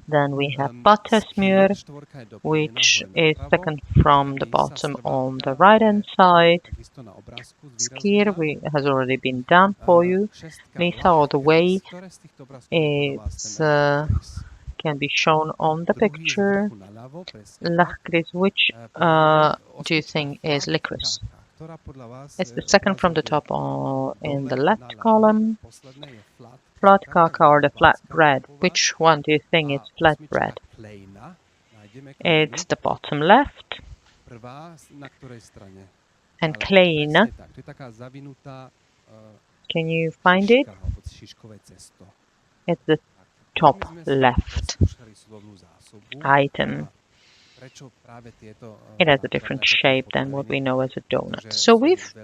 Then we have buttersmjör, which is second from the bottom on the right-hand side. Skyr has already been done for you. Misa, or the whey, can be shown on the picture. Lakris, which do you think is licorice? It's the second from the top in the left column. Flatkaka, or the flat bread. Which one do you think is flat bread? It's the bottom left. And kleina. Can you find it? It's the top left item. It has a different shape than what we know as a donut. So we've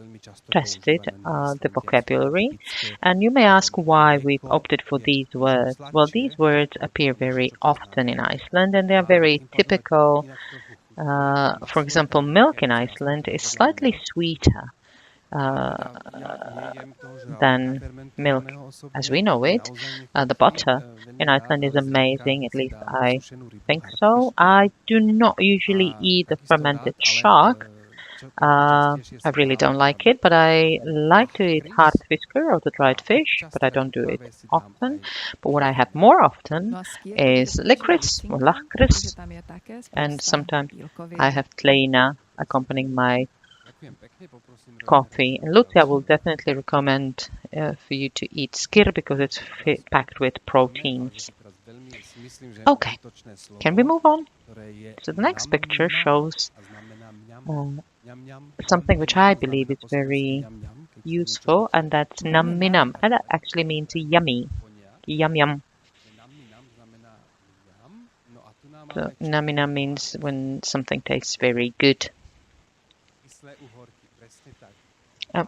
tested the vocabulary, and you may ask why we've opted for these words. Well, these words appear very often in Iceland, and they are very typical. For example, milk in Iceland is slightly sweeter than milk as we know it. The butter in Iceland is amazing, at least I think so. I do not usually eat the fermented shark. I really don't like it, but I like to eat hartfiskur, or the dried fish, but I don't do it often. But what I have more often is licorice or lakris, and sometimes I have kleina accompanying my coffee. And Lucia will definitely recommend for you to eat skyr because it's packed with proteins. Okay, can we move on? So the next picture shows something which I believe is very useful, and that's namminam, and that actually means yummy. Yum yum. So namina means when something tastes very good.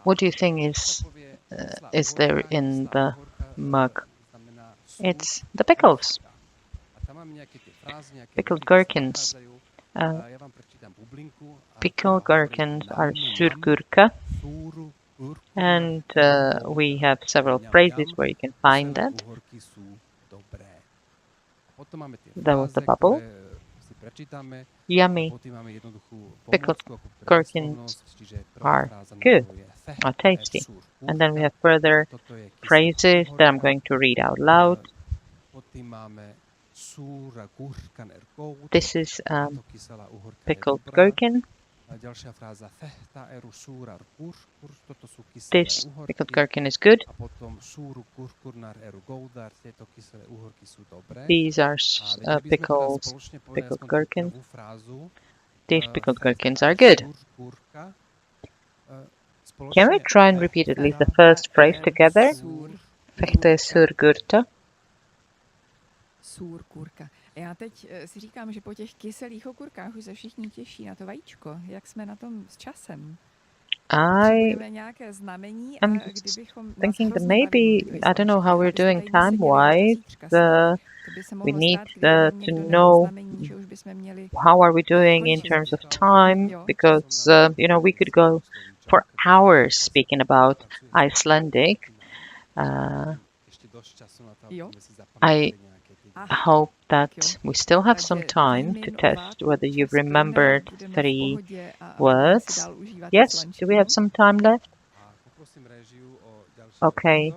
What do you think is there in the mug? It's the pickles. Pickled gherkins. Pickled gherkins are surgurka, and we have several phrases where you can find that. That was the bubble. Yummy. Pickled gherkins are good, are tasty. And then we have further phrases that I'm going to read out loud. This is pickled gherkin. This pickled gherkin is good. These are pickled gherkins. These pickled gherkins are good. Can we try and repeat at least the first phrase together? Fechte surgurta. Surgurka. Já teď si říkám, že po těch kyselých okurkách už se všichni těší na to vajíčko. Jak jsme na tom s časem? I'm thinking that maybe, I don't know how we're doing time-wise, we need to know how are we doing in terms of time, because, we could go for hours speaking about Icelandic. I hope that we still have some time to test whether you've remembered 3 words. Yes, do we have some time left? Okay,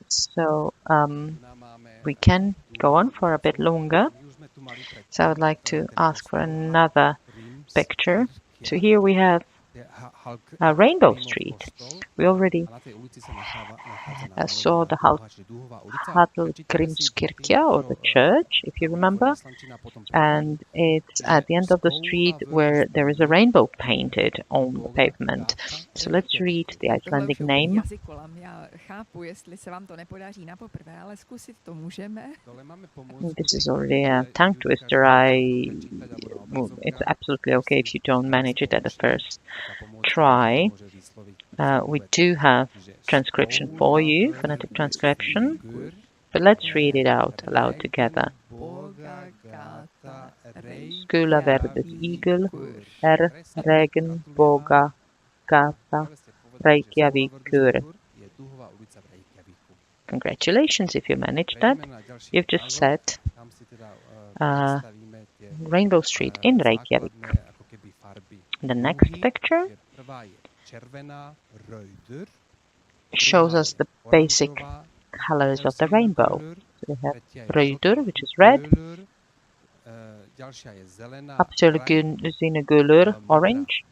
so we can go on for a bit longer. So I would like to ask for another picture. So here we have Rainbow Street. We already saw the Hallgrímskirkja, or the church, if you remember, and it's at the end of the street where there is a rainbow painted on the pavement. So let's read the Icelandic name. This is already a tongue twister. It's absolutely okay if you don't manage it at the first try. We do have transcription for you, phonetic transcription, but let's read it out aloud together. Skula verður ígul, regen boga gata Reykjavíkur. Congratulations if you managed that. You've just said Rainbow Street in Reykjavik. The next picture shows us the basic colors of the rainbow. So we have rauður, which is red, gulur, orange,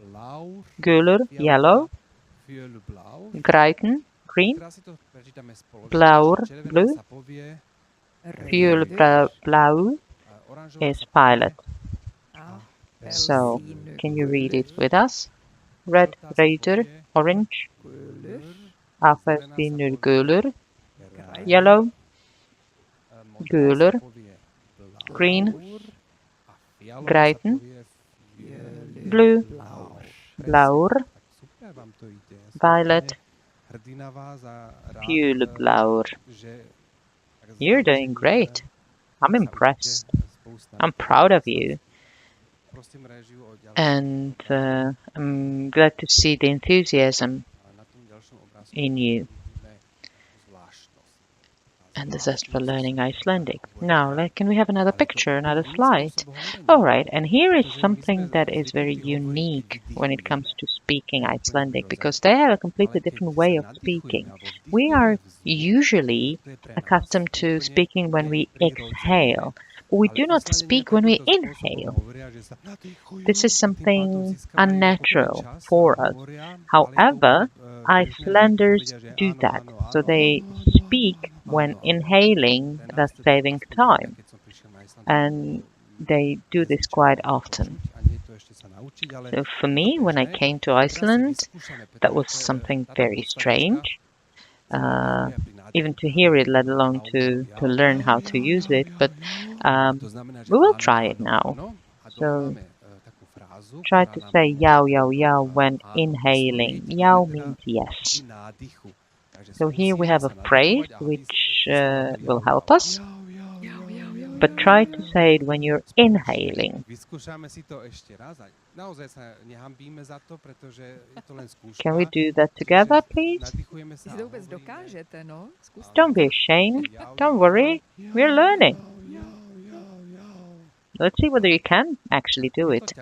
gulur, yellow, grænn, green, blár, blue, fjólubláu is violet. So, can you read it with us? Red, rauður, orange, afasínur gulur, yellow, gulur, green, grænn, blue, blár, violet, fjólubláur. You're doing great. I'm impressed. I'm proud of you. And I'm glad to see the enthusiasm in you and the zest for learning Icelandic. Now, can we have another picture, another slide? All right, and here is something that is very unique when it comes to speaking Icelandic, because they have a completely different way of speaking. We are usually accustomed to speaking when we exhale. We do not speak when we inhale. This is something unnatural for us. However, Icelanders do that. So they speak when inhaling, thus saving time. And they do this quite often. So for me, when I came to Iceland, that was something very strange. even to hear it, let alone to learn how to use it. But we will try it now. So try to say yao, yao, yao when inhaling. Yao means yes. So here we have a phrase which will help us. But try to say it when you're inhaling. Can we do that together, please? Don't be ashamed. Don't worry. We're learning. Let's see whether you can actually do it.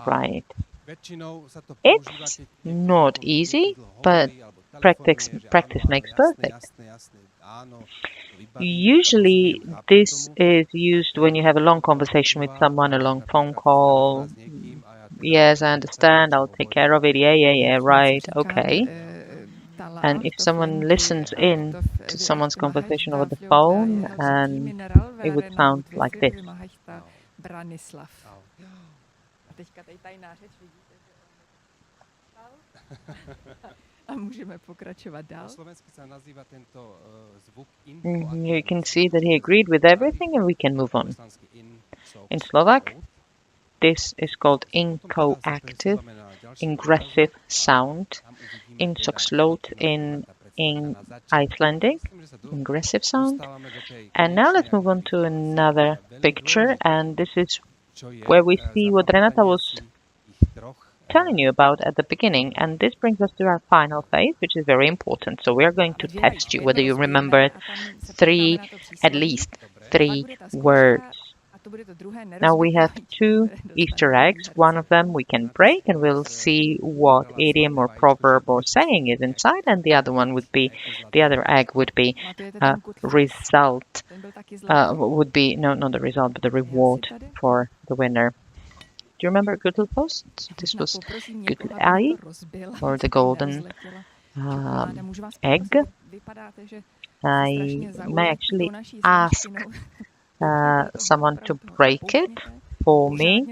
Right. It's not easy, but practice makes perfect. Usually this is used when you have a long conversation with someone, a long phone call. Yes, I understand, I'll take care of it. Yeah, right, okay. And if someone listens in to someone's conversation over the phone, and it would sound like this. You can see that he agreed with everything, and we can move on. In Slovak, this is called incoactive, ingressive sound. Insoxloot in Icelandic, ingressive sound. And now let's move on to another picture, and this is where we see what Renata was telling you about at the beginning, and this brings us to our final phase, which is very important. So we are going to test you whether you remember at least three words. Now we have two Easter eggs. One of them we can break, and we'll see what idiom or proverb or saying is inside, and the other one would be, the other egg would be result, would be, no, not the result, but the reward for the winner. Do you remember Gürtelpost? This was Gürtelei, or the golden egg. I may actually ask someone to break it for me.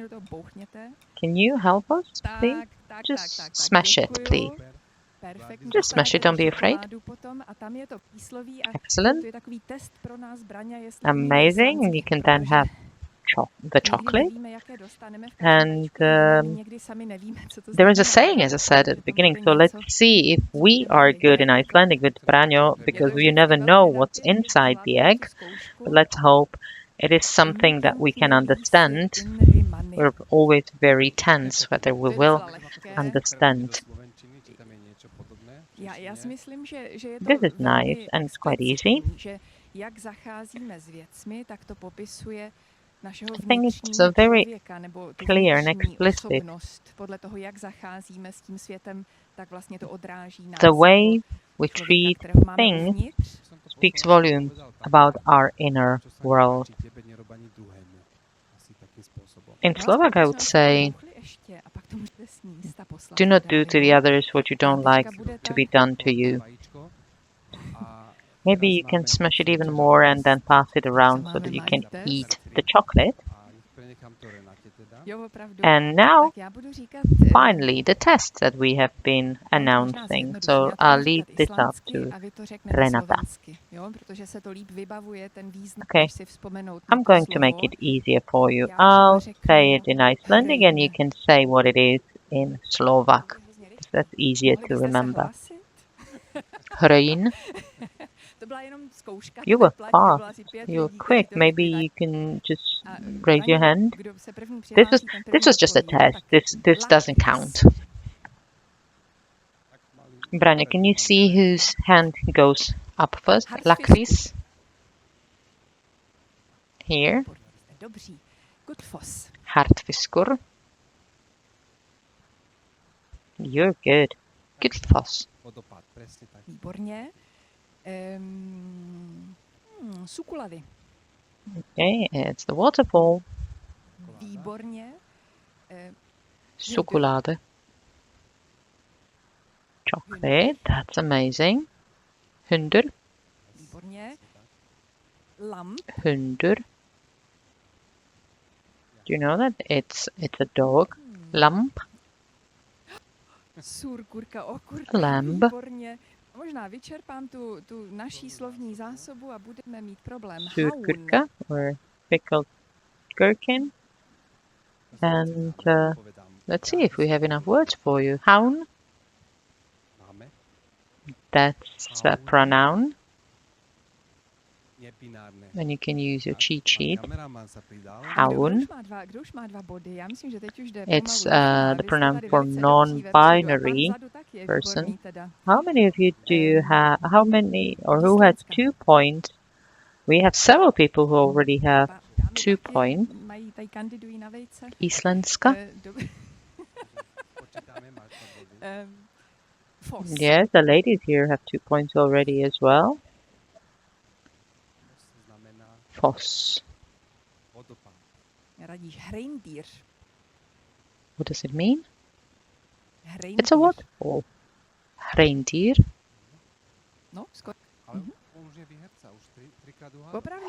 Can you help us, please? Just smash it, please. Just smash it, don't be afraid. Excellent. Amazing. You can then have the chocolate. And there is a saying, as I said at the beginning, so let's see if we are good in Icelandic with braño, because you never know what's inside the egg. But let's hope it is something that we can understand. We're always very tense whether we will understand. This is nice, and it's quite easy. I think it's very clear and explicit. The way we treat things speaks volumes about our inner world. In Slovak, I would say, do not do to the others what you don't like to be done to you. Maybe you can smash it even more and then pass it around so that you can eat the chocolate. And now, finally, the test that we have been announcing. So I'll leave this up to Renata. Okay, I'm going to make it easier for you. I'll say it in Icelandic and you can say what it is in Slovak. That's easier to remember. Hrein. You were fast. You were quick. Maybe you can just raise your hand. This was just a test. This doesn't count. Brania, can you see whose hand goes up first? Lakris. Here. Hartfiskur. You're good. Gullfoss. Okay, it's the waterfall. Sukulade. Chocolate, that's amazing. Hundur. Hundur. Do you know that? It's a dog. Lamp. Surkurka, okurka, lamb. výborně. Možná vyčerpám tu naší slovní zásobu a budeme mít problém. Surkurka or pickled gherkin. And let's see if we have enough words for you. Haun. That's a pronoun. And you can use your cheat sheet. Haun. It's the pronoun for non-binary person. How many of you do you have? How many or who has 2 points? We have several people who already have 2 points. Islandska. Yes, the ladies here have 2 points already as well. Foss. What does it mean? It's a what? Oh. Reindeer.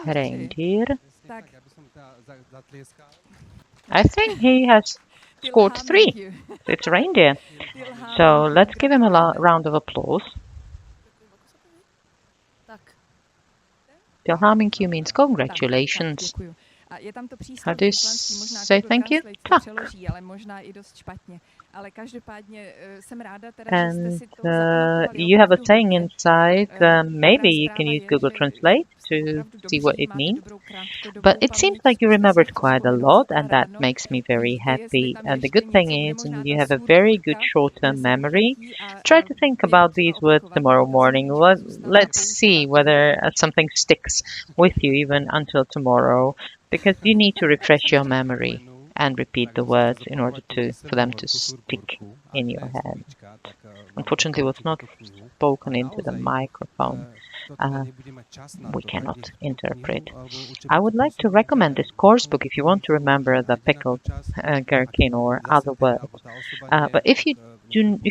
Reindeer. I think he has scored 3. It's reindeer. So let's give him a round of applause. Tilhamin Q means congratulations. How do you say thank you? Tak. And you have a saying inside. Maybe you can use Google Translate to see what it means. But it seems like you remembered quite a lot, and that makes me very happy. And the good thing is, you have a very good short-term memory. Try to think about these words tomorrow morning. Let's see whether something sticks with you even until tomorrow, because you need to refresh your memory and repeat the words in order for them to stick in your head. Unfortunately, it was not spoken into the microphone. We cannot interpret. I would like to recommend this course book if you want to remember the pickled gherkin or other words. But if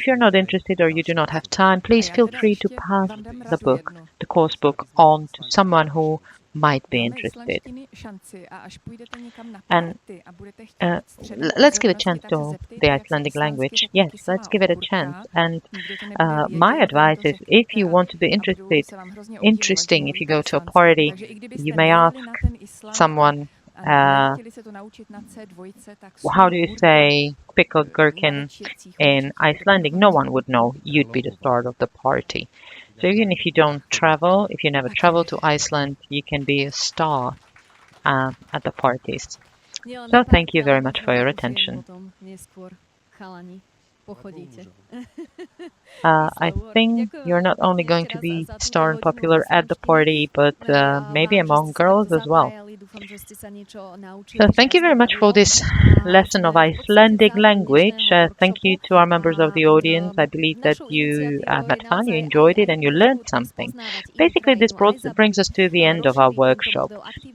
you're not interested or you do not have time, please feel free to pass the book, the course book, on to someone who might be interested. And let's give a chance to the Icelandic language. Yes, let's give it a chance. And my advice is, if you want to be interesting, if you go to a party, you may ask someone, how do you say pickled gherkin in Icelandic? No one would know. You'd be the star of the party. So even if you don't travel, if you never travel to Iceland, you can be a star at the parties. So thank you very much for your attention. I think you're not only going to be star and popular at the party, but maybe among girls as well. So thank you very much for this lesson of Icelandic language. Thank you to our members of the audience. I believe that you had fun, you enjoyed it, and you learned something. Basically, this brings us to the end of our workshop.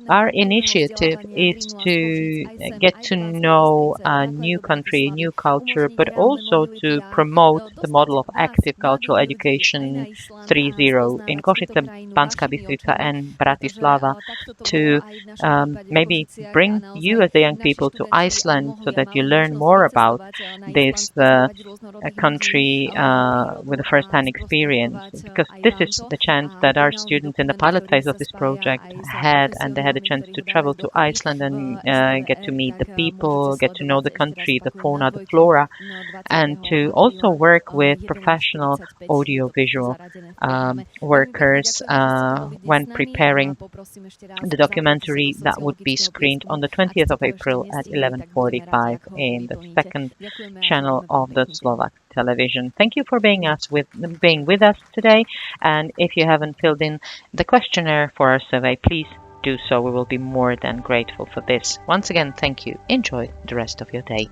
Our initiative is to get to know a new country, new culture, but also to promote the model of active cultural education 3.0 in Košice, Banská, Bystrica, and Bratislava, to maybe bring you as the young people to Iceland so that you learn more about this country with a first-hand experience. Because this is the chance that our students in the pilot phase of this project had, and they had a chance to travel to Iceland and get to meet the people, get to know the country, the fauna, the flora, and to also work with professional audiovisual workers when preparing the documentary that would be screened on the 20th of April at 11:45 in the second channel of the Slovak television. Thank you for being with us today. And if you haven't filled in the questionnaire for our survey, please do so. We will be more than grateful for this. Once again, thank you. Enjoy the rest of your day.